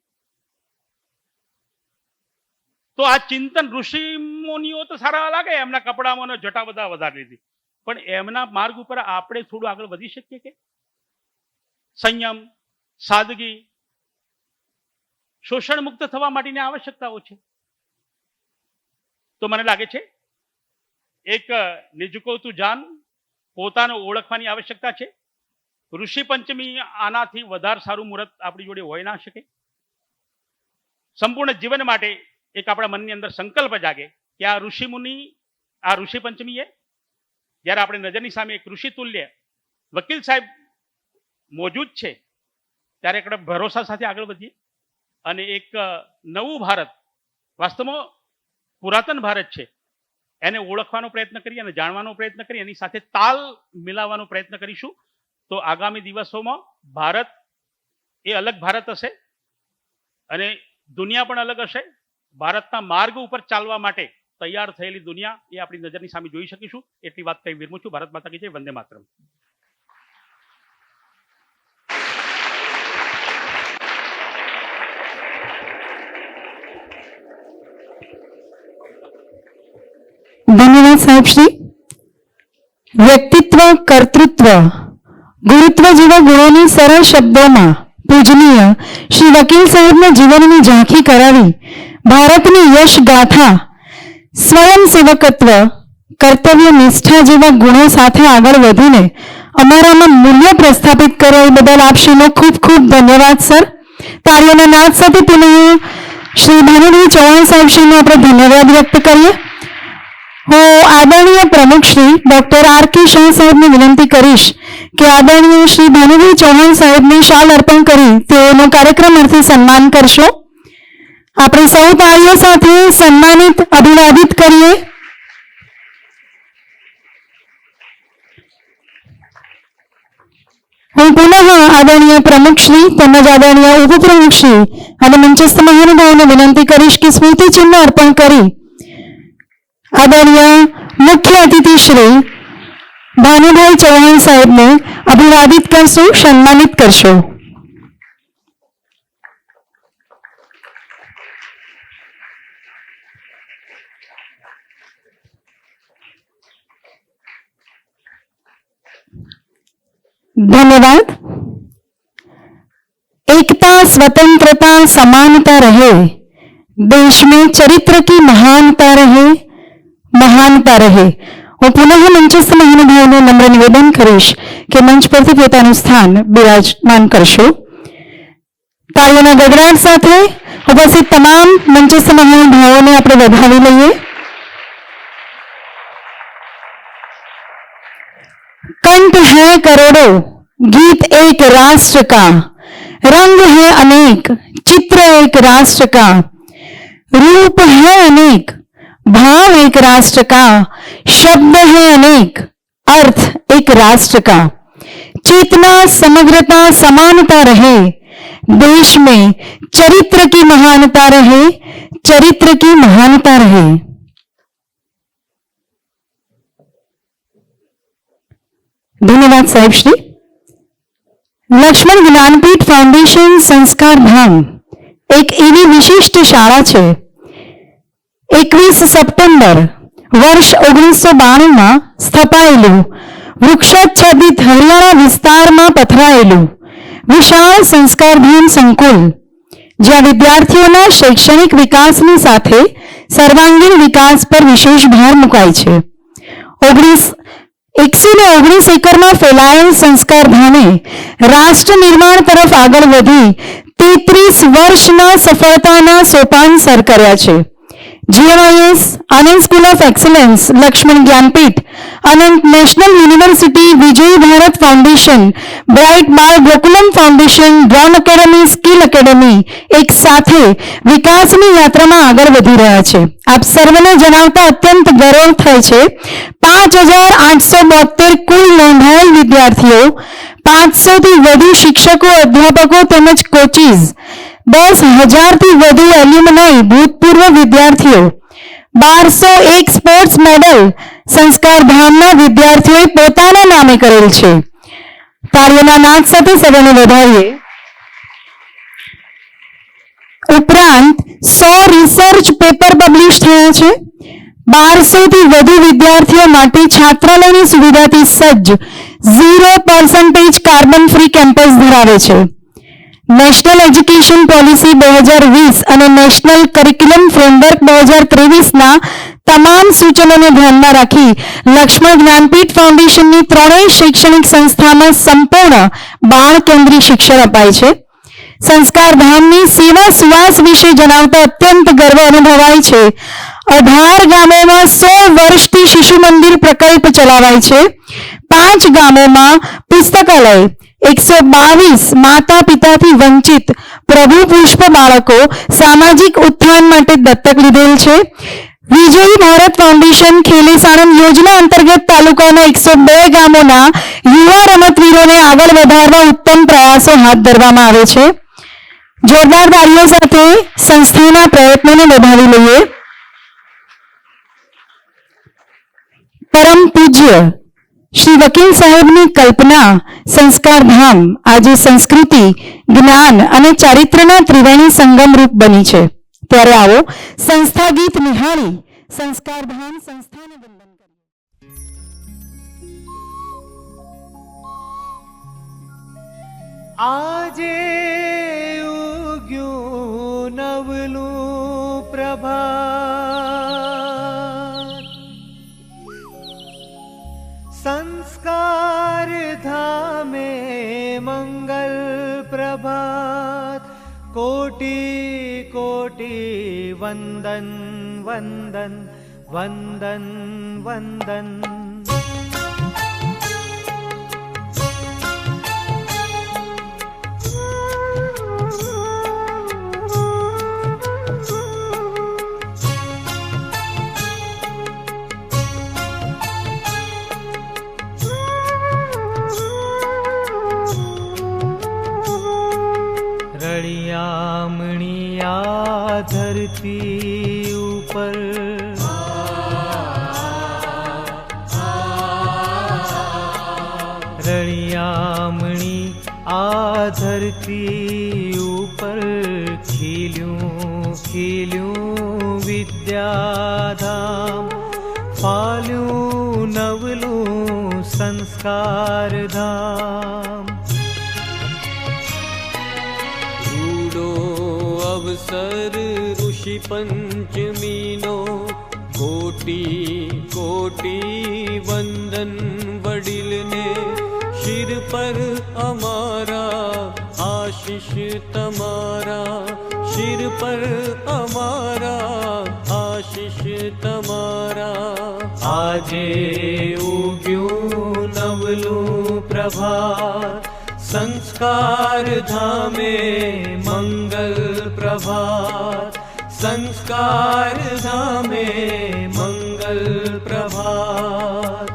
તો આ ચિંતન ઋષિ મુનિઓ તો સારા લાગે, એમના કપડામાં જટા બધા વધારી લીધી, પણ એમના માર્ગ ઉપર આપણે થોડું આગળ વધી શકીએ કે? સંયમ, સાદગી, શોષણ મુક્ત થવા માટેની આવશ્યકતાઓ છે. તો મને લાગે છે એક નિજકો તું જાન, પોતાને ઓળખવાની આવશ્યકતા છે. ઋષિ પંચમી આનાથી વધારે સારું મુહૂર્ત આપણી જોડે હોય ના શકે. સંપૂર્ણ જીવન માટે એક આપણા મનની અંદર સંકલ્પ જાગે કે આ ઋષિ મુનિ, આ ઋષિ પંચમીએ જ્યારે આપણે નજરની સામે એક ઋષિ તુલ્ય વકીલ સાહેબ મોજૂદ છે ત્યારે આપણે ભરોસા સાથે આગળ વધીએ અને એક નવું ભારત, વાસ્તવમાં પુરાતન ભારત છે, એને ઓળખવાનો પ્રયત્ન કરીએ અને જાણવાનો પ્રયત્ન કરીએ, એની સાથે તાલ મિલાવવાનો પ્રયત્ન કરીશું. તો આગામી દિવસોમાં ભારત એ અલગ ભારત હશે અને દુનિયા પણ અલગ હશે. ભારતના માર્ગ ઉપર ચાલવા માટે તૈયાર થયેલી દુનિયા એ આપણી નજરની સામે જોઈ શકીશું. એટલી વાત કહી વિરમું છું. ભારત માતા કી જય. વંદે માતરમ. ધન્યવાદ સાહેબ શ્રી. વ્યક્તિત્વ, કર્તૃત્વ, ગુરુત્વ જેવા ગુણોની સરળ શબ્દોમાં પૂજનીય શ્રી વકીલ સાહેબના જીવનની ઝાંખી કરાવી ભારતની યશ ગાથા, સ્વયંસેવકત્વ, કર્તવ્ય નિષ્ઠા જેવા ગુણો સાથે આગળ વધીને અમારામાં મૂલ્ય પ્રસ્થાપિત કરો એ બદલ આપ શ્રીનો ખૂબ ખૂબ ધન્યવાદ સર. તાળીઓના નાદ સાથે પુનઃ શ્રી ભાનુભાઈ ચૌહાણ સાહેબ શ્રીનો આપણે ધન્યવાદ વ્યક્ત કરીએ. હું આદરણીય પ્રમુખ Shri doctor R K Shah સાહેબને વિનંતી કરીશ કે આદરણીય શ્રી ભાનુભાઈ ચૌહાણ સાહેબને શાલ અર્પણ કરી તેઓનો કાર્યક્રમ અર્થે સન્માન કરશો. આપણે સૌ તાળીઓ સાથે સન્માનિત, અભિવાદિત કરીએ. હું પુનઃ આદરણીય પ્રમુખ શ્રી તેમજ આદરણીય ઉપપ્રમુખ શ્રી અને મંચસ્થ મહાનુભાવોને વિનંતી કરીશ કે સ્મૃતિ ચિહ્ન અર્પણ કરી આદરણીય મુખ્ય અતિથિ શ્રી ભાનુભાઈ ચૌહાણ સાહેબને અભિવાદિત કરશો, સન્માનિત કરશો. धन्यवाद. एकता, स्वतंत्रता, समानता रहे, देश में चरित्र की महानता रहे, महानता रहे. હું પુનઃ મંચસ્થ મહાનુભાવોને નમ્ર નિવેદન કરીશ કે મંચ પરથી પોતાનું સ્થાન બિરાજમાન કરશો. તાળીઓના ગડગડાટ સાથે ઉપસ્થિત તમામ મંચસ્થ મહાનુભાવોને આપણે વધાવી લઈએ. कंठ है करोड़ों, गीत एक राष्ट्र का, रंग है अनेक, चित्र एक राष्ट्र का, रूप है अनेक, भाव एक राष्ट्र का, शब्द है अनेक, अर्थ एक राष्ट्र का. चेतना, समग्रता, समानता रहे, देश में चरित्र की महानता रहे, चरित्र की महानता रहे. धन्यवाद साहेब श्री. લક્ષ્મણ જ્ઞાનપીઠ ફાઉન્ડેશન સંસ્કાર ધામ એક એવી વિશિષ્ટ શાળા છે. 21 સપ્ટેમ્બર વર્ષ 1992 સ્થપાયેલું, વૃક્ષાચ્છાદિત હરિયાણા વિસ્તારમાં પથરાયેલું વિશાળ સંસ્કારધામ સંકુલ, જ્યાં વિદ્યાર્થીઓના શૈક્ષણિક વિકાસની સાથે સર્વાંગીણ વિકાસ પર વિશેષ ભાર મુકાય છે. 119 એકરમાં ફેલાયેલ સંસ્કાર ધામે રાષ્ટ્ર નિર્માણ તરફ આગળ વધી 33 વર્ષના સફળતાના સોપાન સર કર્યા છે. GMIS, Anand school of excellence, Lakshman Gyanpeeth, Anant national university, Vijay Bharat foundation, bright Bal Gokulam foundation, drone academy, skill academy એક સાથે વિકાસની યાત્રામાં આગળ વધી રહ્યા છે. આપ સર્વને જણાવતા અત્યંત ગૌરવ થાય છે. 5872 કુલ નોંધાયેલ વિદ્યાર્થીઓ, 500 થી વધુ શિક્ષકો, અધ્યાપકો તેમજ કોચીસ, 10,000 થી વધુ એલ્યુમનાઈ ભૂતપૂર્વ વિદ્યાર્થીઓ, 1201 સ્પોર્ટ્સ મેડલ સંસ્કાર ધામના વિદ્યાર્થીઓએ પોતાના નામે કરેલ છે. તાળીઓના નાદ સાથે સૌને વધાવીએ. ઉપરાંત 100 રિસર્ચ પેપર પબ્લિશ થયા છે. 1200 થી વધુ વિદ્યાર્થીઓ માટે છાત્રાલયની સુવિધાથી સજ્જ 0% કાર્બન ફ્રી કેમ્પસ ધરાવે છે. નેશનલ એજ્યુકેશન પોલિસી 2020 અને નેશનલ કરિક્યુલમ ફ્રેમવર્ક 2023ના તમામ સૂચનોને ધ્યાનમાં રાખી લક્ષ્મણ જ્ઞાનપીઠ ફાઉન્ડેશનની ત્રણેય શૈક્ષણિક સંસ્થામાં સંપૂર્ણ બાળ કેન્દ્રીય શિક્ષણ અપાય છે. સંસ્કાર ધામની સેવા સુવાસ વિશે જણાવતા અત્યંત ગર્વ અનુભવાય છે. 18 ગામોમાં 100 વર્ષથી શિશુ મંદિર પ્રકલ્પ ચલાવાય છે. 5 ગામોમાં પુસ્તકાલય, 122 માતા પિતાથી વંચિત પ્રભુ પુષ્પ બાળકો સામાજિક ઉત્થાન માટે દત્તક લીધેલ છે. વિજય ભારત ફાઉન્ડેશન ખેલે સાણંદ યોજના અંતર્ગત તાલુકાના 102 ગામોના યુવા રમતવીરોને આગળ વધારવા ઉત્તમ પ્રયાસો હાથ ધરવામાં આવે છે. જોરદાર તાળીઓ સાથે સંસ્થાના પ્રયત્નોને વધાવી લઈએ. પરમ પૂજ્ય શ્રી વકીલ સાહેબની કલ્પના સંસ્કાર ધામ આજે સંસ્કૃતિ, જ્ઞાન અને ચારિત્ર્યના ત્રિવેણી સંગમ રૂપ બની છે. ત્યારે આવો સંસ્થા ગીત નિહાળી સંસ્કાર ધામ સંસ્થાને વંદન કરીએ. આજે ઉગ્યું નવલું પ્રભાત, સંસ્કાર ધામે મંગલ પ્રભાત, કોટી કોટી વંદન વંદન વંદન વંદન. रड़ियामणिया धरती ऊपर आ धरती ऊपर खिल्यूं खिल्यूं विद्याधाम फाल्यूं नवलूं संस्कार धाम रूडो अवसर ऋषि पंचमीनो कोटि कोटि वंदन वडिल ने शिर पर अमारा आशीष तमारा शिर पर अमारा आशीष तमारा आजे उग्यूं नवलूं प्रभात संस्कार धामे मंगल प्रभात संस्कार धामे मंगल प्रभात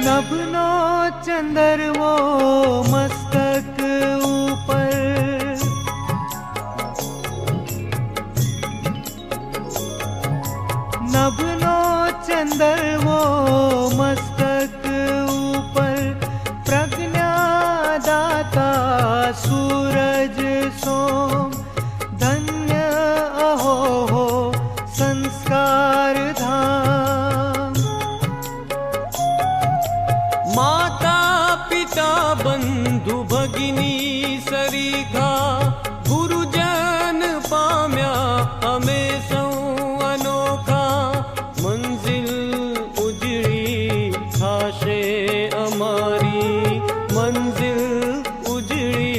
नभनो चंदरवो मस्तक ऊपर नभनो चंदरवो मस्तक ऊपर प्रज्ञादाता सूरज सोम धन्य अहो हो संस्कार धाम माता पिता बंधु भगिनी सरीखा गुरुजन पाम्या अमे सौ अनोखा मंजिल उजड़ी थाशे अमारी मंजिल उजड़ी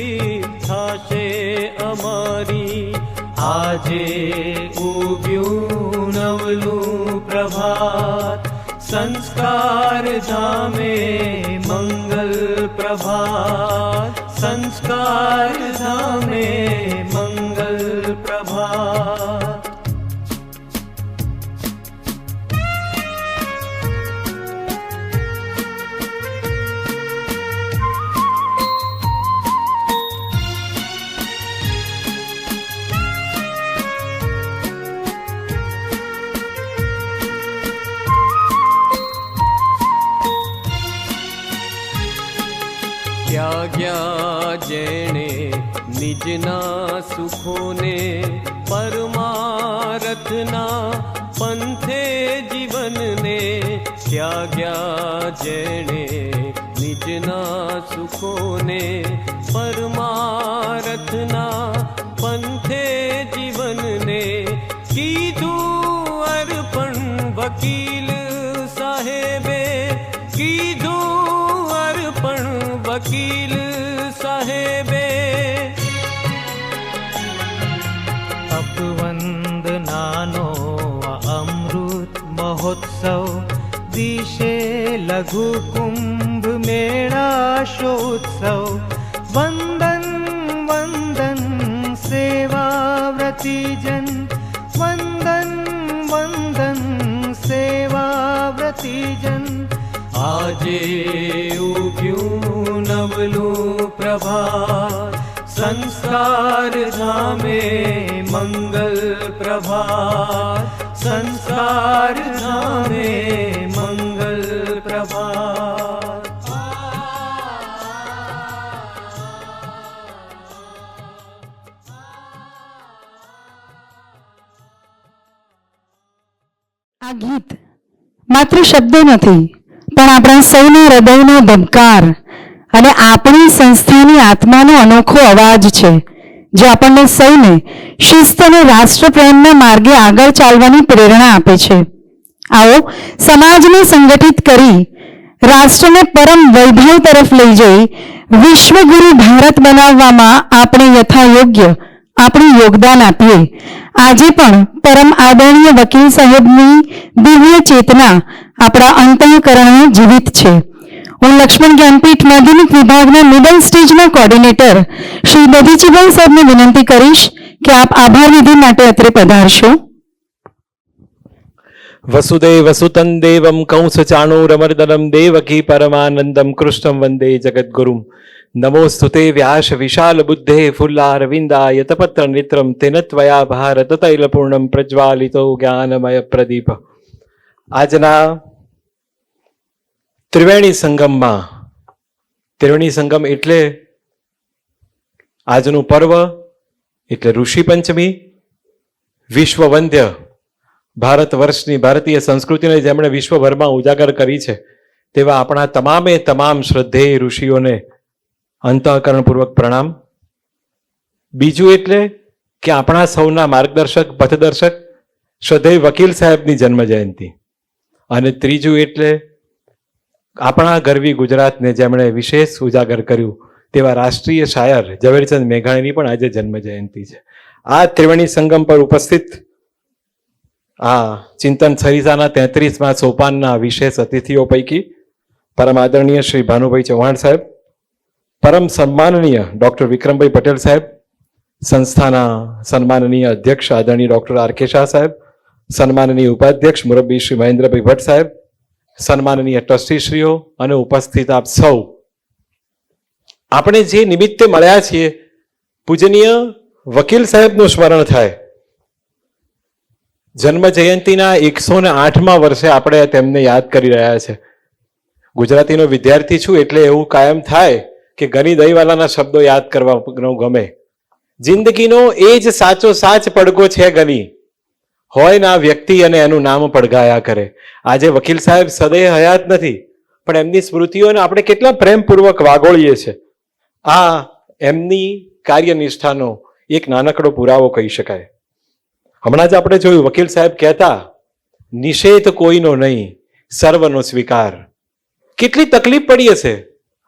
थाशे अमारी आजे उग्यूं नवलूं प्रभात संस्कार धामे मंगल प्रभात संस्कार धामे मंगल प्रभात त्याग्या जेणे निजना सुखोने परमारथना पंथे जीवन ने त्याग्या जेणे निजना सुखोने परमारथना पंथे जीवन ने कीधु अर्पण वकील साहेबे कीधु अर्पण वकील साहेबे अपवंदनानो अमृत महोत्सव दिशे लघु कुंभ मेळा शोत्सव वंदन वंदन सेवाव्रती जन वंदन वंदन सेवाव्रती जन आजे उग्यूं नवलूं प्रभात संस्कार धामे मंगल प्रभात संस्कार धामे मंगल प्रभात આ ગીત માત્ર શબ્દો નથી પણ આપણા સૌના હૃદયનો ધબકાર અને આપણી સંસ્થાની આત્માનો અનોખો અવાજ છે જે આપણને સૌને શિસ્ત અને રાષ્ટ્રપ્રેમના માર્ગે આગળ ચાલવાની પ્રેરણા આપે છે. આવો સમાજને સંગઠિત કરી રાષ્ટ્રને પરમ વૈભવ તરફ લઈ જઈ વિશ્વગુરુ ભારત બનાવવામાં આપણે યથાયોગ્ય આપણું યોગદાન આપીએ. આજે પણ પરમ આદરણીય વકીલ સાહેબની દિવ્ય ચેતના આપણા અંતઃકરણમાં જીવિત છે. હું લક્ષ્મણ જ્ઞાનપીઠ માધ્યમિક વિભાગના મિડલ સ્ટેજના કોર્ડિનેટર શ્રી દધીચીભાઈ સાહેબને વિનંતી કરીશ કે આપ આભાર વિધિ માટે અત્રે પધારશો. વસુદેવ વસુતં દેવમ કંસચાણૂરમર્દનમ દેવકી પરમાનંદમ કૃષ્ણં વંદે જગદ્ગુરુમ નમોસ્તુતે વ્યાસ વિશાલ બુદ્ધે ફુલ્લારવિંદાય તપત્ર નેત્રમ તેન ત્વયા ભારત તૈલપૂર્ણમ પ્રજ્વાલિતો જ્ઞાનમય પ્રદીપ. આજના ત્રિવેણી સંગમમાં, ત્રિવેણી સંગમ એટલે આજનું પર્વ એટલે ઋષિ પંચમી, વિશ્વ વંદ્ય ભારત વર્ષની ભારતીય સંસ્કૃતિને જેમણે વિશ્વભરમાં ઉજાગર કરી છે તેવા આપણા તમામે તમામ શ્રદ્ધેય ઋષિઓને અંતઃકરણપૂર્વક પ્રણામ. બીજું એટલે કે આપણા સૌના માર્ગદર્શક પથદર્શક શ્રદ્ધેય વકીલ સાહેબની જન્મ જયંતિ. અને ત્રીજું એટલે આપણા ગરવી ગુજરાતને જેમણે વિશેષ ઉજાગર કર્યું તેવા રાષ્ટ્રીય શાયર ઝવેરચંદ મેઘાણીની પણ આજે જન્મ જયંતિ છે. આ ત્રિવેણી સંગમ પર ઉપસ્થિત આ ચિંતન સરિતાના 33મા સોપાનના વિશેષ અતિથિઓ પૈકી પરમ આદરણીય શ્રી ભાનુભાઈ ચૌહાણ સાહેબ, પરમ સન્માનનીય ડોક્ટર વિક્રમભાઈ પટેલ સાહેબ, સંસ્થાના સન્માનનીય અધ્યક્ષ આદરણીય ડોક્ટર આર.કે. શાહ સાહેબ, સન્માનનીય ઉપાધ્યક્ષ મુરબ્બી શ્રી મહેન્દ્રભાઈ ભટ્ટ સાહેબ, સન્માનનીય ટ્રસ્ટીશ્રીઓ અને ઉપસ્થિત આપ સૌ, આપણે જે નિમિત્તે મળ્યા છીએ પૂજનીય વકીલ સાહેબનું સ્મરણ થાય. જન્મ જયંતિના 108મા વર્ષે આપણે તેમને યાદ કરી રહ્યા છે. ગુજરાતીનો વિદ્યાર્થી છું એટલે એવું કાયમ થાય કે ગની દહીવાલાના શબ્દો યાદ કરવાનો ગમે. જિંદગીનો એ જ સાચો સાચ પડઘો છે ગની, હોય ના વ્યક્તિ અને એનું નામ પડઘાયા કરે. આજે વકીલ સાહેબ સદૈવ હયાત નથી, પણ એમની સ્મૃતિઓને આપણે કેટલા પ્રેમપૂર્વક વાગોળીએ છીએ. આ એમની કાર્યનિષ્ઠાનો એક નાનકડો પુરાવો કહી શકાય. હમણાં જ આપણે જોયું વકીલ સાહેબ કહેતા, નિષેધ કોઈનો નહીં, સર્વનો સ્વીકાર. કેટલી તકલીફ પડી હશે,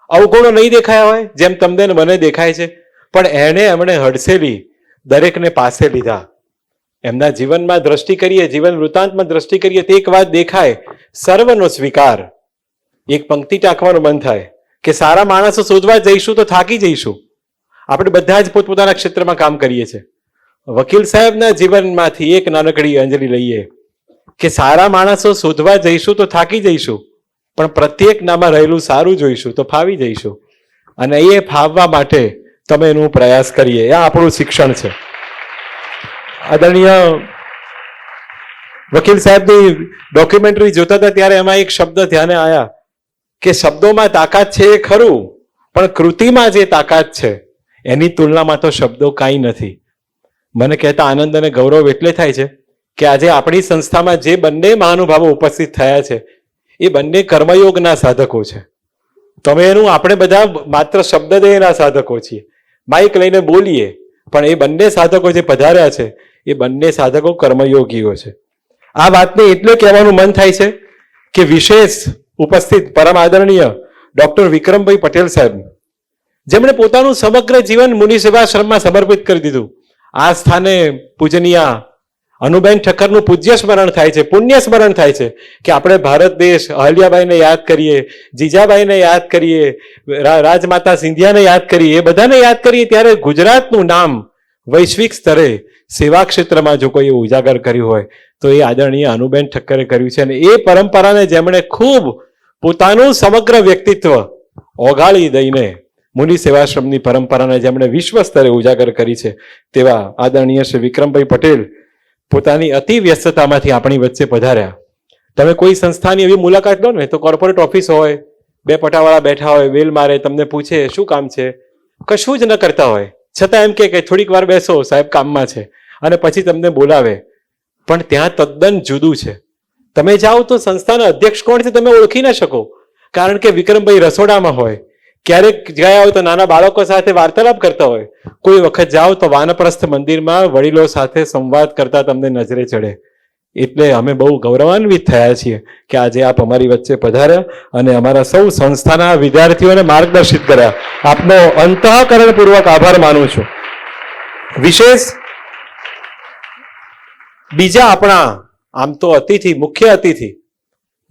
અવગુણો નહીં દેખાયા હોય જેમ તમને ને મને દેખાય છે, પણ એમણે હડસેલી દરેકને પાસે લીધા. એમના જીવનમાં દ્રષ્ટિ કરીએ, જીવન વૃત્તાંતમાં દ્રષ્ટિ કરીએ તો એક વાત દેખાય, સર્વનો સ્વીકાર. એક પંક્તિ ટાંકવાનું મન થાય કે સારા માણસો શોધવા જઈશું તો થાકી જઈશું. આપણે બધા જ પોતપોતાના ક્ષેત્રમાં કામ કરીએ છીએ. વકીલ સાહેબના જીવનમાંથી એક નાનકડી અંજલિ લઈએ કે સારા માણસો શોધવા જઈશું તો થાકી જઈશું, પણ પ્રત્યેક નામાં રહેલું સારું જોઈશું તો ફાવી જઈશું. અને એ ફાવવા માટે તમે એનો પ્રયાસ કરીએ, આ આપણું શિક્ષણ છે. આદરણીય વકીલ સાહેબની ડોક્યુમેન્ટરી જોતા હતા ત્યારે એમાં એક શબ્દ ધ્યાને આવ્યા કે શબ્દોમાં તાકાત છે એ ખરું, પણ કૃતિમાં જે તાકાત છે એની તુલનામાં તો શબ્દો કાંઈ નથી. મને કહેતા આનંદ અને ગૌરવ એટલે થાય છે કે આજે આપણી સંસ્થામાં જે બંને મહાનુભાવો ઉપસ્થિત થયા છે એ બંને કર્મયોગના સાધકો છે. તમે એનું આપણે બધા માત્ર શબ્દદેહના સાધકો છીએ, માઇક લઈને બોલીએ, પણ એ બંને સાધકો જે પધાર્યા છે એ બંને સાધકો કર્મયોગીઓ છે. આ વાતને એટલે કહેવાનું મન થાય છે કે વિશેષ ઉપસ્થિત પરમ આદરણીય ડોક્ટર વિક્રમભાઈ પટેલ સાહેબ, જેમણે પોતાનું સમગ્ર જીવન મુનિ સેવાશ્રમમાં સમર્પિત કરી દીધું. આ સ્થાને પૂજનીય અનુબેન ઠક્કરનું પૂજ્ય સ્મરણ થાય છે, પુણ્ય સ્મરણ થાય છે કે આપણે ભારત દેશ અહલ્યાબાઈને યાદ કરીએ, જીજાબાઈને યાદ કરીએ, રાજમાતા સિંધિયાને યાદ કરીએ, એ બધાને યાદ કરીએ ત્યારે ગુજરાતનું નામ વૈશ્વિક સ્તરે સેવા ક્ષેત્રમાં જો કોઈ ઉજાગર કર્યું હોય તો એ આદરણીય અનુબેન ઠક્કરે કર્યું છે. અને એ પરંપરાને જેમણે ખૂબ પોતાનું સમગ્ર વ્યક્તિત્વ ઓગાળી દઈને મુનિ સેવાશ્રમની પરંપરાને જેમણે વિશ્વ સ્તરે ઉજાગર કરી છે તેવા આદરણીય શ્રી વિક્રમભાઈ પટેલ પોતાની અતિ વ્યસ્તતામાંથી આપણી વચ્ચે પધાર્યા. તમે કોઈ સંસ્થાની એવી મુલાકાત લો ને તો કોર્પોરેટ ઓફિસ હોય, બે પટાવાળા બેઠા હોય, વેલ મારે, તમને પૂછે શું કામ છે, કશું જ ન કરતા હોય, છતાં એમ કે થોડીક વાર બેસો સાહેબ કામમાં છે, અને પછી તમને બોલાવે. પણ ત્યાં તદ્દન જુદું છે. તમે જાઓ તો સંસ્થાના અધ્યક્ષ કોણ છે તમે ઓળખી ન શકો, કારણ કે વિક્રમભાઈ રસોડામાં હોય, ક્યારેક ગયા હોય તો નાના બાળકો સાથે વાર્તાલાપ કરતા હોય, કોઈ વખત જાઓ તો વાનપ્રસ્થ મંદિરમાં વડીલો સાથે સંવાદ કરતા તમને નજરે ચડે. એટલે અમે બહુ ગૌરવાન્વિત થયા છીએ કે આજે આપ અમારી વચ્ચે પધાર્યા અને અમારા સૌ સંસ્થાના વિદ્યાર્થીઓને માર્ગદર્શિત કર્યા. આપનો અંતઃકરણપૂર્વક આભાર માનું છું. વિશેષ બીજા આપણા આમ તો અતિથિ, મુખ્ય અતિથિ,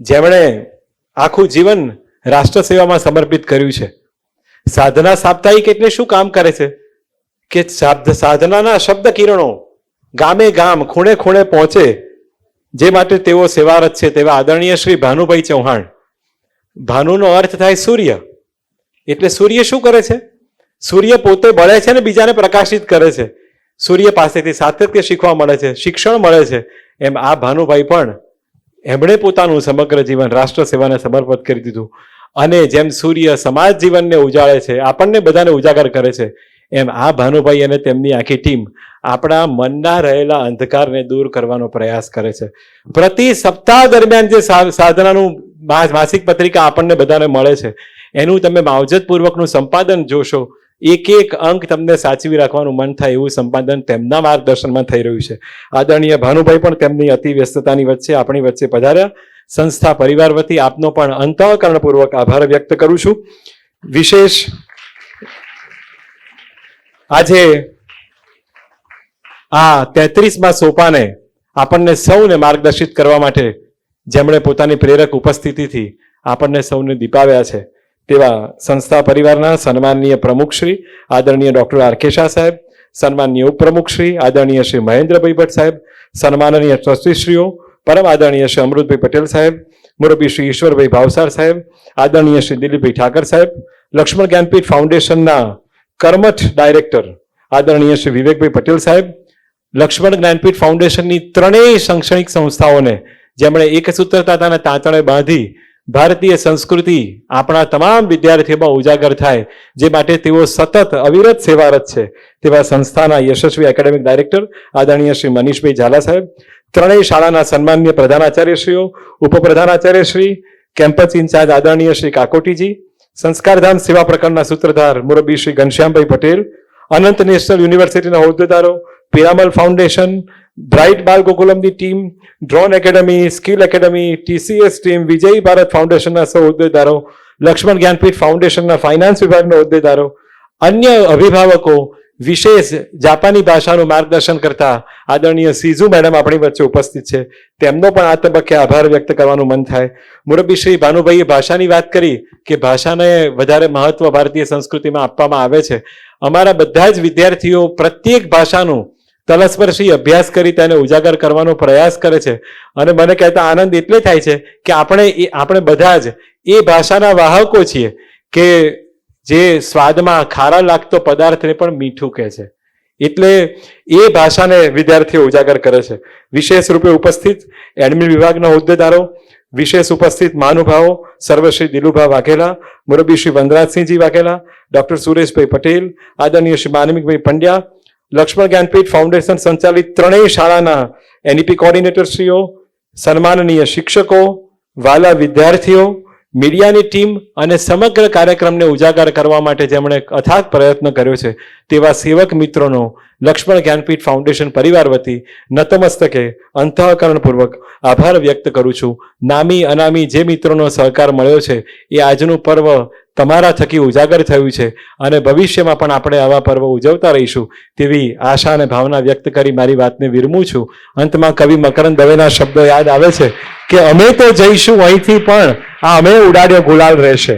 જેમણે આખું જીવન રાષ્ટ્ર સેવામાં સમર્પિત કર્યું છે. સાધના સાપ્તાહિક એટલે શું કામ કરે છે કે સાધનાના શબ્દ કિરણો ગામે ગામ ખૂણે ખૂણે પહોંચે, જે માટે તેઓ સેવારત છે તેવા આદરણીય શ્રી ભાનુભાઈ ચૌહાણ. ભાનુનો અર્થ થાય સૂર્ય. એટલે સૂર્ય શું કરે છે? સૂર્ય પોતે બળે છે ને બીજાને પ્રકાશિત કરે છે. સૂર્ય પાસેથી સાતત્ય શીખવા મળે છે, શિક્ષણ મળે છે. એમ આ ભાનુભાઈ પણ એમણે પોતાનું સમગ્ર જીવન રાષ્ટ્ર સેવાને સમર્પિત કરી દીધું. અને જેમ સૂર્ય સમાજ જીવનને ઉજાળે છે, આપણને બધાને ઉજાગર કરે છે, એમ આ ભાનુભાઈ અને તેમની આખી ટીમ આપણા મનના રહેલા અંધકારને દૂર કરવાનો પ્રયાસ કરે છે. પ્રતિ સપ્તાહ દરમિયાન જે સાધનાનું માસિક પત્રિકા આપણને બધાને મળે છે, એનું તમે માવજતપૂર્વકનું સંપાદન જોશો. એક એક અંક તમને સાચવી રાખવાનું મન થાય એવું સંપાદન તેમના માર્ગદર્શનમાં થઈ રહ્યું છે. આદરણીય ભાનુભાઈ પણ તેમની અતિ વ્યસ્તતાની વચ્ચે આપણી વચ્ચે પધાર્યા. સંસ્થા પરિવાર વતી આપનો પણ અંતઃકરણપૂર્વક આભાર વ્યક્ત કરું છું. વિશેષ આજે આ 33મા સોપાને આપણને સૌને માર્ગદર્શિત કરવા માટે જેમણે પોતાની પ્રેરક ઉપસ્થિતિથી આપણને સૌને દીપાવ્યા છે તેવા સંસ્થા પરિવારના સન્માનનીય પ્રમુખ શ્રી આદરણીય ડોક્ટર આર કે શાહ સાહેબ, સન્માનનીય ઉપપ્રમુખ શ્રી આદરણીય શ્રી મહેન્દ્રભાઈ ભટ્ટ સાહેબ, સન્માનનીય ટ્રસ્ટીશ્રીઓ પરમ આદરણીય શ્રી અમૃતભાઈ પટેલ સાહેબ, મુરબ્બી શ્રી ઈશ્વરભાઈ ભાવસાર સાહેબ, આદરણીય શ્રી દિલીપભાઈ ઠાકર સાહેબ, લક્ષ્મણ જ્ઞાનપીઠ ફાઉન્ડેશનના કર્મઠ ડાયરેક્ટર આદરણીય શ્રી વિવેકભાઈ પટેલ સાહેબ, લક્ષ્મણ જ્ઞાનપીઠ ફાઉન્ડેશનની ત્રણેય શૈક્ષણિક સંસ્થાઓને જેમણે એક સૂત્રતાના તાંતણે બાંધી ભારતીય સંસ્કૃતિ આપણા તમામ વિદ્યાર્થીઓમાં ઉજાગર થાય, જે માટે તેઓ સતત અવિરત સેવારત છે તેવા સંસ્થાના યશસ્વી એકેડેમિક ડાયરેક્ટર આદરણીય શ્રી મનીષભાઈ ઝાલા સાહેબ, ત્રણેય શાળાના સન્માનીય પ્રધાનાચાર્યશ્રીઓ, ઉપપ્રધાનાચાર્યશ્રી, કેમ્પસ ઇન્ચાર્જ આદરણીય શ્રી કાકોટીજી, સંસ્કારધામ સેવા પ્રકરણના સૂત્રધાર મુરબ્બી શ્રી ઘનશ્યામભાઈ પટેલ, અનંત નેશનલ યુનિવર્સિટીના હોદ્દેદારો, પિરામલ ફાઉન્ડેશન, બ્રાઇટ બાલ ગોકુલમની team, drone academy, skill academy, TCS team, Vijayi Bharat ફાઉન્ડેશનના સૌ હોદ્દેદારો, લક્ષ્મણ જ્ઞાનપીઠ ફાઉન્ડેશનના ફાઇનાન્સ વિભાગના હોદ્દેદારો, અન્ય અભિભાવકો, વિશેષ જાપાની ભાષાનું માર્ગદર્શન કરતા આદરણીય સીઝુ મેડમ આપણી વચ્ચે ઉપસ્થિત છે, તેમનો પણ આ તબક્કે આભાર વ્યક્ત કરવાનું મન થાય. મુરબ્બી શ્રી ભાનુભાઈએ ભાષાની વાત કરી કે ભાષાને વધારે મહત્વ ભારતીય સંસ્કૃતિમાં આપવામાં આવે છે. અમારા બધા જ વિદ્યાર્થીઓ પ્રત્યેક ભાષાનું તલસ્પર્શી અભ્યાસ કરી તેને ઉજાગર કરવાનો પ્રયાસ કરે છે. અને મને કહેતા આનંદ એટલે થાય છે કે આપણે બધા જ એ ભાષાના વાહકો છીએ કે જે સ્વાદમાં ખારા લાગતો પદાર્થને પણ મીઠું કહે છે. એટલે એ ભાષાને વિદ્યાર્થીઓ ઉજાગર કરે છે. વિશેષ રૂપે ઉપસ્થિત એડમિન વિભાગના હોદ્દેદારો, વિશેષ ઉપસ્થિત મહાનુભાવો સર્વશ્રી દિલુભા વાઘેલા, મુરબ્બી શ્રી વનરાજસિંહજી વાઘેલા, ડોક્ટર સુરેશભાઈ પટેલ, આદરણીય શ્રી માનવિકભાઈ પંડ્યા, લક્ષ્મણ જ્ઞાનપીઠ ફાઉન્ડેશન સંચાલિત ત્રણેય શાળાના NEP કોઓર્ડિનેટરશ્રીઓ, સન્માનનીય શિક્ષકો, વાલા વિદ્યાર્થીઓ, મીડિયાની ટીમ અને સમગ્ર કાર્યક્રમને ઉજાગર કરવા માટે જેમણે અથાગ પ્રયત્ન કર્યો છે તેવા સેવક મિત્રોનો લક્ષ્મણ જ્ઞાનપીઠ ફાઉન્ડેશન પરિવાર વતી નતમસ્તકે અંતઃકરણપૂર્વક આભાર વ્યક્ત કરું છું. નામી અનામી જે મિત્રોનો સહકાર મળ્યો છે એ આજનું પર્વ તમારા થકી ઉજાગર થયું છે અને ભવિષ્યમાં પણ આપણે આવા પર્વ ઉજવતા રહીશું તેવી આશા અને ભાવના વ્યક્ત કરી મારી વાતને વિરમું છું. અંતમાં કવિ મકરંદ દવેના શબ્દો યાદ આવે છે કે અમે તો જઈશું અહીંથી પણ આ અમે ઉડાડ્યો ગુલાલ રહેશે.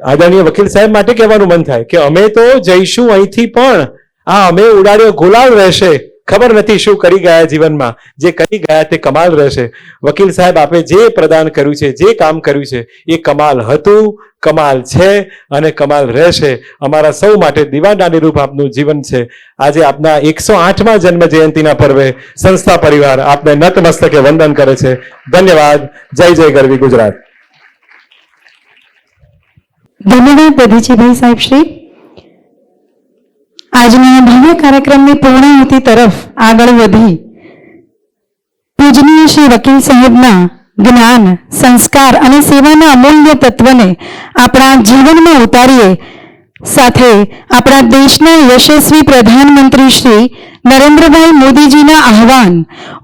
આદરણીય વકીલ સાહેબ માટે કહેવાનું મન થાય કે અમે તો જઈશું અહીંથી પણ આ અમે ઉડાડ્યો ગુલાલ રહેશે. ખબર નથી શું કરી ગયા જીવનમાં, જે કરી ગયા તે કમાલ રહેશે. વકીલ સાહેબ આપે જે પ્રદાન કર્યું છે, જે કામ કર્યું છે એ કમાલ હતું, કમાલ છે અને કમાલ રહેશે. અમારા સૌ માટે દીવાદાનીરૂપ આપનું જીવન છે. આજે આપના 108મા જન્મ જયંતિના પર્વે સંસ્થા પરિવાર આપને નતમસ્તકે વંદન કરે છે. ધન્યવાદ. જય જય ગરવી ગુજરાત. ધન્યવાદ દધીચીભાઈ સાહેબ શ્રી. આજના ભવ્ય કાર્યક્રમની પૂર્ણાહુતિ તરફ આગળ વધી પૂજનીય શ્રી વકીલ સાહેબના જ્ઞાન, સંસ્કાર અને સેવાના અમૂલ્ય તત્વને આપણા જીવનમાં ઉતારીએ, સાથે આપણા દેશના યશસ્વી પ્રધાનમંત્રી શ્રી નરેન્દ્રભાઈ મોદીજીના આહવાન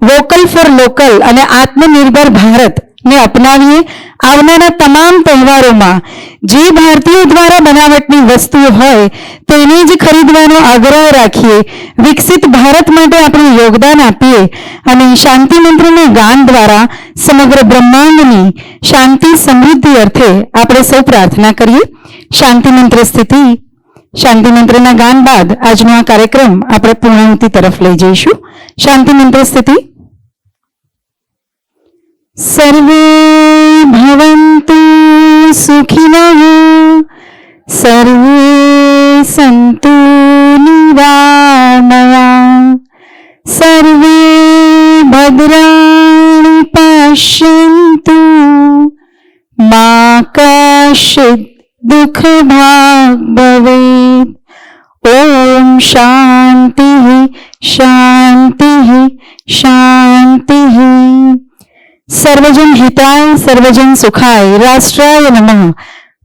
વોકલ ફોર લોકલ અને આત્મનિર્ભર ભારત ને અપનાવીએ. આવનારા તમામ તહેવારોમાં જે ભારતીયો દ્વારા બનાવટની વસ્તુઓ હોય તેને જ ખરીદવાનો આગ્રહ રાખીએ. વિકસિત ભારત માટે આપણે યોગદાન આપીએ અને શાંતિ મંત્રના ગાન દ્વારા સમગ્ર બ્રહ્માંડની શાંતિ સમૃદ્ધિ અર્થે આપણે સૌ પ્રાર્થના કરીએ. શાંતિ મંત્ર સ્થિતિ. શાંતિ મંત્રના ગાન બાદ આજનો આ કાર્યક્રમ આપણે પૂર્ણાહુતિ તરફ લઈ જઈશું. શાંતિ મંત્ર સ્થિતિ. સર્વે ભવन्तु સુખિનઃ સર્વે સन्तु નિરામયા સર્વે ભદ્રાણિ પશ્યन्तु મા કશ્ચિत् દુઃખભાગ્ ભવેत्. ઓમ શાંતિ શાંતિ શાંતિ. સર્વજન હિતાય સર્વજન સુખાય. રાષ્ટ્રાય નમઃ.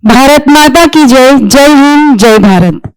ભારત માતા કી જય. જય હિન્દ, જય ભારત.